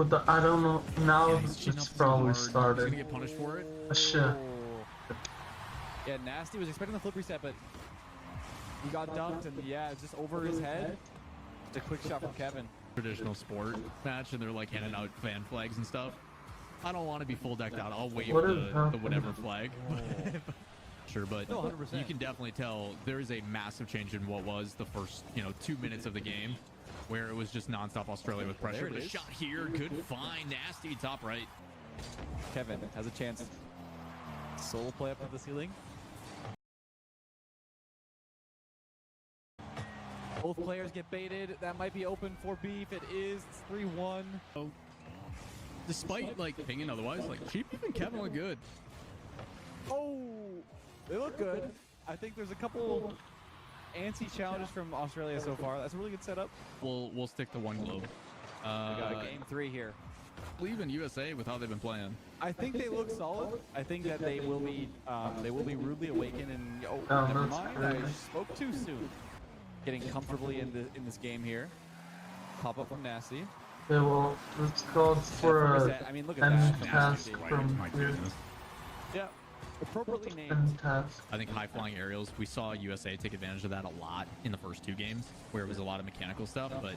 I don't know. Now Yeah, he's chin it's up too probably hard. started. He's gonna get punished for it. Shit. Yeah, Nasty was expecting the flip reset, but he got dunked, and yeah, it's just over his head. It's a quick shot from Kevin. Traditional sport match, and they're like handing out fan flags and stuff. I don't want to be full decked out. I'll wave What the is happening? whatever flag. Sure, but No, 100%. you can definitely tell there is a massive change in what was the first, 2 minutes of the game, where it was just nonstop Australia with pressure. There it But a is. shot here, good find, Nasty, top right. Kevin has a chance. Solo play up to the ceiling. Both players get baited. That might be open for beef. It is. It's 3-1. Despite like pinging otherwise, like Cheap and Kevin look good. Oh, they look good. I think there's a couple antsy challenges from Australia so far. That's a really good setup. We'll stick to one globe. We got game 3 here. Believe in USA with how they've been playing. I think they look solid. I think that they will be rudely awakened. And Oh, never that's mind. crazy. I spoke too soon. Getting comfortably in this game here. Pop up from Nasty. Yeah, well, it's called for Flip a reset. I mean, look at end that. task Nasty. from here. Yeah, appropriately named. End task. I think high flying aerials, we saw USA take advantage of that a lot in the first 2 games, where it was a lot of mechanical stuff, but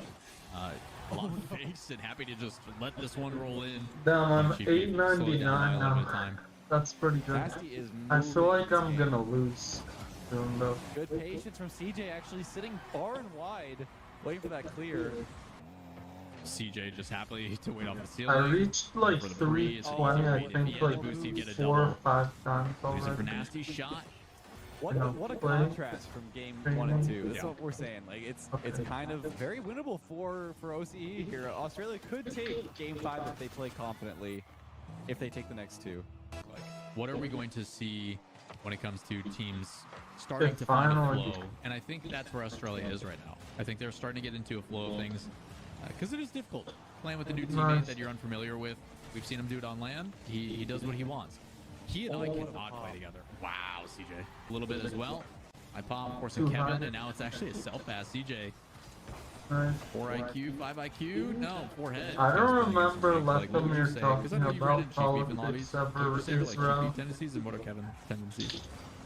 a lot of fakes, and happy to just let this one roll in. Damn, I'm Cheap slow it down by 899 a little bit of now. time. That's pretty good. Nasty is I feel moving like this I'm game. gonna lose soon though. Good patience from CJ, actually sitting far and wide, waiting for that clear. CJ just happily to wait off the I ceiling. reached like For the breeze. 320, I If think, he had the like boost, he'd get a 4 or double. 5 times Using for already. Nasty shot. What Yeah, a play. contrast from game 1 and 2. That's Yeah. what we're saying. Like it's Okay. kind of very winnable for OCE here. Australia could take game 5 if they play confidently. If they take the next 2. Like, what are we going to see when it comes to teams starting The to find a final- flow? And I think that's where Australia is right now. I think they're starting to get into a flow of things, because it is difficult playing with a new teammate Nice. that you're unfamiliar with. We've seen him do it on land. He does what he wants. He and I cannot play together. Wow, CJ. A little bit as well. I pop, of course, on Too Kevin, hard. and now it's actually a self-pass. CJ, Nice. 4 IQ, 5 IQ? No, 4 head. I don't Feels funny, remember like, what would you Leptomir say? talking 'Cause I know you've about ran into Chief Beef in lobbies. politics What would ever you say are, like, Israel. Chief Beef tendencies, and what are Kevin's tendencies?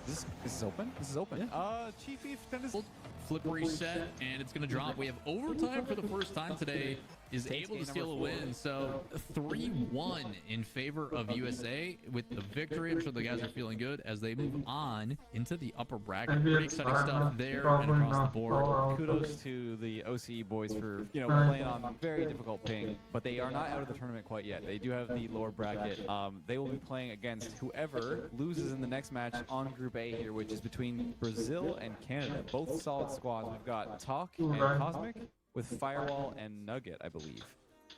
This is open. This is open. Chief Beef tennis. Flip reset, and it's going to drop. We have overtime for the first time today. Is able to steal a win. So 3-1 in favor of USA with the victory. I'm sure the guys are feeling good as they move on into the upper bracket. Maybe Pretty it's exciting fine, stuff but there and probably across the not board. Fallout. Kudos to the OCE boys for Nice. playing on very difficult ping, but they are not out of the tournament quite yet. They do have the lower bracket. They will be playing against whoever loses in the next match on Group A here, which is between Brazil and Canada. Both solid squads. We've got Talk and Right. Cosmic with Firewall and Nugget, I believe.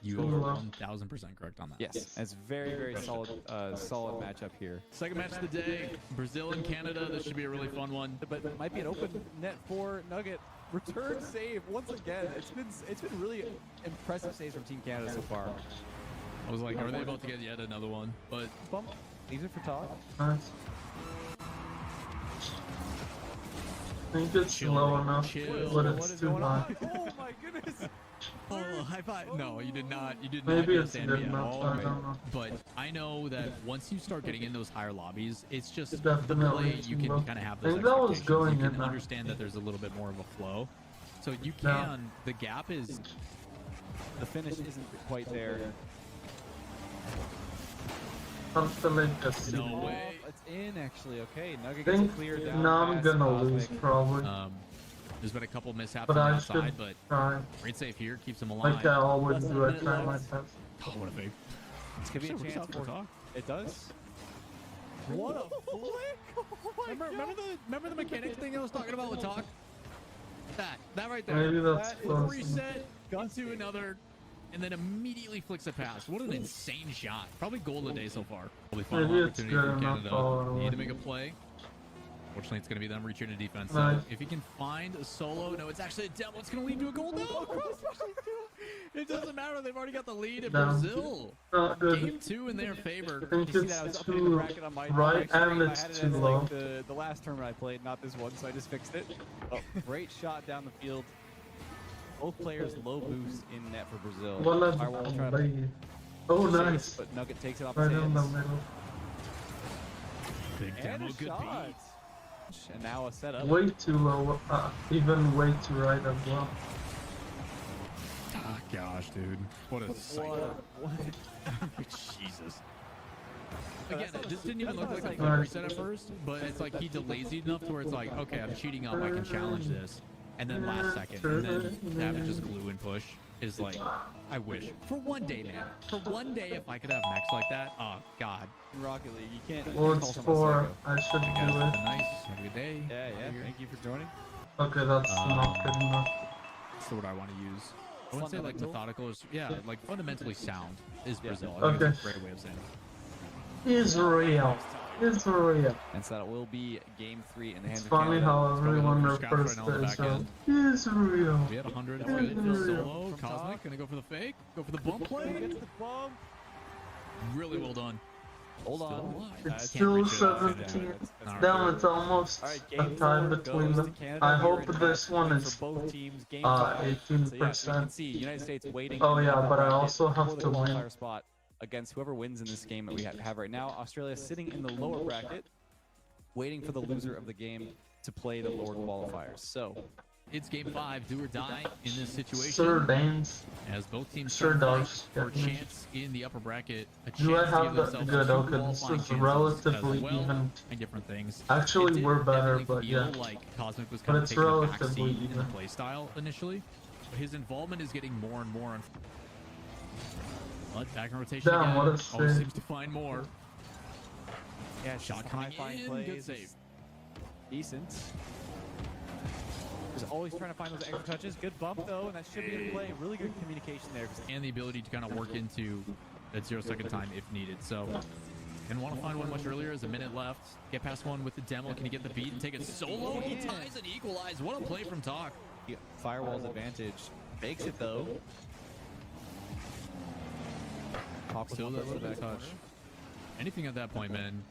You are 1000% correct on that. Yes, it's very solid, solid matchup here. Second match of the day, Brazil and Canada. This should be a really fun one. But it might be an open net for Nugget. Return save once again. It's been really impressive saves from Team Canada so far. I was like, are they about to get yet another one? But Bump. These are for Talk. Nice. I think it's Chill, low enough, chill. but What it's is too going high. on? Oh my goodness. oh, high five. No, you did not. You did Maybe not it's understand good me at enough, all. I don't know. But I know that once you start getting in those higher lobbies, it's just It the definitely play. is You too can low. kind of have I those think that was expectations. going You in can there. understand that there's a little bit more of a flow. So you Yeah. can. The gap is. The finish isn't quite there. Something like this. No Oh, way. it's in actually. Okay, Nugget I gets think cleared down. now I'm past gonna Cosmic. lose probably, There's been a couple mishaps but on the I outside, should but try. great save here keeps him alive. Like I always Less than do, a I minute try my left. best. Oh, what a fake. This could be a Actually, works chance out for for Talk. It does. What a flick! Oh my Remember the mechanics thing I was talking about with Talk? That right there. Maybe that's That is close. Reset into another, and then immediately flicks a pass. What an insane shot. Probably goal of the day so far. Probably final Maybe it's opportunity good for enough Canada. all the way. Need to make a play. Fortunately, it's going to be them reaching to defense. So Nice. if he can find a solo, no, it's actually a double. It's going to lead to a goal. No, it doesn't matter. They've already got the lead in Down. Brazil. Not good. Game 2 in their favor. I think You see that I was it's updating the too bracket on my right stream. and I it's had it too as low. like the last tournament I played, not this one, so I just fixed it. Oh, great shot down the field. Both players low boost in net for Brazil. Wala Firewall will try to bay. Oh, save, nice. but Nugget takes it off his Right in the hands. middle. Big And demo, a good shot. beat. And now a setup. Way too low, even way too right as well. Ah, gosh, dude. What a sight. What? Jesus. Again, this didn't even look like a Right. quick reset at first, but it's like he delays it enough to where it's like, okay, I'm cheating up, I can challenge this. And then last second, and then have it just glue and push is like, I wish. For one day, man. For one day, if I could have mechs like that, oh, God. Rocket League, you can't. Well, call it's someone a 4. I should You guys do have it. a nice, have a good day. psycho. Yeah. Thank you for joining. Okay, that's not good enough. That's the word I want to use. I wouldn't say like Fundamental? methodical is, yeah, like fundamentally sound is Yeah. Brazil. I think Okay. it's a great way of saying it. Israel. Israel. And so that will be game 3 in the hands It's of funny Canada. how everyone Scouts right refers now on the to back Israel. end. Israel. We had 100. It's Yeah. good. Yeah. Solo. From Cosmic top. gonna go for the fake. Go for the bump play. Gets the bomb. Really well done. Hold Still on. alive. It's Can't still reach it. 17. All right. Damn, it's almost All right, a game tie 4 between goes to them. Canada. I We're hope in this match one point is for both teams. Game 5. So yeah, so you 18%. can see United States waiting. Oh, in yeah, the but I bracket also have for the to win. qualifier spot against whoever wins in this game that we have right now. Australia sitting in the lower bracket, waiting for the loser of the game to play the lower qualifiers. So It's game 5, do or die in this situation. Sir Danes. As both teams Sure try to does. fight for a Yeah. chance in the upper bracket. A chance Do I to have give the themselves good? two Okay, this qualifying is chances relatively as well, even. and different things. Actually, It did we're better, definitely but feel yeah. like Cosmic was But kind of it's taking a relatively backseat in the even. play style initially. But his involvement is getting more and more. But back in rotation Damn, again. what a Always save. seems to find more. yeah, Shot just coming high-flying in, plays. good save. Decent. Just always trying to find those extra touches. Good bump though, and that should be in play. Really good communication there. And the ability to kind of work into that 0-second time if needed. So, and want to find one much earlier. There's a minute left. Get past one with the demo. Can he get the beat and take it solo? He ties and equalize. What a play from Talk. Firewall's advantage. Makes it though. Pops Still one that for the little back touch. corner. Anything at that point, man.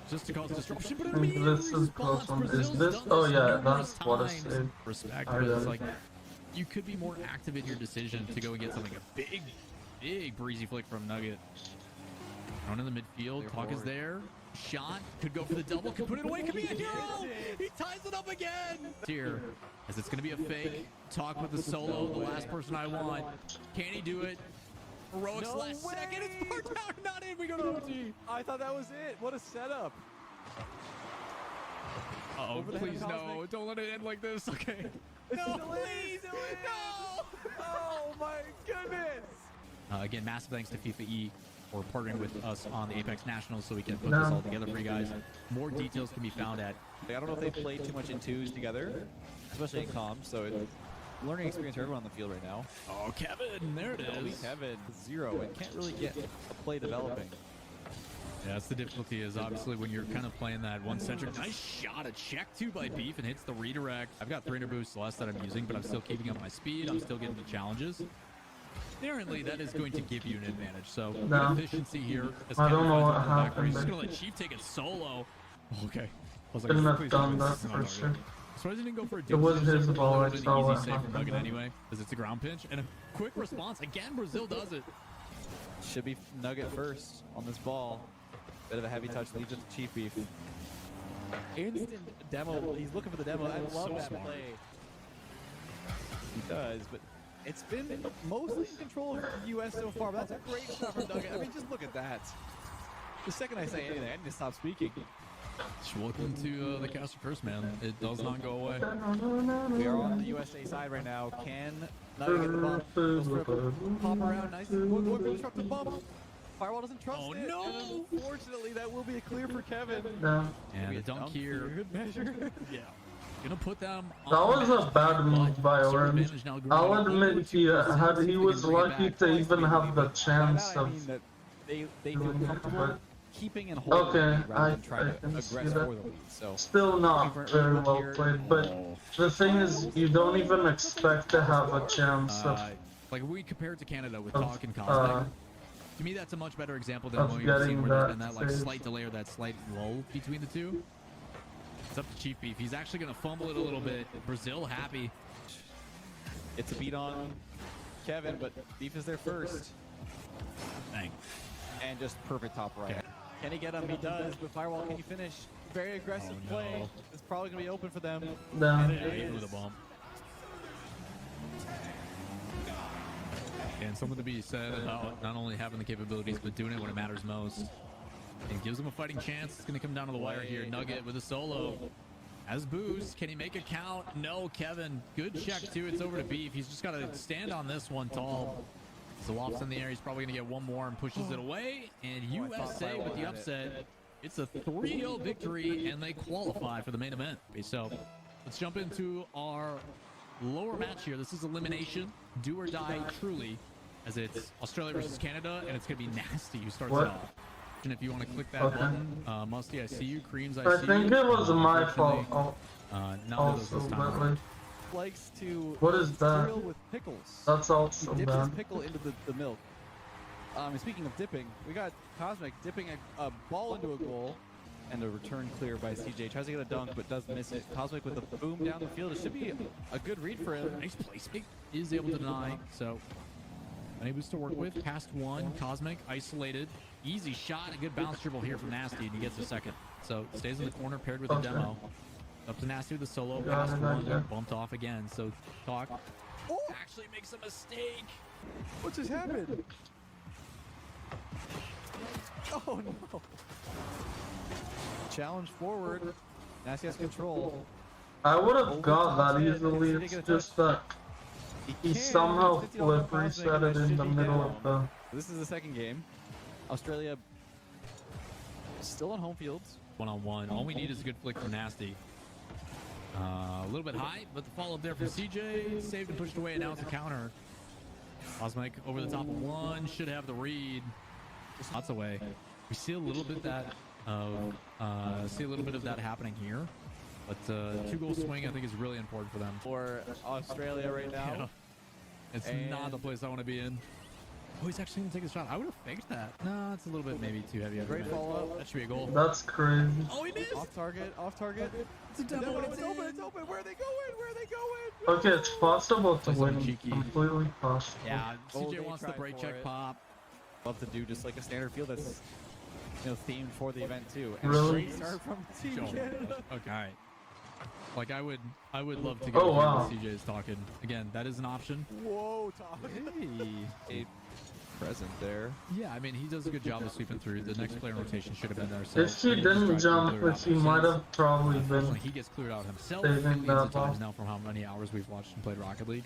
Just to cause disruption, but I think immediate this is close response. one. Is Brazil's this? done Oh this yeah, numerous that's what a times. save. Respect, I but it's got it. like you could be more active in your decision to go and get something a big breezy flick from Nugget. Down in the midfield, Clear Talk is forward. there. Shot could go for the double, could put it away, could be a hero. He ties it up again. Here, as it's gonna be a fake. Talk with the solo, the last person I want. Can he do it? Heroics No last second. It's way! part down, not in. We go to OT. I thought that was it. What a setup. Uh-oh, Over the head of please no. Cosmic. Don't let it end like this. Okay. It's No, still in. please, no. Oh my goodness. Again, massive thanks to FIFA E for partnering with us on the Apex Nationals so we can put No. this all together for you guys. More details can be found at. I don't know if they played too much in twos together, especially in comms, so it's learning experience for everyone on the field right now. Oh, Kevin, there it Only is. Kevin, 0, and can't really get a play developing. Yeah, that's the difficulty is obviously when you're kind of playing that one-centric. Nice shot, a check two by Beef and hits the redirect. I've got 300 boosts less that I'm using, but I'm still keeping up my speed. I'm still getting the challenges. Inherently, that is going to give you an advantage. So, No. good efficiency here. As I don't Kevin know finds what one in the back, happened he's just there. going to let Chief take it solo. Okay. I was Couldn't have please done tell me that this is for not sure. Nugget. So I didn't go for a It was deuce. his It ball, was I an saw easy what save from happened Nugget there. anyway, because it's a ground pinch. And a quick response. Again, Brazil does it. Should be Nugget first on this ball. Bit of a heavy touch, leaves it to Chief Beef. Instant demo. He's looking for the demo. I love So that smart. play. He does, but it's been mostly in control of the U.S. so far. But that's a great shot from Nugget. I mean, just look at that. The second I say anything, I need to stop speaking. Welcome to the Caster Curse, man. It does not go away. We are on the USA side right now. Can Nugget get the bump? Goes for a pop around nicely. Going for the truck the bump. Firewall doesn't trust Oh, it. no! And unfortunately, that will be a clear for Kevin. No. And Maybe the a dunk here. Good measure. Yeah. Gonna put them That on was the a match, bad but move by serve Orange. advantage now growing I'll over admit to he Brazil. had See if he they was can bring it lucky back. to even have the By chance that, I of. mean that they feel doing it, comfortable but- keeping and holding the Okay, lead rather than I trying to can aggress see for that. the lead. So Still not very well played, but the thing is, you don't even expect to have a chance of. Like we compared to Canada with Of, Talk and Cosmic. To me, that's a much better example than of what we've seen getting where there's that been that like save. slight delay or that slight lull between the two. It's up to Chief Beef. He's actually gonna fumble it a little bit. Brazil happy. It's a beat on Kevin, but Beef is there first. Dang. And just perfect top right. Can he get him? He does, but Firewall, can he finish? Very aggressive Oh, no. play. It's probably going to be open for them. Down. And it Even is. with a bump. And something to be said about not only having the capabilities, but doing it when it matters most. And gives him a fighting chance. It's going to come down to the wire here. Nugget with a solo. Has boost. Can he make a count? No, Kevin. Good check, too. It's over to Beef. He's just got to stand on this one tall. Zawap's in the air. He's probably going to get one more and pushes it away. And USA with the upset. It's a 3-0 victory, and they qualify for the main event. So let's jump into our lower match here. This is elimination. Do or die, truly, as it's Australia versus Canada, and it's going to be Nasty who starts it What? off. And if you want to click that Okay. button, Musty, I see you. Creams, I I see think you. it was my fault Unfortunately, not with us also, this but time. like, Likes to what is that? cereal with pickles. That's He also dips his bad. pickle into the milk. And speaking of dipping, we got Cosmic dipping a ball into a goal, and a return clear by CJ. Tries to get a dunk, but does miss it. Cosmic with a boom down the field. It should be a good read for him. Nice placement. Is able to deny, so unable to work with. Past one, Cosmic isolated. Easy shot, a good bounce dribble here from Nasty, and he gets a second. So stays in the corner paired with a Okay. demo. Up to Nasty with the solo. Got Past it, one, yeah. bumped off again. So Talk actually makes a mistake. What just happened? Oh no. Challenge forward. Nasty has control. I would have got that easily. Did he It's get a just that he can, somehow 50 flip Cosmic, reset that it in should the be middle down. of the. This is the second game. Australia still on home fields. One-on-one. All we need is a good flick from Nasty. A little bit high, but the follow-up there from CJ. Saved and pushed away, and now it's a counter. Cosmic over the top of one. Should have the read. Lots away. We see a little bit that of that happening here. But 2-goal swing, I think, is really important for them. For Australia right now. Yeah. It's not the place I want to be in. Oh, he's actually going to take a shot. I would have faked that. No, it's a little bit maybe too heavy. Great follow-up. That should be a goal. That's crazy. Oh, he missed. Off target, off target. It's a double. No, it's open, it's open. Where are they going? Where are they going? Okay, it's possible to Play some win. cheeky. Completely possible. Yeah, Oh, CJ they wants the tried break for check it. pop. Love to do just like a standard field that's themed for the event too. And Really? Great start from Team Sure. Canada. Okay. Like I would love to go Oh, here wow. when CJ is talking. Again, that is an option. Whoa, Tom. Hey. A present there. Yeah, I mean he does a good job of sweeping through. The next player in rotation should have been there. So If he he just didn't tried to jump, clear it which out. he might Since, have probably unfortunately, been. he gets cleared out himself Saving millions that of times ball. now from how many hours we've watched and played Rocket League.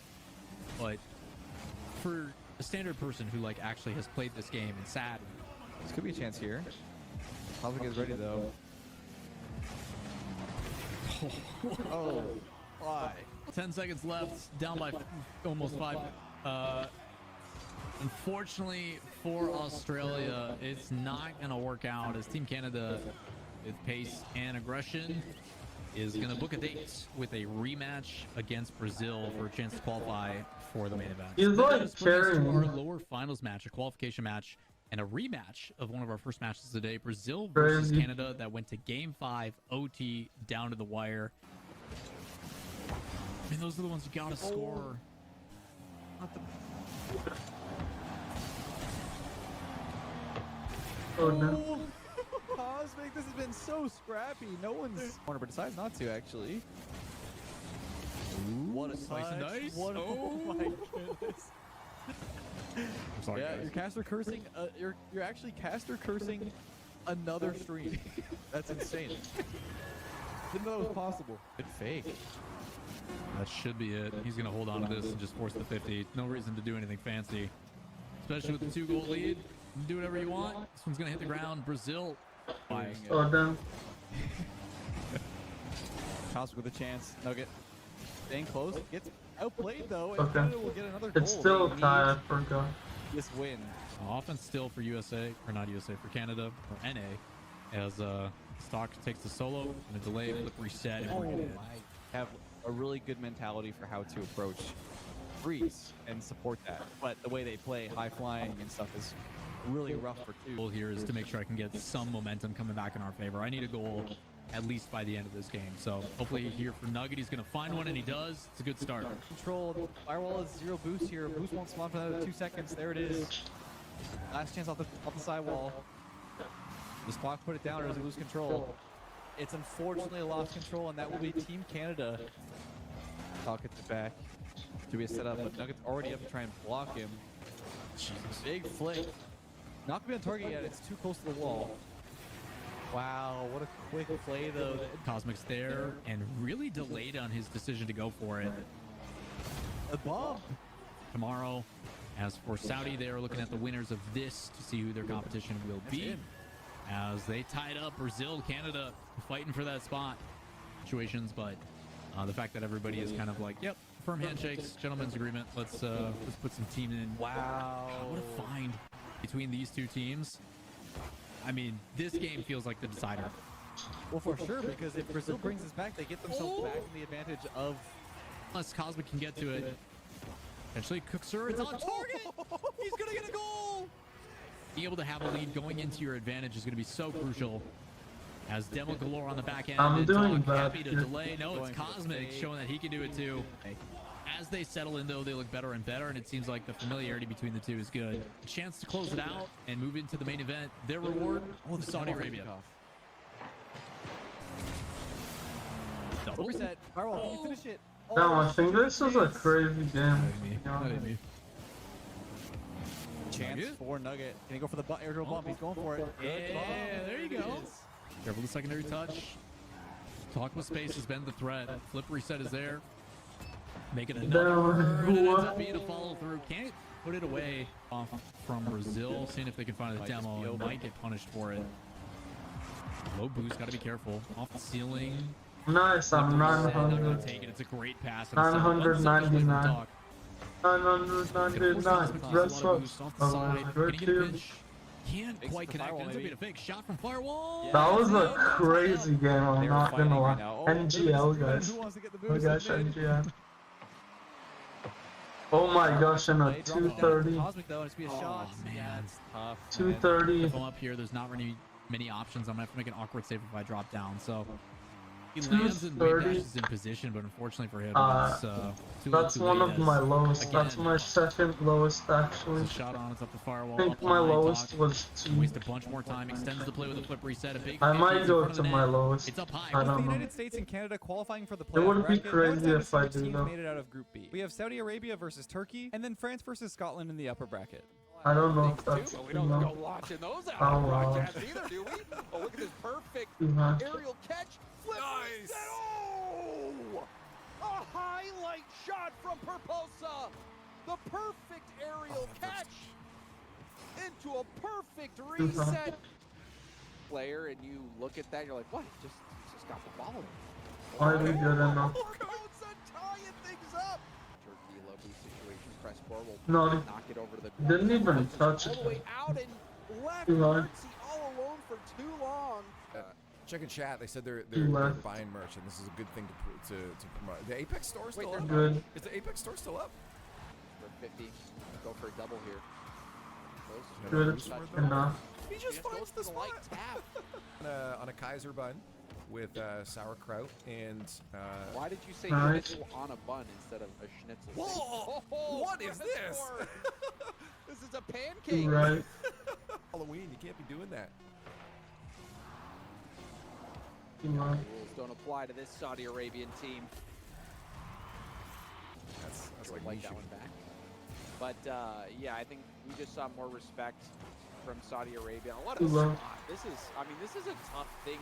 But for a standard person who like actually has played this game and sat, This could be a chance here. Cosmic is ready though. Oh, why? 10 seconds left, down by almost 5. Unfortunately for Australia, it's not going to work out as Team Canada, with pace and aggression, is going to book a date with a rematch against Brazil for a chance to qualify for the main event. He's That like just brings us to carrying our me. lower finals match, a qualification match, and a rematch of one of our first matches today, Brazil versus Crazy. Canada, that went to Game 5, OT, down to the wire. I mean, those are the ones you gotta score. Oh no. Cosmic, this has been so scrappy. No one's corner, but decides not to actually. What a slice and touch. dice. What Oh. my goodness. I'm sorry, Yeah, guys. you're caster cursing. You're actually caster cursing another stream. That's insane. Didn't know that was possible. Good fake. That should be it. He's gonna hold on to this and just force the 50. No reason to do anything fancy, especially with the 2-goal lead. You can do whatever you want. This one's gonna hit the ground. Brazil buying it. Oh damn. Cosmic with a chance. Nugget staying close. Gets outplayed though. And Okay. Canada will get another goal. It's still They need tied, I forgot. this win. Offense still for USA, or not USA, for Canada, or NA, as Stock takes the solo and a delay, flip reset, and bring it in. Have a really good mentality for how to approach freeze and support that. But the way they play high flying and stuff is really rough for two. Goal here is to make sure I can get some momentum coming back in our favor. I need a goal at least by the end of this game. So hopefully here for Nugget, he's going to find one, and he does. It's a good start. Controlled. Firewall is 0 boost here. Boost won't spawn for another 2 seconds. There it is. Last chance off the sidewall. Does Spock put it down, or does he lose control? It's unfortunately lost control, and that will be Team Canada. Talk it back. Do we set up? But Nugget's already up to try and block him. Jesus. Big flick. Not gonna be on target yet. It's too close to the wall. Wow, what a quick play though. Cosmic's there and really delayed on his decision to go for it. The bomb. Tomorrow, as for Saudi, they are looking at the winners of this to see who their competition will be. As they tied up Brazil, Canada, fighting for that spot situations, but the fact that everybody is kind of like, yep, firm handshakes, gentleman's agreement. Let's put some team in. Wow, God, what a find between these two teams. I mean, this game feels like the decider. Well, for sure, because if Brazil brings this back, they get themselves back in the advantage of. Unless Cosmic can get to it. Eventually, Cooksur is on target. He's gonna get a goal. Being able to have a lead going into your advantage is going to be so crucial. As Demo Galore on the back end. I'm doing Dog that. happy to delay. No, it's Cosmic showing that he can do it too. As they settle in, though, they look better and better, and it seems like the familiarity between the two is good. A chance to close it out and move into the main event. Their reward, Saudi Arabia. Double Reset. Firewall, can you finish it? Damn, I think this is a crazy game. Chance for Nugget. Can he go for the air drill bump? He's going for it. Yeah, there you go. Careful the secondary touch. Talk with space has been the threat. Flip reset is there. Making another. And it ends up being a follow through. Can't put it away off from Brazil. Seeing if they can find a demo and might get punished for it. Low boost, gotta be careful. Off the ceiling. Nice, I'm Not gonna 900. take it. It's a great pass. 999. 999. Rest up. Good too. Can't quite connect. Ends up being a fake shot from Firewall. That was a crazy game, I'm not gonna lie. NGL, guys. Oh gosh, NGL. Oh my gosh, and a 230. Cosmic though, it's be a shot. Man. Yeah, it's tough. 230. If I'm up here, there's not really many options. I'm gonna have to make an awkward save if I drop down. So he lands and wave dashes in position, but unfortunately for him, it's, That's one of my lowest. That's my second lowest actually. It's a shot on. It's up the Firewall. I think my lowest was 2. Waste a bunch more time. Extends the play with a flip reset. A big I might fake go in front to of the my net. lowest. It's up high. I With the don't know. United States and Canada qualifying for the It playoff would be bracket, crazy one time if I six do teams though. made it out of Group B. We have Saudi Arabia versus Turkey, and then France versus Scotland in the upper bracket. I don't know if that's But we too don't go much. watching those Oh, out wow. broadcast either, do we? Oh, look at this perfect Too much. aerial catch. Flip reset. Oh! A highlight shot from Purposa. The perfect aerial catch into a perfect reset. Player, and you look at that, you're like, what? Just got the ball. Why we good enough? Purposa tying things up. Turkey, lovely situation. Press bar will No, knock it over to the didn't even touch all the it. way out and left Too long. Hertzie all alone for too long. Check in chat. They said they're left. buying merch, and this is a good thing to promote. The Apex store still up? Good. Is the Apex store still up? For 50, go for a double here. Good enough. He just finds the goes for the light spot. tap. On a Kaiser bun with sauerkraut and. Why did you say Nice. schnitzel on a bun instead of a schnitzel? Whoa! Oh, What is this? Westward. This is a pancake. Right. Halloween, you can't be doing that. Too much. Rules don't apply to this Saudi Arabian team. That's Like, like that Nishu. one back. But yeah, I think we just saw more respect from Saudi Arabia. What a Too low. slot. This is, I mean, this is a tough thing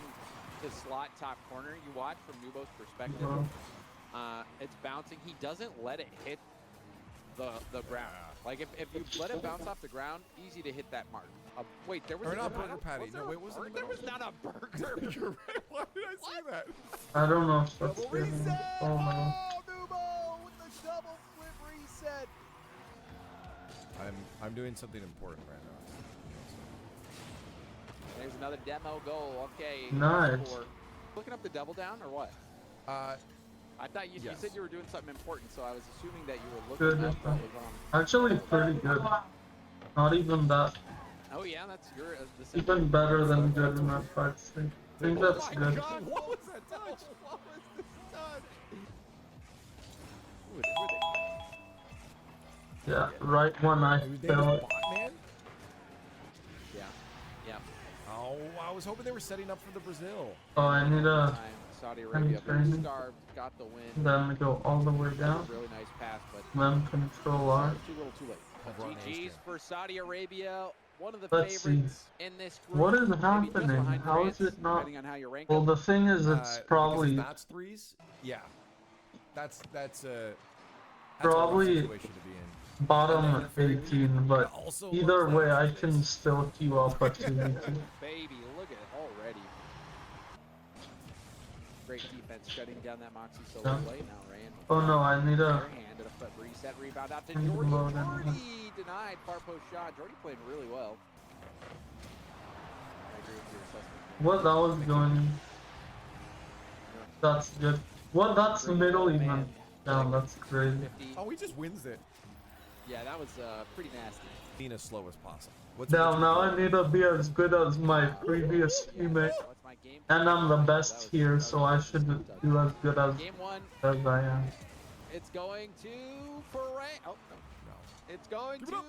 to slot top corner. You watch from Nubo's perspective. Low. It's bouncing. He doesn't let it hit the ground. Like if you let it bounce off the ground, easy to hit that mark. Wait, there was Or a not burger burger patty. Was No, there wait, a was it in burger? the There was middle? not a burger. You're right. Why did I say that? I don't know if that's Double good. reset. Oh my. Oh, Nubo with the double flip reset. I'm doing something important right now. There's another demo goal. Okay. Nice. score. Looking up the double down or what? I thought you Yes. said you were doing something important, so I was assuming that you were Good. looking up what was on. Actually, pretty good. Not even that. Oh yeah, that's your the Even better than good in that fight state. I think that's my good. God, What was that touch? what was this touch? Who are they? Yeah, right when I His name fell is it. Botman? Yeah. Yeah. Oh, I was hoping they were setting up for the Brazil. Oh, I need a Time Saudi Arabia training. starved, got the win. then go all the way That down, was a really nice pass, but then control R. too little, too late. But Run GG's Asia. for Saudi Arabia, one of the Let's see. favorites in this group. What is maybe just happening? behind How is France, it not? depending on how you rank Well, them. the thing is, it's Because probably that's threes. Yeah, that's a Probably- rough situation to be in. bottom 18, but Also either loves way, that I space. can still queue up a 2v2. Baby, look at it already. Great defense shutting down that Moxie solo Yeah. play. Now Rand. Oh no, I need a. Bare hand and a foot reset rebound out to I need to Jordy. load in. Jordy denied far post shot. Jordy played really well. I agree with your assessment. What that was going. That's good. What? That's middle even. Down. That's crazy. 50. Oh, he just wins it. Yeah, that was pretty nasty. Being as slow as possible. What's Now, now I need to be as good as my previous teammate, That's my game. and I'm the That best was- here, that so was- I should do as good as Game one, I am. it's going to France. Oh, no. No. It's going Give it to up.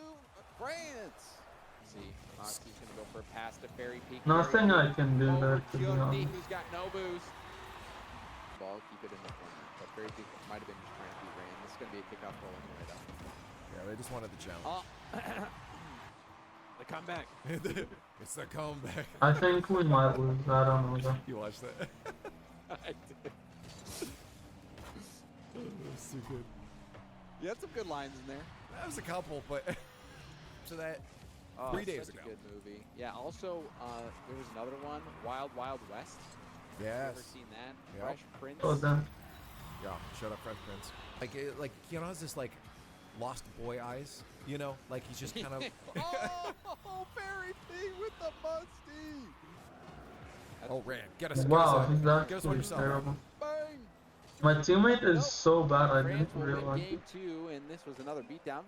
France. Let's see, Moxie's going to go for a pass to Fairy Peak. Nothing Fairy I can do Peak there, over to be Jordy, honest. who's got no boost. Ball, keep it in the corner. But Fairy Peak might have been just trying to beat Rand. This is going to be a kickoff goal anyway, though. Yeah, they just wanted the challenge. Oh. The comeback. It's the comeback. I think we might lose. I don't know though. You watched that? I did. That's too good. You had some good lines in there. That was a couple, but so that Oh, 3 days such ago. a good movie. Yeah. Also, there was another one, Wild Wild West. You Yes. ever seen that? Yep. Fresh Prince. Oh damn. Yeah. Shut up, Fresh Prince. Like Keanu has this like lost boy eyes. You know, like he's just kind of. Oh, Fairy P with the musty. Oh, Rand, get us. Wow, he's get us one actually yourself. terrible. Bang. My teammate is so bad. I France didn't will win realize. game 2, and this was another beatdown.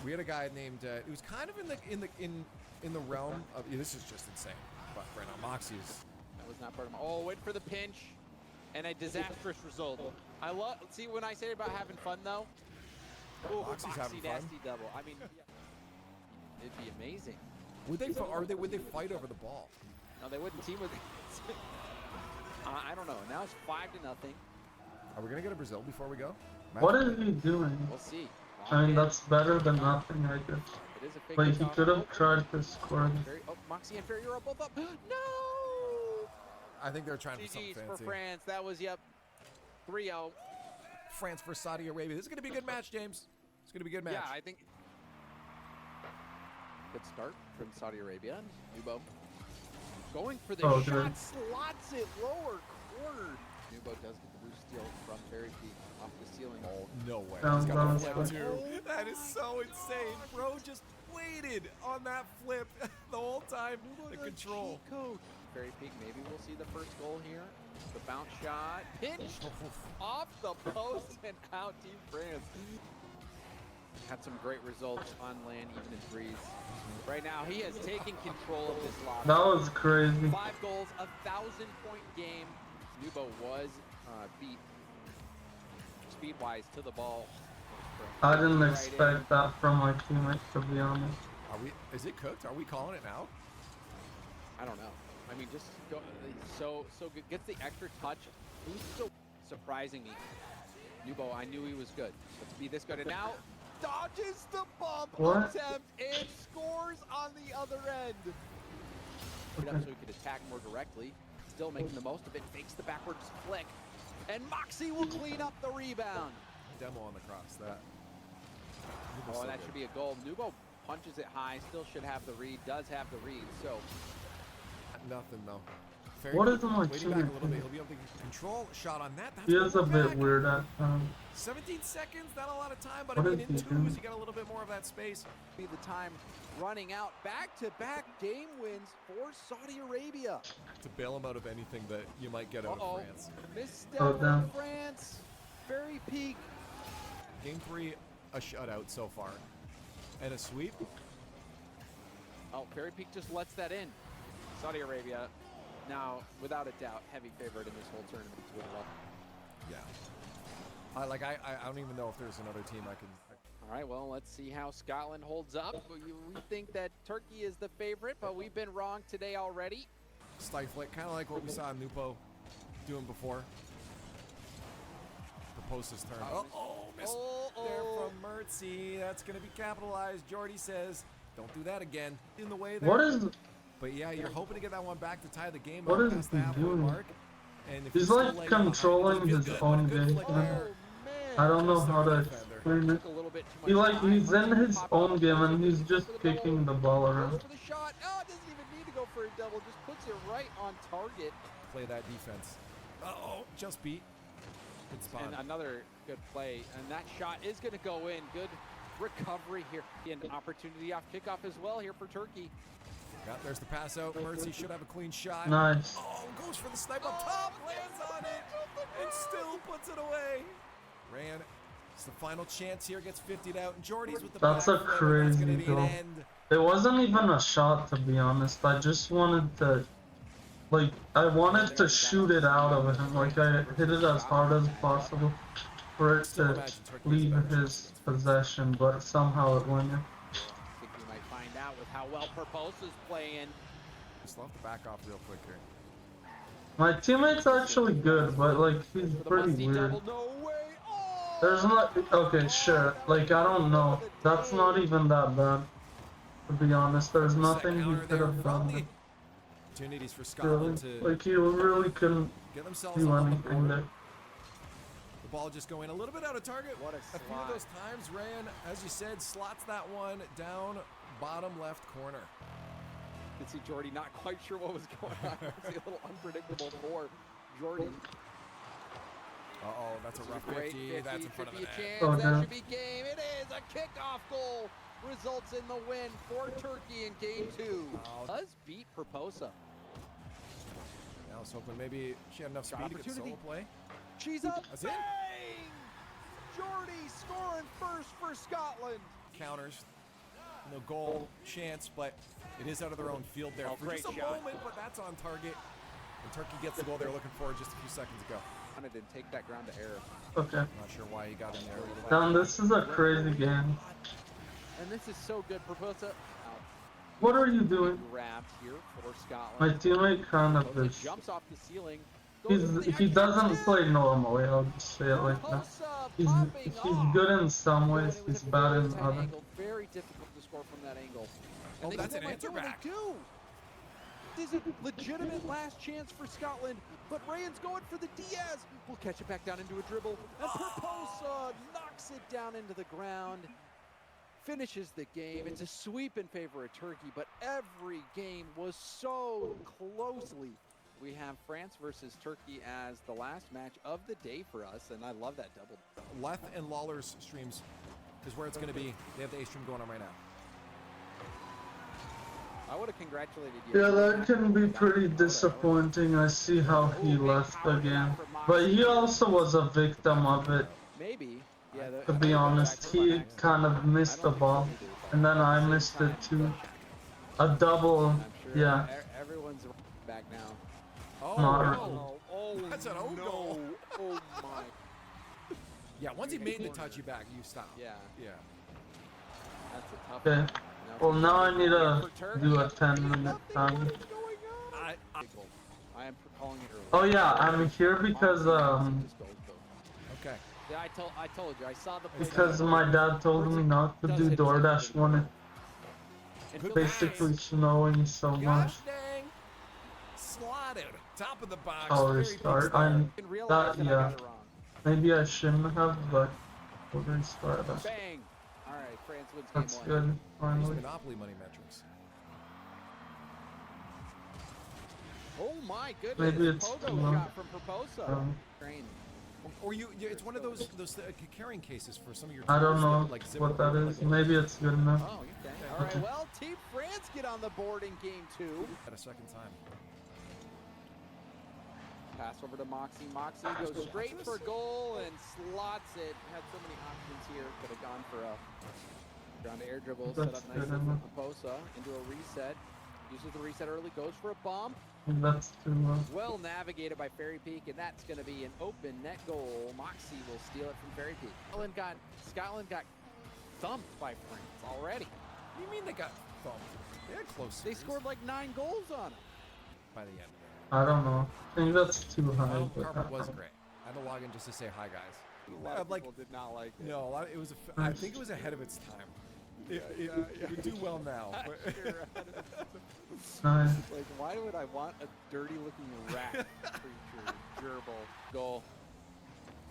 We had a guy named. It was kind of in the realm of. Yeah, this is just insane. But right now, Moxie is. That was not part of my. Oh, wait for the pinch, and a disastrous result. I love. See, when I say about having fun though. Ooh, Moxie's Moxie having fun. nasty double. I mean, yeah. It'd be amazing. Would they? Would they fight over the ball? No, they wouldn't team with. I don't know. Now it's 5-0. Are we gonna go to Brazil before we go? What is he doing? We'll see. I mean, that's better than nothing, I guess. It is a fake But he kickoff. could have tried to score. Oh, Moxie and Ferrier are both up. No! I think they're trying for something GG's for fancy. France. That was, yep, 3-0. France for Saudi Arabia. This is gonna be a good match, James. It's gonna be a good match. Yeah, I think. Good start from Saudi Arabia. Nubo going for the Oh, shot, good. slots it lower corner. Nubo does get the boost steal from Fairy Peak off the ceiling. Oh, no way. Down, He's got down, a flip down. too. That is so insane. Bro just waited on that flip the whole time. The control. Cheat code. Fairy Peak, maybe we'll see the first goal here. The bounce shot, pinched off the post and out Team France. Had some great results on land, even in threes. Right now, he has taken control of this loss. That was crazy. 5 goals, 1,000-point game. Nubo was beat speed-wise to the ball. I didn't Right in. expect that from my teammate, to be honest. Are we? Is it cooked? Are we calling it now? I don't know. I mean, just go, so good. Gets the extra touch. Who's so surprising me? Nubo, I knew he was good. But to be this good, and now dodges the bump What? attempt and scores on the other end. Put it up so he could attack more directly. Still making the most of it. Fakes the backwards flick, and Moxie will clean up the rebound. Demo on the cross. That. Oh, that should be a goal. Nubo punches it high. Still should have the read. Does have the read. So. Nothing though. What is on my waiting back a teammate little bit. doing? He'll be able to control shot on that. That's He is a one bit back. weird at times. 17 seconds, not a lot of time, but What I mean, is in he twos, doing? you get a little bit more of that space. Be the time running out. Back-to-back game wins for Saudi Arabia. To bail him out of anything that you might get out Uh-oh. of France. Misstep Oh, from damn. France. Fairy Peak. Game 3, a shutout so far. And a sweep. Oh, Fairy Peak just lets that in. Saudi Arabia Now, without a doubt, heavy favorite in this whole tournament to win it all. Yeah. I don't even know if there's another team I can. All right, well, let's see how Scotland holds up. We think that Turkey is the favorite, but we've been wrong today already. Stifle it, kind of like what we saw Nupo doing before. Proposa's turn. Missed there from Mertzy. That's going to be capitalized. Jordy says, don't do that again. In the way there. What is? But yeah, you're hoping to get that one back to tie the game What up is past the he halfway doing? mark. And if He's you like still lay behind, controlling it doesn't his feel good, own but a good game. flick Yeah. there. I don't know how to Defender. explain it. Took a little bit too much He like time. he's in his Pop own up, game and he's goes just for the double. kicking the ball Goes around. for the shot. Oh, it doesn't even need to go for a double. Just puts it right on target. Play that defense. Just beat. Good spot. And another good play. And that shot is going to go in. Good recovery here. An opportunity off kickoff as well here for Turkey. Yeah, there's the pass out. Mertzy should have a clean shot. Nice. Goes for the snipe up top, lands on it, and still puts it away. Ran. It's the final chance here. Gets 50'd out, and Jordy's with the That's back a foot, and that's gonna crazy be an goal. end. It wasn't even a shot, to be honest. I just wanted to, like, I wanted to shoot it out of him. Like, I hit it as hard as possible for it to leave his possession, but somehow it went in. I think we might find out with how well Perposa's playing. Just love to back off real quick here. My teammate's actually good, but, like, he's For the pretty musty weird. double. No way. Oh! There's not, okay, sure, like, I don't know. That's not even that bad, to be honest. There's nothing he could have done. Opportunities for Really, Scotland to like, he really couldn't get themselves do on the anything board. there. The ball just going a little bit out of target. What a few of slot. those times, Ran, as you said, slots that one down bottom left corner. You can see Jordy not quite sure what was going on. It's a little unpredictable for Jordy. That's a rough Great 50. That's in front of the net. chance. Oh, That no. should be game. It is a kickoff goal. Results in the win for Turkey in game 2. Does beat Proposa. I was hoping maybe she had enough speed to get Opportunity. solo play. She's up. That's it. Bang! Jordy scoring first for Scotland. Counters. No goal chance, but it is out of their own field there Oh, for great just a shot. moment, but that's on target. And Turkey gets the goal they're looking for just a few seconds ago. Wanted to take that ground to error. Okay. Not sure why he got in there. Damn, this is a crazy game. And this is so good. Proposa What are you doing? grabbed here for Scotland. My teammate kind of Proposa is. jumps off the ceiling. goes for the He extra doesn't step. play normally, I'll just say it like that. Proposa He's popping off. good in some Going ways, in with he's a bad very in tight others. angle. Very difficult to score from that angle. Oh, they that's still an might do answer it, back. they do. This is a legitimate last chance for Scotland, but Ryan's going for the Diaz. We'll catch it back down into a dribble, and Proposa knocks it down into the ground. Finishes the game. It's a sweep in favor of Turkey, but every game was so closely. We have France versus Turkey as the last match of the day for us, and I love that double. Leth and Lawler's streams is where it's going to be. They have the A stream going on right now. I would have congratulated you. Yeah, that can be pretty disappointing. I see how he left the game. But he also was a victim of it, Maybe. Yeah. to be honest. He kind of missed the ball, and then I missed it too. A double, I'm sure yeah. Everyone's back now. Oh, Not no. That's an own goal. Oh my. Yeah, once he made the touchy back, you stop. Yeah, Yeah. that's a tough Okay. one. Well, now I need to do a 10-minute time. What is going on? I am calling it early. Oh yeah, I'm here because Okay. Yeah, I told you. I saw the play. because my dad told me not to do DoorDash when And it's Phil basically snowing so much. Gosh dang. Slotted. Top of the box. I'll Very big restart. start. I'm didn't realize that, that I yeah. got it wrong. Maybe I shouldn't have, but we'll restart that. Bang! All right, France wins That's game 1. good. These Finally. Monopoly money metrics. Oh my goodness! Maybe it's Pogo too long. shot from Proposa. Um, Or it's one of those carrying cases for some of your. I don't teams know that, like, zip what that over, is. like, Maybe it's good enough. Oh, okay. All right. Well, Team France get on the board in game 2. At a second time. Pass over to Moxie. Moxie goes straight for goal and slots it. Had so many options here. Could have gone for a ground to air dribble. Set That's up good nicely enough. for Proposa into a reset. Uses the reset early, goes for a bomb. That's too low. Well navigated by Fairy Peak, and that's going to be an open net goal. Moxie will steal it from Fairy Peak. Scotland got thumped by France already. What do you mean they got thumped? They had close. They scored like 9 goals on them. by the end. I don't know. I think that's too high. Final But carpet was great. I had to log in just to say hi, guys. A lot of people did not like it. No, a lot of, it was. I think it was ahead of its time. It would do well now. But nice. Like, why would I want a dirty-looking rat creature gerbil goal?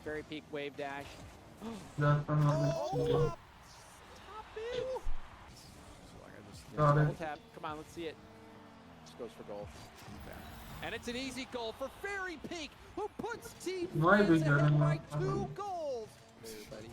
Fairy Peak wave dash. Definitely too low. Top in. Got Double it. tap. Come on, let's see it. Just goes for goal. And it's an easy goal for Fairy Peak, who puts Team Might be France good ahead by enough. 2 goals. Everybody.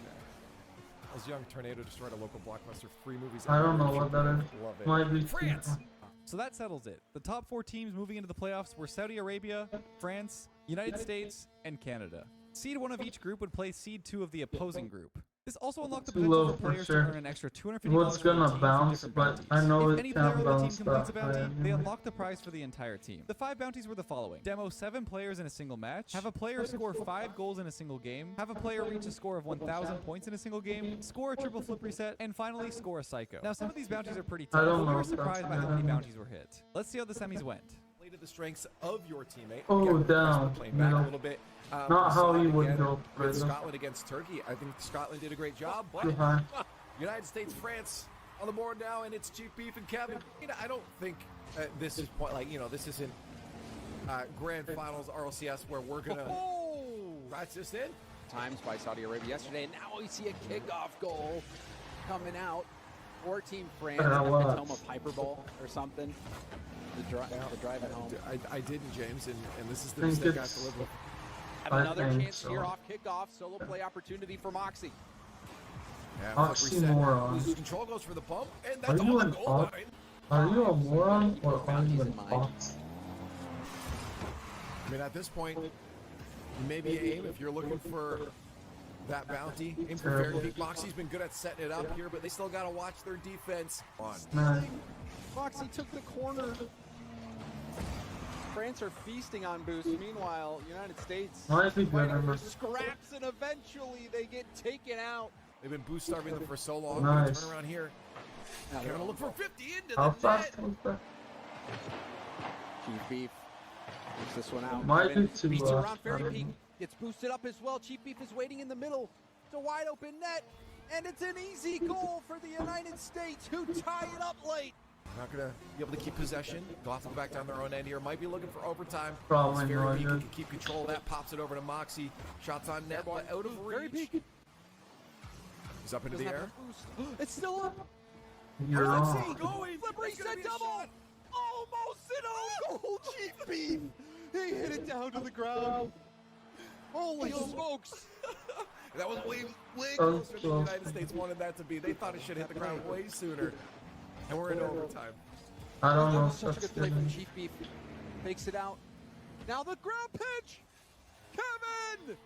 As Young Tornado destroyed a local blockbuster, free movies. I don't know what that is. Love it. Might be too France. high. So that settles it. The top 4 teams moving into the playoffs were Saudi Arabia, France, United States, and Canada. Seed 1 of each group would play Seed 2 of the opposing group. This also unlocked the Too potential low for for players sure. to earn an extra $250 What's for their gonna teams bounce, from but different I know bounties. If it any player can't on the team bounce completes a that bounty, high they anyway. unlock the prize for the entire team. The 5 bounties were the following: demo 7 players in a single match, have a player score 5 goals in a single game, have a player reach a score of 1,000 points in a single game, score a triple flip reset, and finally score a psycho. Now some of these bounties are pretty I tough, don't but we know were if that's surprised by good how many or not. bounties were hit. Let's see how the semis went. Play to the strengths of your teammate. Oh, Again, down. Playing back a Middle. little bit. Not we how saw you it would again go, with Fraser. Scotland against Turkey. I think Scotland did a great job, but Too high. United States, France on the board now, and it's Chief Beef and Kevin. You know, I don't think this is this isn't Grand Finals RLCS where we're gonna scratch this in. Times by Saudi Arabia yesterday, and now we see a kickoff goal coming out for Team France. Yeah, The what? Matoma Piper Bowl or something. The drive at home. I didn't, James, and this is the Think mistake I have it's- to live with. Have I another think chance so. here off kickoff. Solo play opportunity for Moxie. Yeah, Oxymoron. Loses control, goes for the bump, and Are that's you all the an goal ox? line. Are you a moron or are Bounties you in an mind. fox? I mean, at this point, you maybe aim if you're looking for that bounty. Aim for Fairy Peak. Moxie's been good at setting it up here, but they still got to watch their defense. On. Nice. Moxie took the corner. France are feasting on boosts. Meanwhile, United States Might be good fighting for enough. scraps, and eventually they get taken out. They've been boost starving them for so long. Nice. Turn around here. Now They're gonna look for 50 into How the fast net. was that? Chief Beef gets this one out. Might Kevin be too beats low. around Fairy I don't Peak. know. Gets boosted up as well. Chief Beef is waiting in the middle. It's a wide open net. And it's an easy goal for the United States, who tie it up late. Not gonna be able to keep possession. They'll have to go back down their own end here. Might be looking for overtime. Probably Fairy not Peak good. can keep control of that. Pops it over to Moxie. Shots on net, but out of Fairy reach. Peak He's up into doesn't the have air. the boost. It's still up. You're Let's wrong. see, going. Flip It's gonna reset be a double. shot. Almost an own goal, Chief Beef. He hit it down to the ground. Holy smokes. That was way So closer than the close. United States wanted that to be. They thought it should hit the ground way sooner. And we're in overtime. I don't That know was if such a that's good play good. from Chief Beef. Makes it out. Now the ground pitch. Kevin.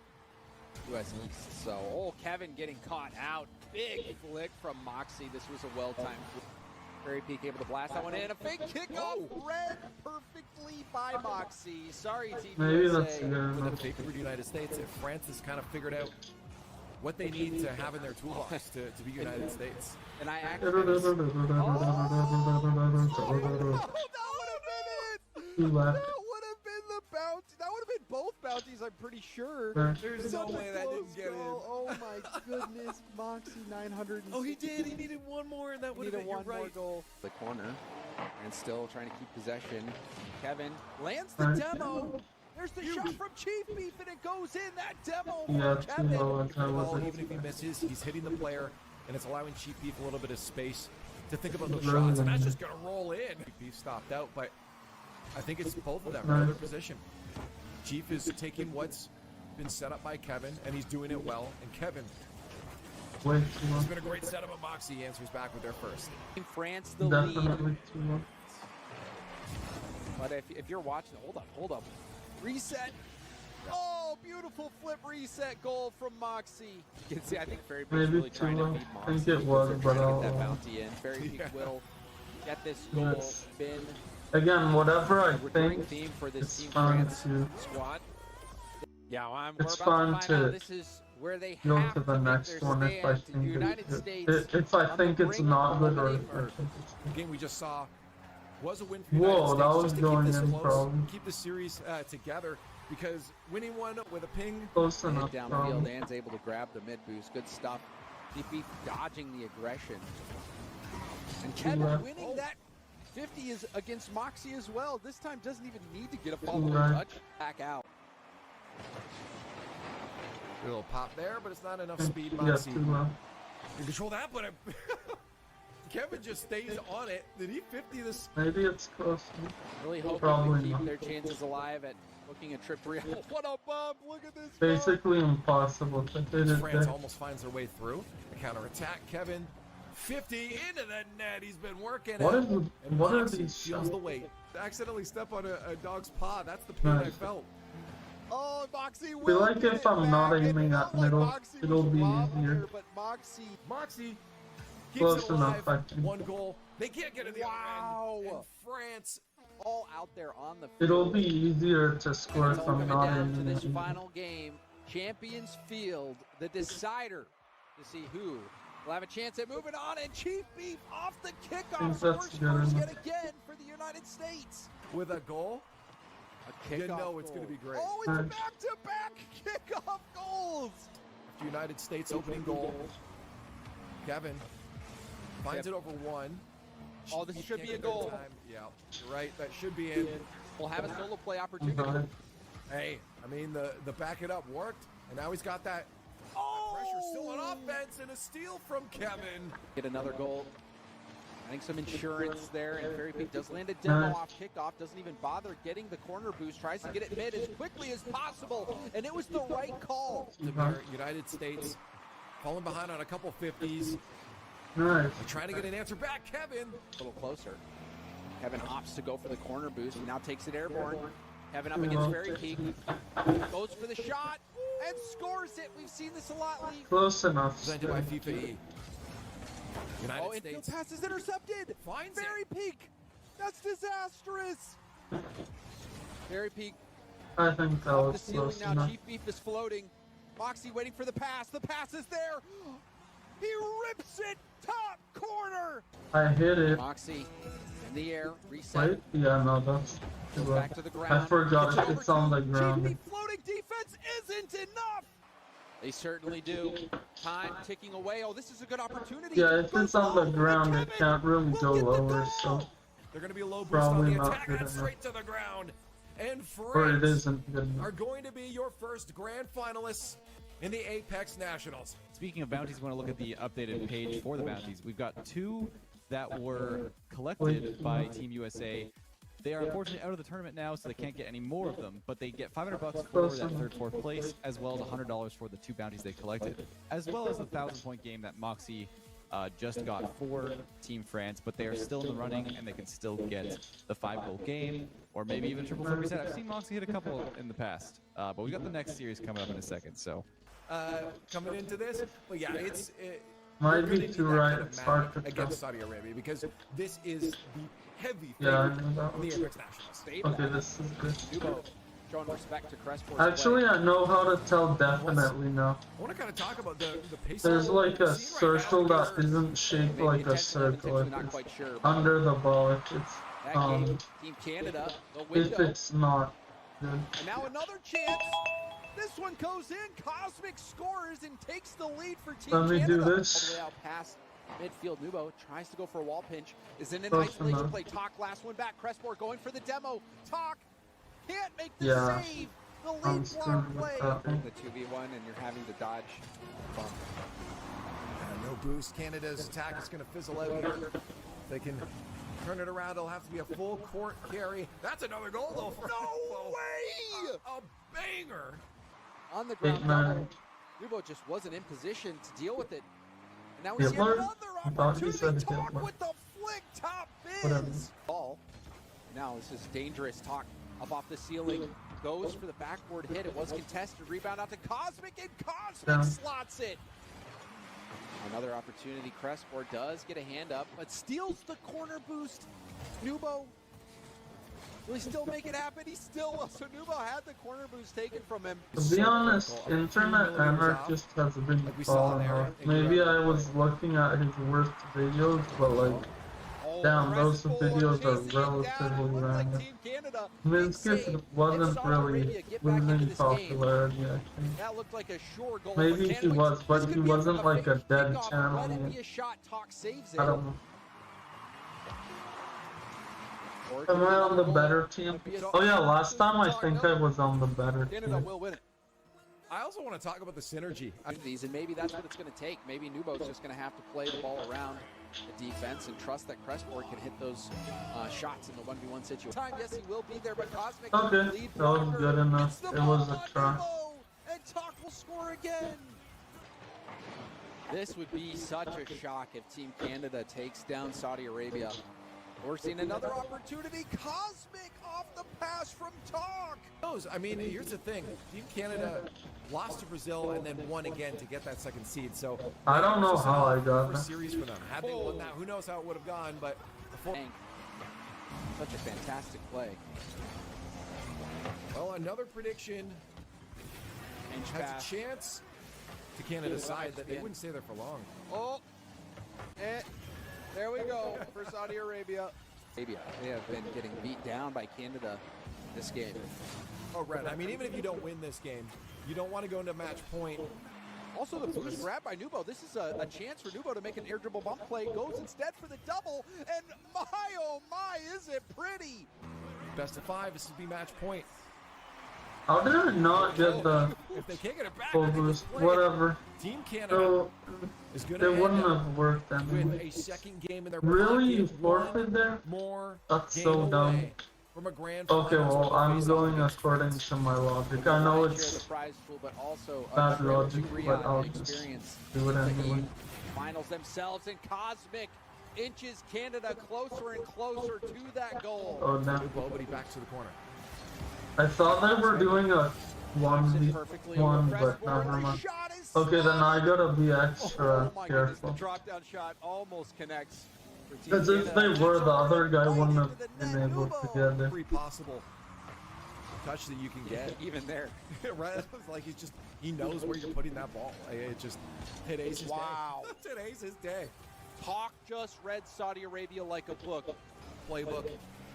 US East. So, Kevin getting caught out. Big flick from Moxie. This was a well-timed flick. Fairy Peak able to blast that one in. A fake kickoff read perfectly by Moxie. Sorry, Team Maybe USA. that's good With enough. the fake for the United States, if France has kind of figured out what they need to have in their toolbox to be United States. And I actually... He left. That would have been the bounty. That would have been both bounties, I'm pretty sure. There's no Such a way that close didn't get in. goal. Oh my goodness, Moxie 900. Oh, he did. He needed one more, and that would have Needed been one you're more right. goal. The corner, and still trying to keep possession. Kevin lands the Nice. demo. There's the shot from Chief Beef, and it goes in. That demo Yeah, for too Kevin. low. I Well, wasn't. even if he misses, he's hitting the player, and it's allowing Chief Beef a little bit of space to think about those Really shots, and that's nice. just going to roll in. Chief Beef stopped out, but I think it's both of them in their position. Chief is taking what's been set up by Kevin, and he's doing it well, and Kevin, Way too low. it's been a great setup, but Moxie answers back with their first. In France, the lead. Definitely too low. But if you're watching, hold up. Reset. Oh, beautiful flip reset goal from Moxie. You can see, I think Fairy Peak's Maybe really too trying low. to beat I Moxie. think it was, They're but trying to get that I'll- bounty in. Fairy Peak will get this goal Yes. been Again, whatever I a recurring think, theme for this it's Team fun France to squad? Yeah, well, It's we're about fun to find to out. This is where they go have to the to make next their one if I stand. The think United it's States good. If I on the think it's brink not of good or eliminating if I Earth. think it's The good. game we just saw was a win for the Whoa, United States that was just to keep going this in close, probably. keep the series together, because winning one with a ping, Close And enough, downfield, probably. Ann's able to grab the mid boost. Good stuff. DP dodging the aggression. And Kevin left. winning that 50 is against Moxie as well. This time doesn't even need to get a follow Right. touch. Back out. a little pop there, but it's not enough speed. Yeah, Moxie too low. can control that, but Kevin just stays on it. Did he 50 this? Maybe it's close. Really hoping Probably to keep not. their chances alive at booking a trip to Rio. What a bump! Look at this. Basically impossible to hit it France there. almost finds their way through. The counterattack, Kevin 50 into the net. He's been working What it. is? And What are Moxie these feels shots? the weight. Accidentally step on a dog's paw. That's the pain I Nice. felt. Oh, Moxie will feel like get if it I'm not back, and aiming not at like middle, Moxie it'll was be robbing easier. her, but Moxie. Moxie keeps Close it alive. enough, I think. One goal. They can't get in the Wow. other end. And France. All out there on the field. It'll be easier to score It's if all I'm coming not down to aiming this at final game. Champions Field, the decider to see who will have a chance at moving on. And Chief Beef off the kickoff Think scores that's good first enough. yet again for the United States. With a goal. A You kickoff know it's goal. gonna be great. Oh, it's Nice. back-to-back kickoff goals. United States opening goal. Kevin finds it over one. Oh, this should Can't be a get there in goal. time. Yeah, you're right. That should be in. We'll have a solo play opportunity. But Hey, I mean the back it up worked, and now he's got that Oh! pressure still on offense, and a steal from Kevin. Get another goal. I think some insurance there, and Fairy Peak does land a demo Nice. off kickoff, doesn't even bother getting the corner boost, tries to get it mid as quickly as possible, and it was the right call. The United States falling behind on a couple 50s. nice. They're trying to get an answer back, Kevin. A little closer. Kevin opts to go for the corner boost, and now takes it airborne. Kevin up against Fairy Peak, goes for the shot, and scores it. We've seen this a lot, Lee. Close enough. Presented by FIFA E. United Oh, infield States. pass is intercepted. Finds it. Fairy Peak. That's disastrous. Fairy Peak I think that off the was ceiling close now. enough. Chief Beef is floating. Moxie waiting for the pass. The pass is there. He rips it top corner. I hit it. Moxie in the air. Reset. Wait, yeah, no, that's too Goes low. back to the ground. I forgot Gets it. over It's on the to ground. GP floating defense isn't enough. They certainly do. Time ticking away. Oh, this is a good opportunity. Yeah, if Goes it's on the low, ground, and it can't really will go get the lower, goal. so They're going to be a low boost Probably on the not attack. good That's enough. straight to the ground. And or it France isn't good enough. are going to be your first grand finalists in the Apex Nationals. Speaking of bounties, we want to look at the updated page for the bounties. We've got two that were collected by Team USA. They are unfortunately out of the tournament now, so they can't get any more of them, but they get $500 for that third, fourth place, as well as $100 for the two bounties they collected, as well as the 1,000-point game that Moxie just got for Team France, but they are still in the running, and they can still get the 5-goal game, or maybe even triple flip reset. I've seen Moxie hit a couple in the past, but we've got the next series coming up in a second, so. Coming into this, but yeah, it's Might you're be gonna need too that right, kind of it's hard magic to against tell. Saudi Arabia, because this is the heavy Yeah, I favorite know that of the one. Apex Nationals. Stable. Okay, this is good. Nubo showing respect to Crestport's Actually, play. I know how to tell definitely now. I want to kind of talk about the pace. There's of like a scene right now, circle that because isn't shaped Maybe like a intentionally, circle. unintentionally, If not it's quite sure. but under the ball, if it's that gave Team Canada the if window. it's not good. And now another chance. This one goes in. Cosmic scores and takes the lead for Team Let me Canada. do this. All the way out past midfield. Nubo tries to go for a wall pinch. Is in an Close isolation enough. play. Talk last one back. Crestport going for the demo. Talk can't make the Yeah. save. The I'm lead screwed block with play. that one. The 2v1 and you're having to dodge. Bump. no boost. Canada's attack is going to fizzle out here. They can turn it around. It'll have to be a full court carry. That's another goal though. For No way! A banger. On the ground 8-9. double. Nubo just wasn't in position to deal with it. And now we see Hitler? another I thought he opportunity. said Talk Hitler. with the flick top Whatever. bins. Ball. Now this is dangerous. Talk up off the ceiling. Goes for the backboard hit. It was contested. Rebound out to Cosmic, and Cosmic Down. slots it. Another opportunity. Cresport does get a hand up, but steals the corner boost. Nubo, will he still make it happen? He still will. So Nubo had the corner boost taken from him. To be honest, internet anarchist has been Like we saw falling there off. in Maybe Europe. I was looking at his worst videos, but like, Oh, damn, those Cresport videos are chasing it down. relatively Looks like random. Team Canada. Big Minskis save, and wasn't Saudi really Arabia get back into losing this game. popularity, I think. That looked like a sure goal. Maybe for he Canada. was, but This he could be wasn't like a fake dead kickoff. channel Let it yet. be a shot. Talk saves it. I don't know. Or Am I on the better team? Could be a- Oh yeah, last time I think I was on the better Canada team. will win it. I also want to talk about the synergy. Opportunities, and maybe that's what it's going to take. Maybe Nubo's just going to have to play the ball around the defense and trust that Cresport can hit those shots in the 1v1 situation. Time, yes, he will be there, but Cosmic Okay, lead that was blocker. good enough. It's the It was ball a on try. Nubo, and Talk will score again. This would be such a shock if Team Canada takes down Saudi Arabia. We're seeing another opportunity. Cosmic off the pass from Talk. I mean, here's the thing. Team Canada lost to Brazil and then won again to get that second seed. So I don't know this is how a I got first that. series for them. Had they won that, who knows how it would have gone, but before, Such a fantastic play. well, another prediction Inch has pass. a chance to Canada's side that they wouldn't stay there for long. Oh, and there we go for Saudi Arabia. Arabia, they have been getting beat down by Canada this game. Oh, Red, I mean, even if you don't win this game, you don't want to go into match point. Also, the boost grab by Nubo. This is a chance for Nubo to make an air dribble bump play. Goes instead for the double, and my, oh my, is it pretty? Best of 5, this would be match point. How did I not get the If they can't get it back, full I think boost? it's played. Whatever. Team Canada So, is going it to wouldn't end up have worked with anyway. a second game in their Really? You pocket, one forfeit there? more That's game so dumb. away from a grand Okay, finals well, where they I'm face off going against according France. to my logic. I know it's the prize pool, but also bad a logic, degree but on I'll just experience. do it The anyway. finals themselves, and Cosmic inches Canada closer and closer to that goal. Oh damn. Nubo, but he backs to the corner. I thought they were doing a Perfectly 1v1, over but Cresport. never The mind. shot is Okay, then I stopped. gotta be extra Oh my goodness, careful. the drop down shot almost connects. for Team Because if Canada. they were, the other guy Right wouldn't into have the been net. able to Nubo. get it. Every possible touch that you can get. Even there. Right? It's like he knows where you're putting that ball. It just today's his Wow. day. Today's his day. Talk just read Saudi Arabia like a book. Playbook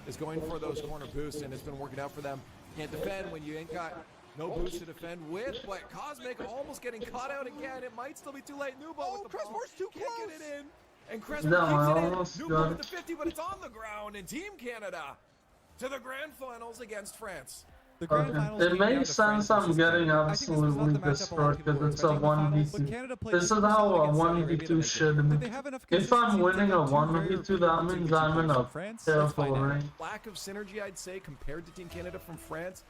is going for those corner boosts, and it's been working out for them. Can't defend when you ain't got no boost to defend with, but Cosmic almost getting caught out again. It might still be too late. Nubo Oh, with the ball. Cresport's too Can't close. get it in. And Cresport No, I keeps it almost in. got Nubo it. with the 50, but it's on the ground. And Team Canada to the grand finals against France. The grand Okay. finals It came down makes to France sense I'm versus getting Canada. I think this was not absolutely the matchup a lot of destroyed people because were it's a expecting in the finals, but 1v2. Canada played This is super how solid a against Saudi Arabia 1v2 tonight. should Did be. they have enough If I'm consistency to winning take a out two very 1v2, that reputable means teams I'm in a from France? Let's careful find out. range. Lack of synergy, I'd say, compared to Team Canada from France.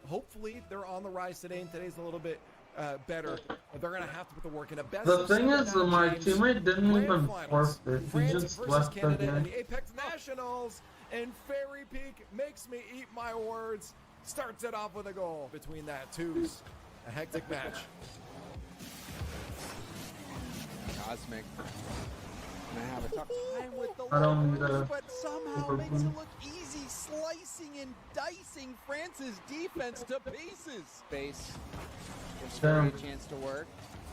Hopefully, they're on the rise today, and today's a little bit better. They're going to have to put the work in. A best The of thing seven is, now, my James. teammate didn't Grand even finals. forfeit. He France just versus left the Canada in game. the Apex Nationals, and Fairy Peak makes me eat my words. Starts it off with a goal between that twos. A hectic match. Cosmic gonna have a tough time with the I don't need low a but somehow overboot. makes it look easy, slicing and dicing France's defense to pieces. Base gives Fairy a Damn. chance to work.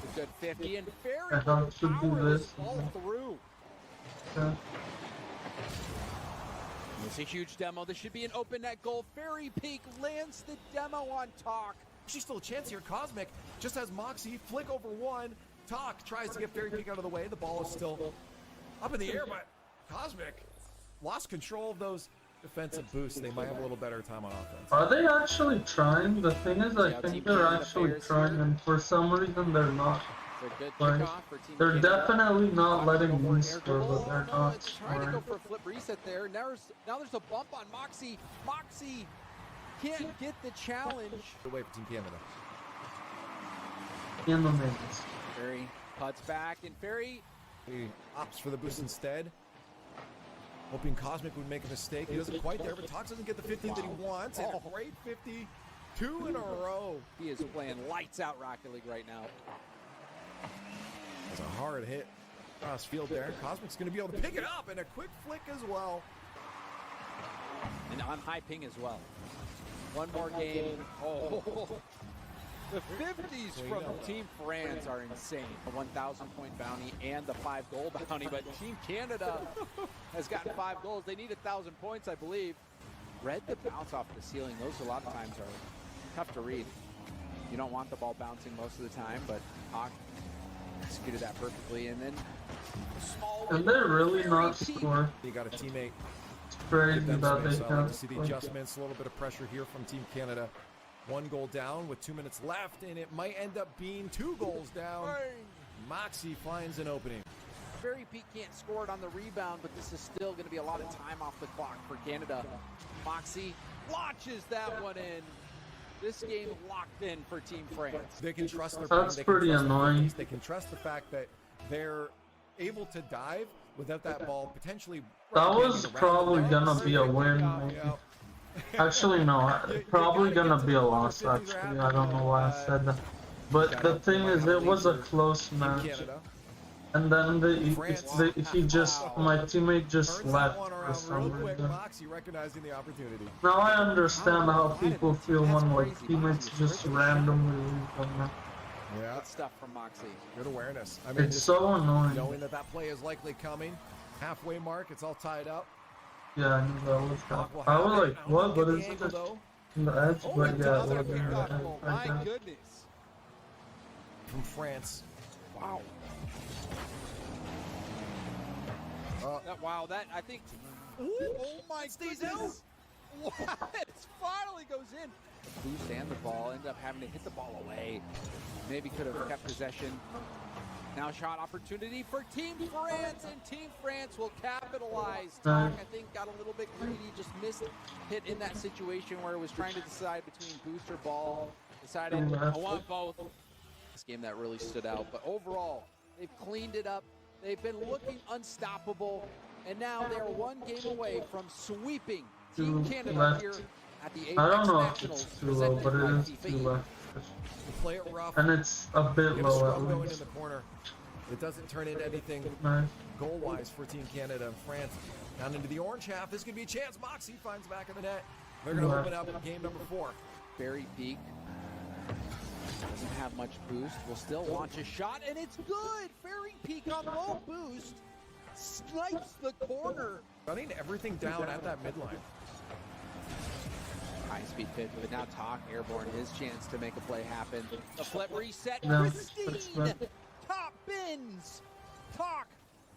A good 50, and Fairy I have to do powerless this. all through. Yeah. It's a huge demo. This should be an open net goal. Fairy Peak lands the demo on Talk. She's still a chance here. Cosmic just has Moxie flick over one. Talk tries to get Fairy Peak out of the way. The ball is still up in the air, but Cosmic lost control of those defensive boosts. They might have a little better time on offense. Are they actually trying? The thing is, I Yeah, think Team they're Canada actually players trying, here. and for some reason they're not. It's a good Like, kickoff for Team they're Canada. definitely not letting Go for an me air score, dribble. but they're No, not it's trying to go scoring. for a flip reset there. Now there's a bump on Moxie. Moxie can't get the challenge. Away for Team Canada. In the minutes. Fairy puts back, and Fairy He opts for the boost instead. Hoping Cosmic would make a mistake. He doesn't quite there, but Tox doesn't get the 50 that he wants. And a great 50, 2 in a row. he is playing lights out Rocket League right now. It's a hard hit cross field there. Cosmic's going to be able to pick it up and a quick flick as well. And on high ping as well. One more game. Oh, the 50s from Team France are insane. A 1,000-point bounty and the 5 goal bounty, but Team Canada has gotten 5 goals. They need 1,000 points, I believe. Read the bounce off the ceiling. Those a lot of times are tough to read. You don't want the ball bouncing most of the time, but Hawk executed that perfectly. And then small. And they really not score. You got a teammate. It's crazy Give them that space. they I like can't. to see the adjustments. A little bit of pressure here from Team Canada. 1 goal down with 2 minutes left, and it might end up being 2 goals down. Moxie finds an opening. Barry Peak can't score it on the rebound, but this is still going to be a lot of time off the clock for Canada. Moxie launches that one in. This game locked in for Team France. They can trust their That's they can pretty trust their annoying. rookies. They can trust the fact that they're able to dive without that ball potentially. That hanging was around probably them. gonna be a win. Maybe. Yeah. Actually, no. Probably gotta gonna get to be a the loss. 50s Actually, or I don't know why I said that. But the thing is, it was a close Team match, Canada. and then he just my teammate just Turns left that one for around real some quick. reason. Moxie recognizing the opportunity. Now I understand how people feel when like teammates just randomly leave them. Yeah, Good stuff from Moxie. good awareness. I mean, It's just so annoying. knowing that that play is likely coming. Halfway mark, it's all tied up. Yeah, I knew that was that. Hawk will I have was it. like, I what? won't What get is the angle, it? though. In the edge, Oh, but it yeah, does it have was a in the pickup. edge. Oh, I my guess. goodness. From France. Wow. Wow, that I think. Oh my goodness! What? It finally goes in. Boost and the ball ended up having to hit the ball away. Maybe could have kept possession. Now shot opportunity for Team France, and Team France will capitalize. Talk, I think, got a little bit greedy, just missed hit in that situation where it was trying to decide between boost or ball. Decided, I want both. This game that really stood out, but overall, they've cleaned it up. They've been looking unstoppable, and now they're 1 game away from sweeping Team Too Canada left. here at the I Apex don't know if Nationals. it's too low, but it is too low. They play it rough. And it's a bit Get a low scrum at going in least. the corner. It doesn't turn into anything Nice. goal-wise for Team Canada and France. Down into the orange half. This could be a chance. Moxie finds back of the net. They're going to open up game number 4. Barry Peak doesn't have much boost. Will still launch a shot, and it's good. Barry Peak on low boost snipes the corner. Running everything down at that midline. High-speed pitch, but now Talk airborne, his chance to make a play happen. The flip reset, No, Christine. that's not- Top bins. Talk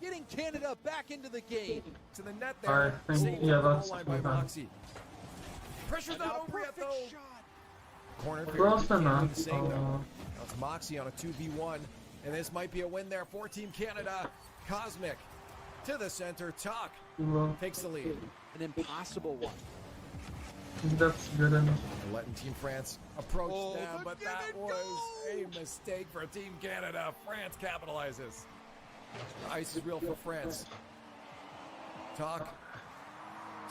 getting Canada back into the game. To the net I there. think- Saved yeah, on the that's goal line by good. Moxie. Pressure's And now not over yet, perfect though. shot. Corner Close Canada enough. do the same, though. Now it's Moxie on a 2v1, and this might be a win there for Team Canada. Cosmic to the center. Talk Too low. takes the lead. An impossible one. That's good enough. Letting Team France approach Oh, them, look but at that it was go! a mistake for Team Canada. France capitalizes. The ice is real for France. Talk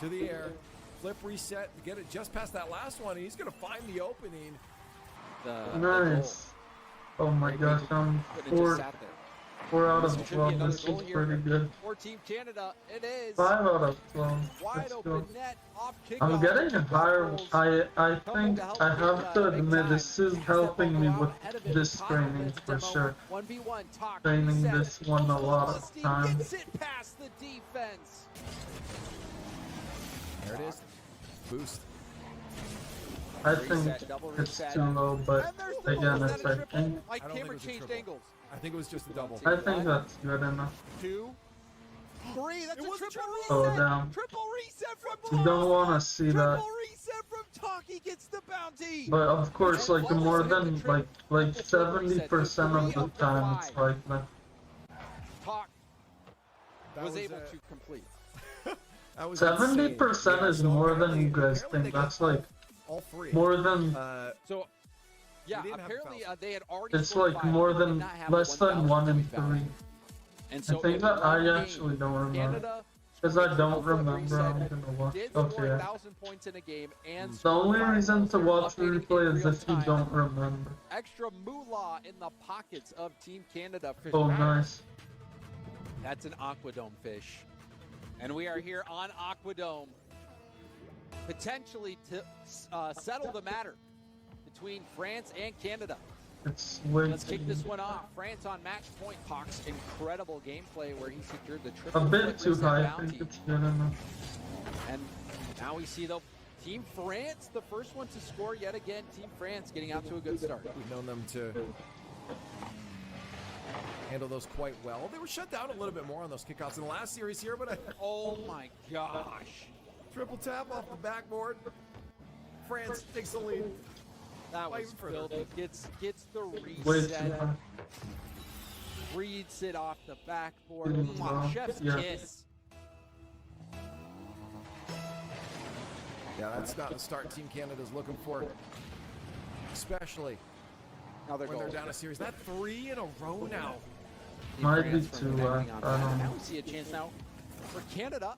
to the air. Flip reset. Get it just past that last one. He's going to find the opening. The Nice. Oh my gosh, I'm Couldn't have just four, sat there. 4 out This of should be 12. another This goal is here. pretty good. For Team Canada, it is. 5 out of 12. Wide Let's open go. net off kickoff. I'm getting a higher. Goals. I think I have to admit this is helping me with this training for sure. 1v1 Talk. Training reset. this one a lot of Felicity time. Gets it past the defense. There it is. Boost. I think Reset, double it's reset. too low, but And there's the again, goal. Is it's that a I triple? think My I don't camera think it was a changed triple. angles. I think it was just a double. I think that's good enough. 2, 3. That's It a was a triple triple. reset. Oh damn! Triple reset from You don't want to see that. Triple reset from Talk. He gets the bounty. But of course, like more than like 70% of the time, it's like that. Talk That was able a- to complete. that was 70% insane. is So more than apparently- you guys apparently think. they That's got like all 3. more than. So, yeah, didn't have apparently fouls. they had already. It's scored like 5, more but did than not have less than 1,000 1 in point bounty. 3. And I so think in that one I game, actually don't remember. Canada Because I Switch don't from what we remember, said, I'm gonna watch. did score Okay. 1,000 points in a game and The scored only 5 reason goals. to They're watch the updating in replay is real if you time. don't remember. Extra moolah in the pockets of Team Canada. Fish Oh, back. nice. That's an Aquadome fish. And we are here on Aquadome, potentially to settle the matter between France and Canada. It's way Let's kick too, this one off. France on match point. Hawks incredible gameplay where he secured the a triple. bit flip too wrist high. I bounty. think it's good enough. And now we see the Team France, the first one to score yet again. Team France getting out to a good start. We've known them to handle those quite well. They were shut down a little bit more on those kickoffs in the last series here, but a Oh my gosh. triple tap off the backboard. France takes the lead. That Why was even further? filthy. Gets the Way too reset. high. Reads it off the backboard. Mm, Mwah, wow. chef's Yeah. kiss. Yeah, that's not the start Team Canada's looking for, especially Another when goal. they're down a series. That 3 in a row now. Team Might be France from too, connecting on I that. don't Now know. we see a chance now for Canada.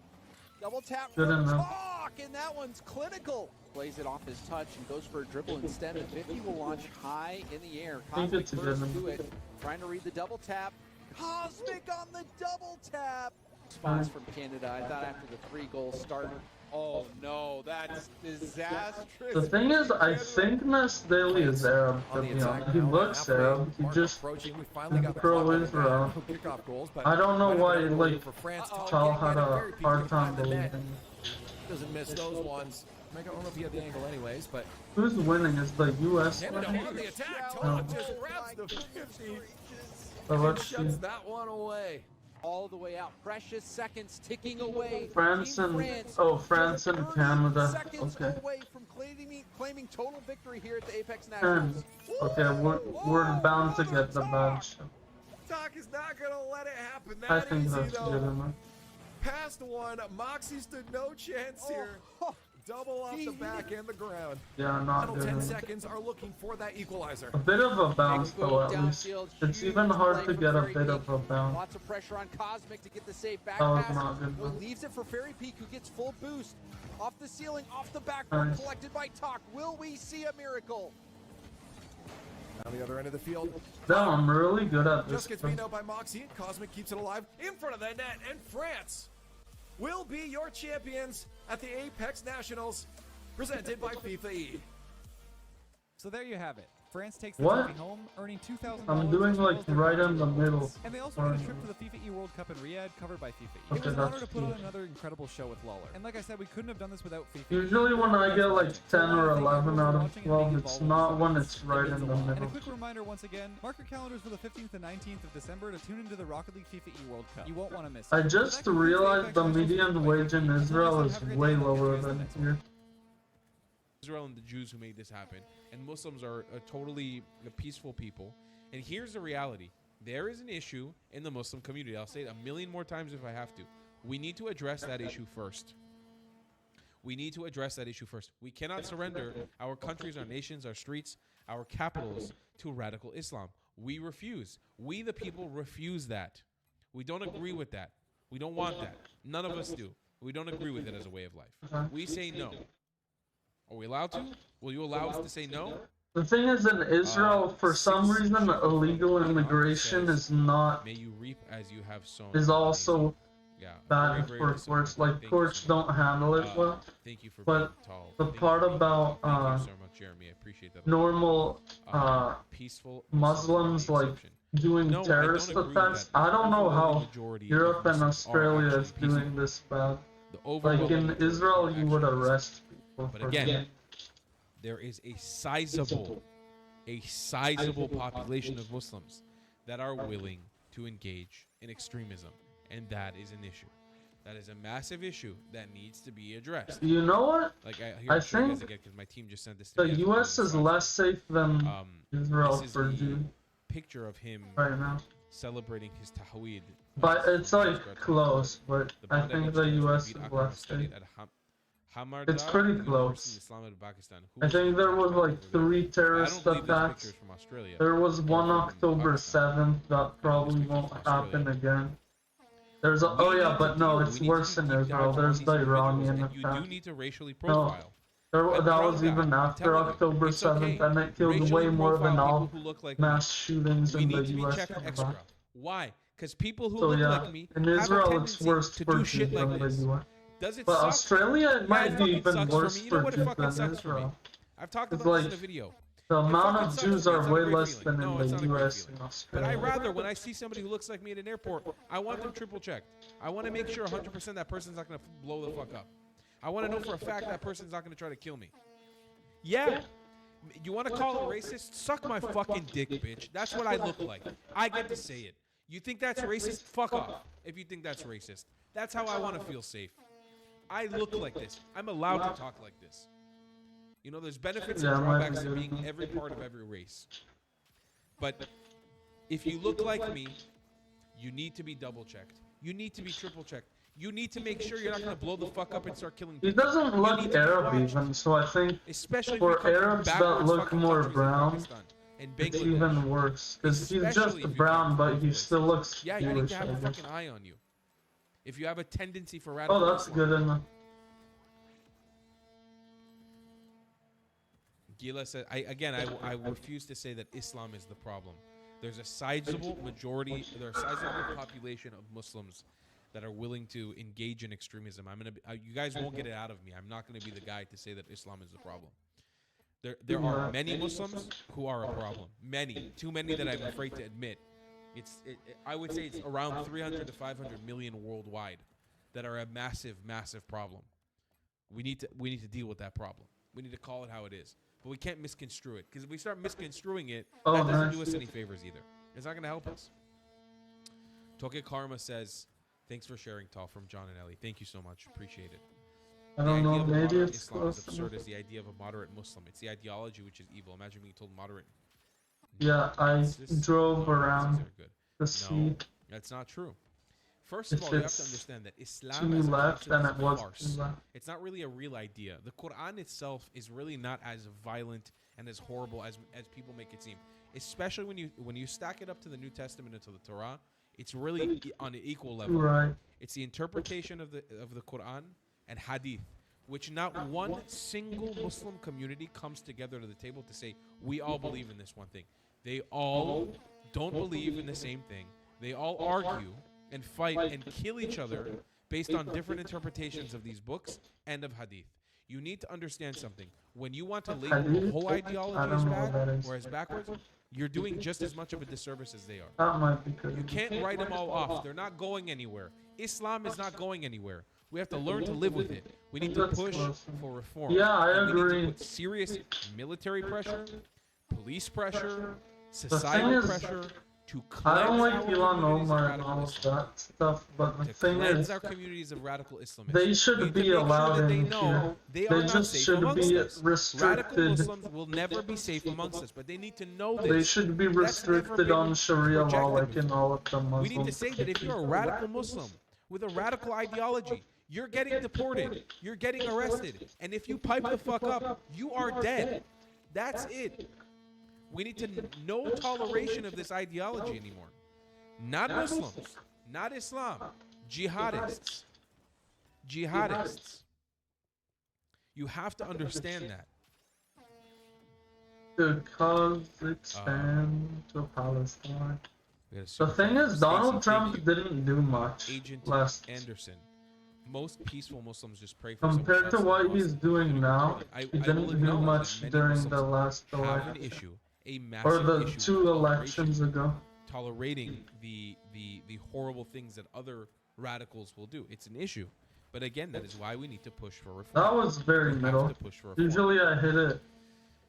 Double tap Good for enough. Talk, and that one's clinical. Plays it off his touch and goes for a dribble instead. The 50 will launch high in the air. think Cosmic it's a first good to one. it. Trying to read the double tap. Cosmic on the double tap. Response from Canada. I thought after the 3-goal start. Oh no, that's disastrous. The thing is, I think Ness Daly is Arab, to On the be attack honest. He now, looks halfway Arab. He mark just, approaching. We finally got the throw clock on his the back. around. No kickoff goals, but I don't know might have why, been a goal like, for France. Uh-oh. Tal Talk had getting a very peaky hard time behind the net. believing. Doesn't miss those ones. I don't know if he had the angle anyways, but Who's winning? Is the US Canada winning? on the attack. Oh. Talk just grabs the 50 So and let's see. shuts that one away. All the way out. Precious seconds ticking away. France Team and France France and 30 Canada. seconds Okay. away from claiming total victory here at the Apex And Nationals. okay, we're bound to get the badge. Talk is not gonna let it happen I that think easy that's good though. enough. Past one, Moxie stood no chance here. Oh, Double off the back and the ground. Yeah, not Final good 10 enough. seconds are looking for that equalizer. A bit of a bounce Big though, move at least. downfield, It's huge even hard play to from get a Fairy bit Peak. of a bounce. Lots of pressure on Cosmic to get the safe back That was pass. not good Well, enough. leaves it for Fairy Peak, who gets full boost. Off the ceiling, off the backboard, Nice. collected by Talk. Will we see a miracle? On the other end of the field, No, I'm really good at this. just gets beat out by Moxie. Cosmic keeps it alive in front of the net, and France will be your champions at the Apex Nationals, presented by FIFA E. So there you have it. France takes the What? trophy home, earning $2,000. I'm doing as well like as their right in the bronze middle. medals. And they also get a trip to the FIFA E World Cup in Riyadh, covered by FIFA E. Okay, It was an honor that's to put on good. another incredible show with Lawler. And like I said, we couldn't have done this without FIFA E. Usually when I get like 10 or 11 out of Watching and 12, being it's involved not with when us. it's It right means in a the lot. And a middle. quick reminder once again, mark your calendars for the 15th and 19th of December to tune into the Rocket League FIFA E World Cup. You won't want to miss it. I So just that concludes realized Apex the Nationals median Week. wage in Until Israel next is time, have a great way day, and I'll catch you lower guys in the than next one. here. Israel and the Jews who made this happen, and Muslims are a totally peaceful people. And here's the reality. There is an issue in the Muslim community. I'll say it a million more times if I have to. We need to address that issue first. We need to address that issue first. We cannot surrender our countries, our nations, our streets, our capitals to radical Islam. We refuse. We, the people, refuse that. We don't agree with that. We don't want that. None of us do. We don't agree with it as a way of life. We say no. Are we allowed to? Will you allow us to say no? The thing is, in Israel, for some reason, illegal immigration is not, May you reap as you have sown. is also yeah, bad very, very for disappointing. courts. Like, Thank you courts so much. don't handle it well. Thank you for But being tall. the Thank you part for being about, tall. Thank you so much, Jeremy. I appreciate that. Normal, peaceful Muslims, the like, exception. doing No, I terrorist don't agree with attacks. that. I don't know The how majority of Europe and Muslims are Australia actually is doing peaceful. this bad. The Like, overwhelming in majority Israel, are you would actually arrest people But for again, that. there is a sizable population of Muslims that are willing to engage in extremism, and that is an issue. That is a massive issue that needs to be addressed. You know what? Like here, I I'll show you guys think again because my team just sent this to The me. as U.S. well. is less safe than Israel This is for the Jews picture of him right now. celebrating his Tahawid. But it's like close, but The I Bangladesh think the terrorists U.S. beat is Akram less studied safe. at Hamardar It's pretty University close. in Islamabad, Pakistan. Who I was think the there was perpetrator like over there? 3 I don't terrorist believe this attacks. picture is from Australia. There was one from October Pakistan. 7th that probably won't happen again. There's a, We oh yeah, need but to no, deal- it's we need to worse do in deep Israel. dives on There's these the individuals, Iranian and you do attack. need to racially No, profile. that I'm was proud even guy. I'm after telling you, October it's 7th, okay. and it killed Racially way more than profile all people who look like mass shootings we in the need to be U.S. checked extra. combined. Why? Because people who So look yeah, like me in have a Israel it's tendency worse to for do Jews shit like than the this. U.S. Does it But suck? Australia, it Yeah, might it be fucking even sucks for worse me. You know for what? It Jews fucking than sucks for me. Israel. I've talked It's about this like in a video. the It amount fucking of sucks Jews for me. are It's not a way great less feeling. than No, in it's the not a great U.S. feeling. and But I Australia. rather, when I see somebody who looks like me at an airport, I want them triple checked. I want to make sure 100% that person's not going to blow the fuck up. I want to know for a fact that person's not going to try to kill me. Yeah. You want to call it racist? Suck my fucking dick, bitch. That's what I look like. I get to say it. You think that's racist? Fuck off if you think that's racist. That's how I want to feel safe. I look like this. I'm allowed to talk like this. You know, there's benefits and drawbacks to being every part of every race. But if you look like me, you need to be double checked. You need to be triple checked. You need to make sure you're not going to blow the fuck up and start killing He people. doesn't You look need to be Arab watched. even, so I think Especially if for you come from Arabs that backwards look fucking more countries like brown, Pakistan and it's Bangladesh. even worse. Because he's Especially if just you brown, come but from he those still places. looks Yeah, you need Jewish, to have I a guess. fucking eye on you. If you have a tendency for radical Oh, that's Islam. good enough. Gila said, I refuse to say that Islam is the problem. There's a sizable majority, there's a sizable population of Muslims that are willing to engage in extremism. You guys won't get it out of me. I'm not going to be the guy to say that Islam is the problem. There are many Muslims who are a problem. Many, too many that I'm afraid to admit. I would say it's around 300 to 500 million worldwide that are a massive, massive problem. We need to deal with that problem. We need to call it how it is. But we can't misconstrue it. Because if we start misconstruing it, that doesn't do us any favors either. It's not going to help us. Toke Karma says, thanks for sharing, Tal, from John and Ellie. Thank you so much. Appreciate it. I don't know, maybe it's Islam close is absurd enough. as the idea of a moderate Muslim. It's the ideology which is evil. Imagine being told moderate. Yeah, I drove No, around these are good. to see That's not true. First of if all, you have to it's understand that to Islam the as a left, concept and is it a was farce. to the left. It's not really a real idea. The Quran itself is really not as violent and as horrible as people make it seem. Especially when you stack it up to the New Testament and to the Torah, it's really on an equal level. Right. It's the interpretation of the Quran and Hadith, which not one single Muslim community comes together to the table to say we all believe in this one thing. They all don't believe in the same thing. They all argue and fight and kill each other based on different interpretations of these books and of Hadith. You need to understand something. When you want to label the whole ideology as bad or as backwards, you're doing just as much of a disservice as they are. That might be good. You can't write them all off. They're not going anywhere. Islam is not going anywhere. We have to learn to live with it. We need to push for reform. Yeah, I And we need agree. to put serious military pressure, police pressure, thing societal is, pressure to I don't cleanse like our Elon communities of Omar and radical all of Islam. that stuff, but the To thing cleanse is, our communities of radical Islamists. they We should need to be make sure allowed that they in know here. they are They not just safe should amongst be us. Radical restricted. Muslims will never be safe amongst us, but they need to know this. They should be That's never restricted been on Sharia law projected like in before. all of the Muslim We need to say that if you're a radical Muslim with a radical ideology, you're getting deported, you're getting arrested, and if you pipe the fuck up, you are dead. That's it. We need to no toleration of this ideology anymore. Not Muslims, not Islam, jihadists. Jihadists. You have to understand that. to Kazakhstan to Palestine. We got a The super thing chat is, from Donald Stacey Trump Piggy, didn't do much Agent last Anderson. Most peaceful Muslims just pray for someone compared else to than what Muslims. he's doing now. I He will didn't do acknowledge much that many during Muslims the last have an election issue, a or massive the issue two with elections ago. tolerating the horrible things that other radicals will do. It's an issue. But again, that is why we need to push for reform. That was very We have middle. to push for reform. Usually I hit it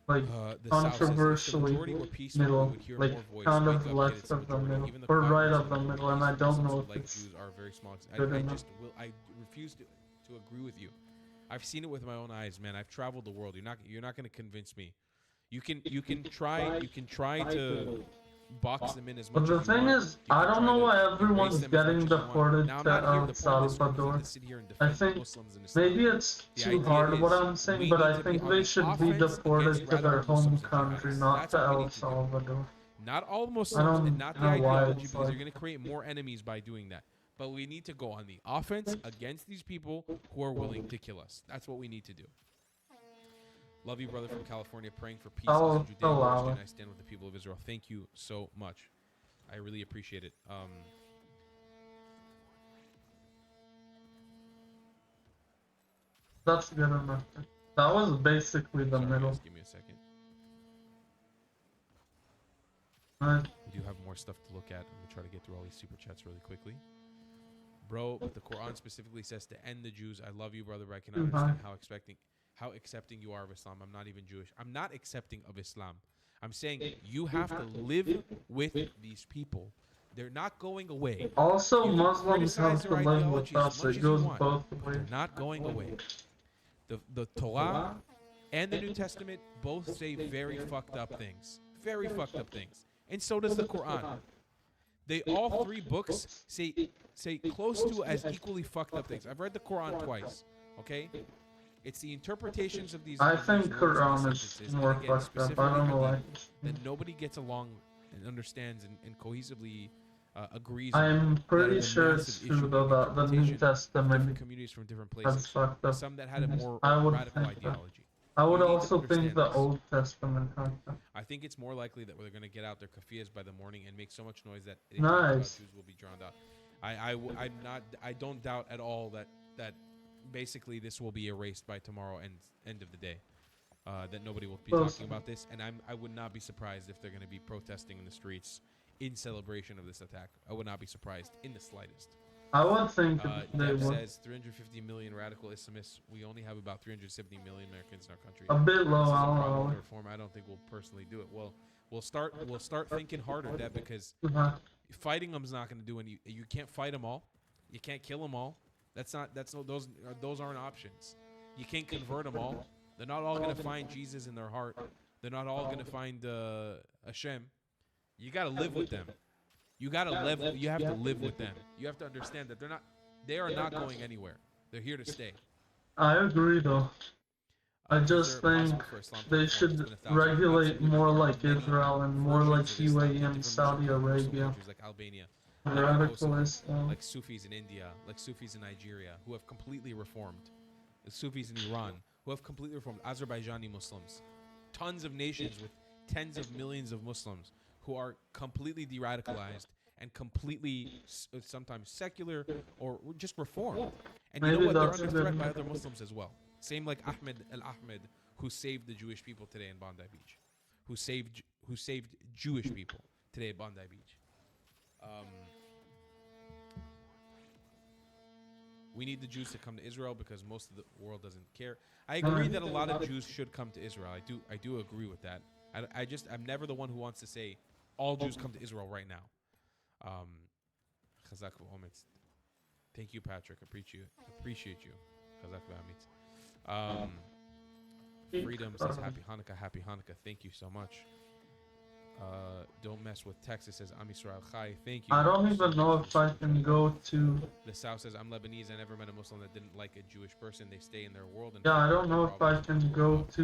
like The South says if the controversially majority were peaceful, we middle, would hear like more voice. kind Wake of up, left kid, it's a of the majority. middle, Even the or Congress right and of the the middle, and I Muslims don't know who if like it's Jews are very small. good I enough. just I refuse to agree with you. I've seen it with my own eyes, man. I've traveled the world. You're not going to convince me. You can try to box them in as much But the as you thing want. is, You can I don't try know to why erase everyone's them as much getting as you want. deported Now, I'm to not here El to point this one Salvador. to sit here and I defend think Muslims and Islam. maybe it's The too idea hard what is I'm saying, we but need I to be think on they the should be offense deported against to their radical home Muslims and country, jihadists. not That's to what we El need to do. Salvador. Not all I Muslims don't and not the know why ideology, it's because like- you're going to create more enemies by doing that. but we need to go on the offense against these people who are willing to kill us. That's what we need to do. Love you, brother from California, praying for peace I'll as a Judean allow Christian. it. I stand with the people of Israel. Thank you so much. I really appreciate it. That's good enough. That was basically the Sorry, middle. guys, give me a second. Right. We do have more stuff to look at. I'm gonna try to get through all these super chats really quickly. Bro, but the Quran specifically says to end the Jews. I love you, brother, but I cannot understand how accepting you are of Islam. I'm not even Jewish. I'm not accepting of Islam. I'm saying you have to live with these people. They're not going away. Also, You can Muslims have criticize to their live with ideology as us. much It as you goes want, both but ways. they're not going away. The Torah and the New Testament both say very fucked up things. Very fucked up things. And so does the Quran. They all three books say close to as equally fucked up things. I've read the Quran twice. Okay? It's the interpretations of these. I of think these words and Quran is sentences, more and again, fucked up. I specifically don't know why. hadith, that nobody gets along and understands and cohesively agrees on. I'm That pretty is a sure massive it's issue true of though that the New interpretation. Different Testament communities from different has places. fucked up. Some that had a more I would radical think that. ideology. I would You need to also think understand the this. Old Testament has that. I think it's more likely that they're going to get out their kafiyas by the morning and make so much noise that Nice. Jews will be drowned out. I don't doubt at all that basically this will be erased by tomorrow end of the day. That nobody will be Close. talking about this, and I would not be surprised if they're going to be protesting in the streets in celebration of this attack. I would not be surprised in the slightest. I would think they Dev would. says 350 million radical Islamists. We only have about 370 million Americans in our country. A bit low, This is a I'll problem allow with it. reform. I don't think we'll personally do it. Well, we'll start thinking harder, Deb, because Uh-huh. fighting them's not going to do any. You can't fight them all. You can't kill them all. Those aren't options. You can't convert them all. They're not all going to find Jesus in their heart. They're not all going to find Hashem. You got to live with them. You got to live. You have to live with them. You have to understand that they are not going anywhere. They're here to stay. I agree though. I Is just there think possible for Islam to they reform? It's should been 1,000 regulate absolutely more reform. like Many Israel and more like versions of Islam UAE in and different Saudi Muslim Arabia. countries like Albania, Radical Islam. like Sufis in India, like Sufis in Nigeria, who have completely reformed. The Sufis in Iran, who have completely reformed. Azerbaijani Muslims. Tons of nations with tens of millions of Muslims who are completely de-radicalized and completely sometimes secular or just reformed. And you know Maybe what? They're that's under a threat good- by other Muslims as well. Same like Ahmed al-Ahmed, who saved the Jewish people today in Bondi Beach. Who saved Jewish people today at Bondi Beach. We need the Jews to come to Israel because most of the world doesn't care. I agree that a lot of Jews should come to Israel. I do agree with that. I'm never the one who wants to say all Jews come to Israel right now. Chazak v'ometz. Thank you, Patrick. Appreciate you. Chazak v'ometz. Freedom says happy Hanukkah. Thank you so much. Don't mess with Texas says Am Yisrael Chai. Thank you. I don't even know if I can go to. The South says I'm Lebanese. I never met a Muslim that didn't like a Jewish person. They stay in their world. And Yeah, I don't know if I can go to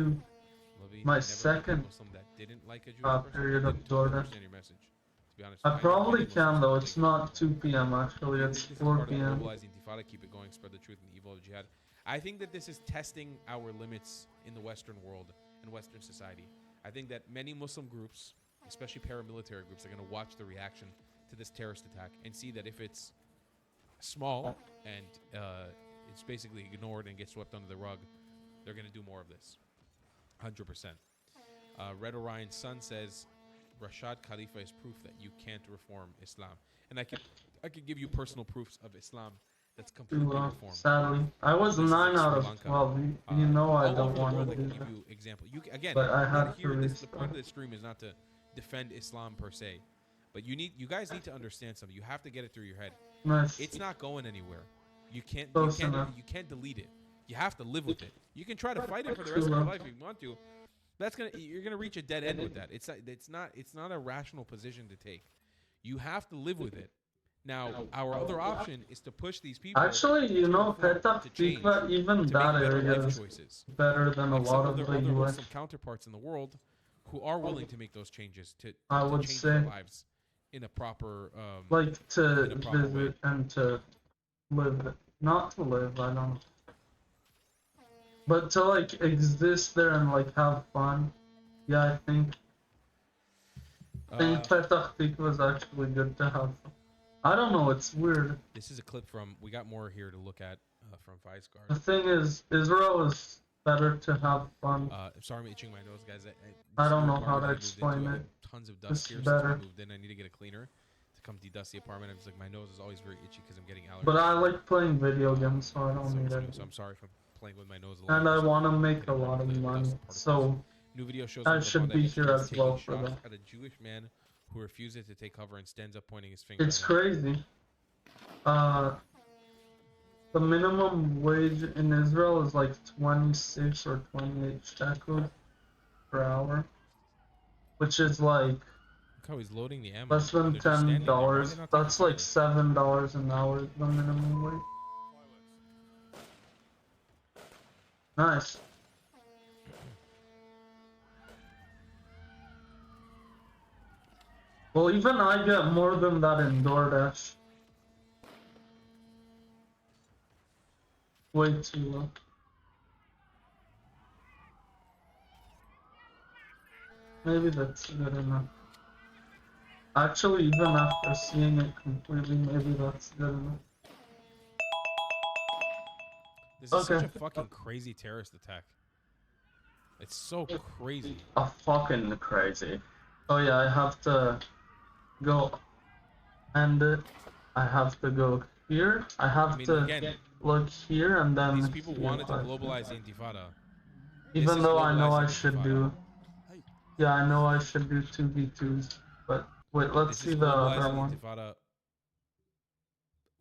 Lovey, my never met a second Muslim that didn't like a Jewish person. period I of didn't totally Jordan. understand your message. To be honest, I know probably many can Muslims though. don't It's think- not 2 p.m. actually. It's This is 4 part of the p.m. globalizing intifada. Keep it going. Spread the truth and the evil of jihad. I think that this is testing our limits in the Western world and Western society. I think that many Muslim groups, especially paramilitary groups, are going to watch the reaction to this terrorist attack and see that if it's small and it's basically ignored and gets swept under the rug, they're going to do more of this. 100%. Red Orion's son says, Rashad Khalifa is proof that you can't reform Islam. And I could give you personal proofs of Islam that's completely reformed. Sadly, I was This is 9 out Sri of Lanka. 12. You know I All over don't the want world, to I do can that. give you example. Again, But I you're have not to here. This is the restart. point of the stream is not to defend Islam per se, but you guys need to understand something. You have to get it through your head. Nice. It's not going anywhere. You can't Close enough. delete it. You have to live with it. You can try to fight it for the rest of your life if you want to. You're gonna reach a dead end with that. It's not a rational position to take. You have to live with it. Now, our other option is to push these people. Actually, you know, Petah to change, Tikva, even to make that better area life is choices. better than a Like some lot of of their the other US. Muslim counterparts in the world who are willing to make those changes to I would change say. their lives in a proper Like to in a proper way. visit and to live, not to live, I don't know. But to like exist there and like have fun. Yeah, I think Petah Tikva was actually good to have fun. I don't know, it's weird. This is a clip from. We got more here to look at from Vice The Guard. thing is, Israel is better to have fun. Sorry, I'm itching my nose, guys. I don't this know new how to apartment I moved explain into, I it. got tons of It's dust here since better. we moved in. I need to get a cleaner to come de-dust the apartment. I'm just like, my nose is always very itchy because I'm getting allergies. But I like playing video games, so I don't So need too, it. so I'm sorry if I'm playing with my nose a lot. And I Just want to make a getting lot of rid money, dust particles. so New video shows I him with a should bond be that here he's as taking well for shots that. at a Jewish man who refuses to take cover and stands up pointing his finger. It's at him. crazy. The minimum wage in Israel is like 26 or 28 shekels per hour, which is like Look how he's loading the ammo. less than They're just standing there. Why are $10. they not taking That's like cover? $7 an hour, the minimum wage. Nice. Well, even I get more than that in DoorDash. Way too low. Maybe that's good enough. Actually, even after seeing it completely, maybe that's good enough. This is such Okay. a fucking crazy terrorist attack. It's so crazy. Fucking crazy. Oh yeah, I have to go end it. I have to go here. I have I mean, to again, look here and then these people here. wanted to globalize the Intifada. Even is though I know I globalizing should Intifada. do. Yeah, I know I should do 2v2s. But wait, let's This see is the other globalizing one. Intifada.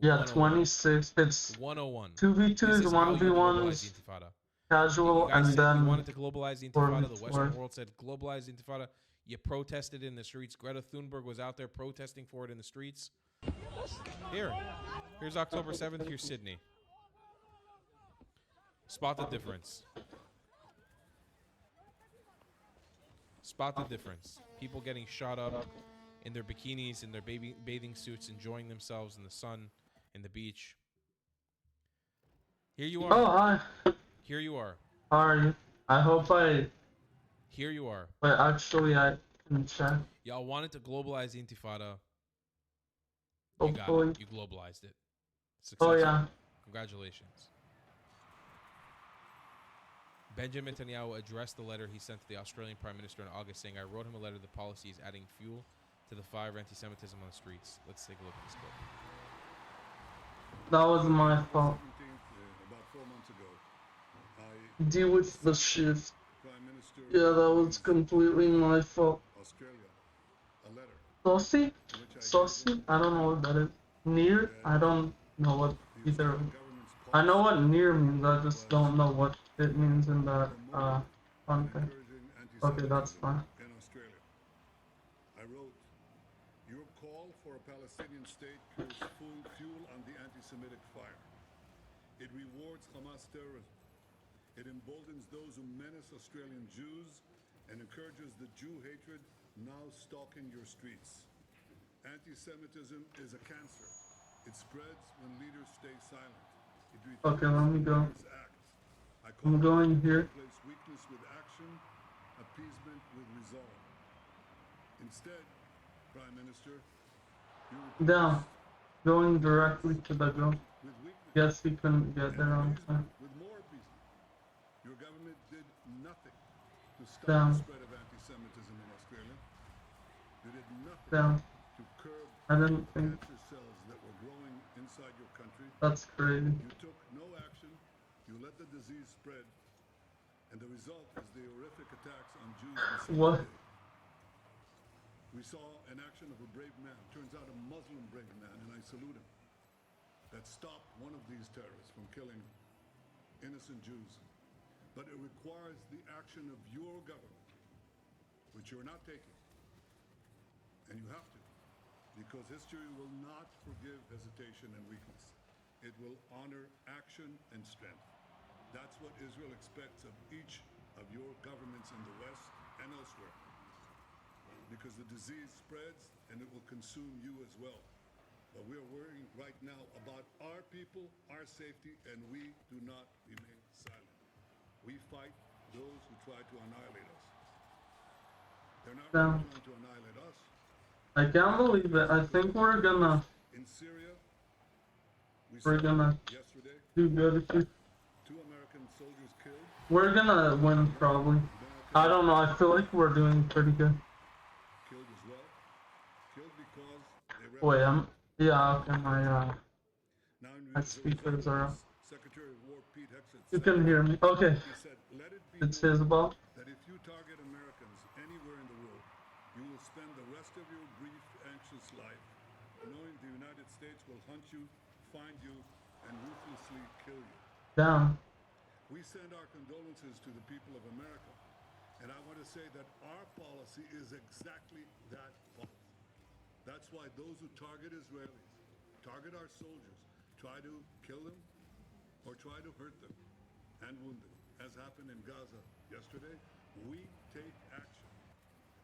Yeah, 101. 26. It's 101. 2v2s, This is how you globalize the 1v1s, Intifada. casual, You guys and said you then wanted to globalize the Intifada. The 4v4. Western world said globalize the Intifada. You protested in the streets. Greta Thunberg was out there protesting for it in the streets. Here's October 7th. Here's Sydney. Spot the difference. Spot the difference. People getting shot up in their bikinis, in their bathing suits, enjoying themselves in the sun, in the beach. Here you are. Oh, hi. Here you are. How are you? I hope Here you are. but actually I can check. Y'all wanted to globalize the Intifada. You got Hopefully. it. You globalized it. Oh Successful. yeah. Congratulations. Benjamin Netanyahu addressed the letter he sent to the Australian Prime Minister in August, saying, I wrote him a letter. The policy is adding fuel to the fire of anti-Semitism on the streets. Let's take a look at this clip. That was my fault. 17th, about 4 months ago, I Deal with the shift. Prime Minister Yeah, that was completely my fault. Australia a letter Saucy? in which I Saucy? I don't know what that is. Near? I don't know what the either. Australian government's I know policy what near means, I just don't know what it means in that context. encouraging Okay, that's fine. in Australia. I wrote, your call for a Palestinian state pours fuel on the anti-Semitic fire. It rewards Hamas terrorism. It emboldens those who menace Australian Jews and encourages the Jew hatred now stalking your streets. Anti-Semitism is a cancer. It spreads when leaders stay silent. It Okay, let me go. refuses act. I call I'm going here. replace weakness with action, appeasement with resolve. Instead, Prime Minister, you Down. Going directly to the go. with weakness Guess he couldn't get there on time. with more appeasement. Your government did nothing to stop Down. the spread of anti-Semitism in Australia. You did nothing Down. to curb I didn't think cancer cells that were growing inside your country. that's crazy. You took no action. You let the disease spread. And the result is the horrific attacks on Jews in Syria What? today. We saw an action of a brave man, turns out a Muslim brave man, and I salute him, that stopped one of these terrorists from killing innocent Jews. But it requires the action of your government, which you're not taking. And you have to, because history will not forgive hesitation and weakness. It will honor action and strength. That's what Israel expects of each of your governments in the West and elsewhere. because the disease spreads and it will consume you as well. But we are worrying right now about our people, our safety, and we do not remain silent. We fight those who try to annihilate us. They're not Yeah. really trying to annihilate us. I can't believe it. I think we're gonna In Syria, We're gonna yesterday, do good. 2 American soldiers killed. We're gonna win probably. I don't know. I feel like we're doing pretty good. Killed as well. Killed because they Wait, represent. yeah. Okay, my Now in my speakers are. Secretary of War Pete Hegseth You said, can hear me. Okay, he said, let it be it's known his ball. that if you target Americans anywhere in the world, you will spend the rest of your brief, anxious life knowing the United States will hunt you, find you, and ruthlessly kill you. Damn. We send our condolences to the people of America, and I want to say that our policy is exactly that policy. That's why those who target Israelis, target our soldiers, try to kill them or try to hurt them and wound them, as happened in Gaza yesterday, we take action.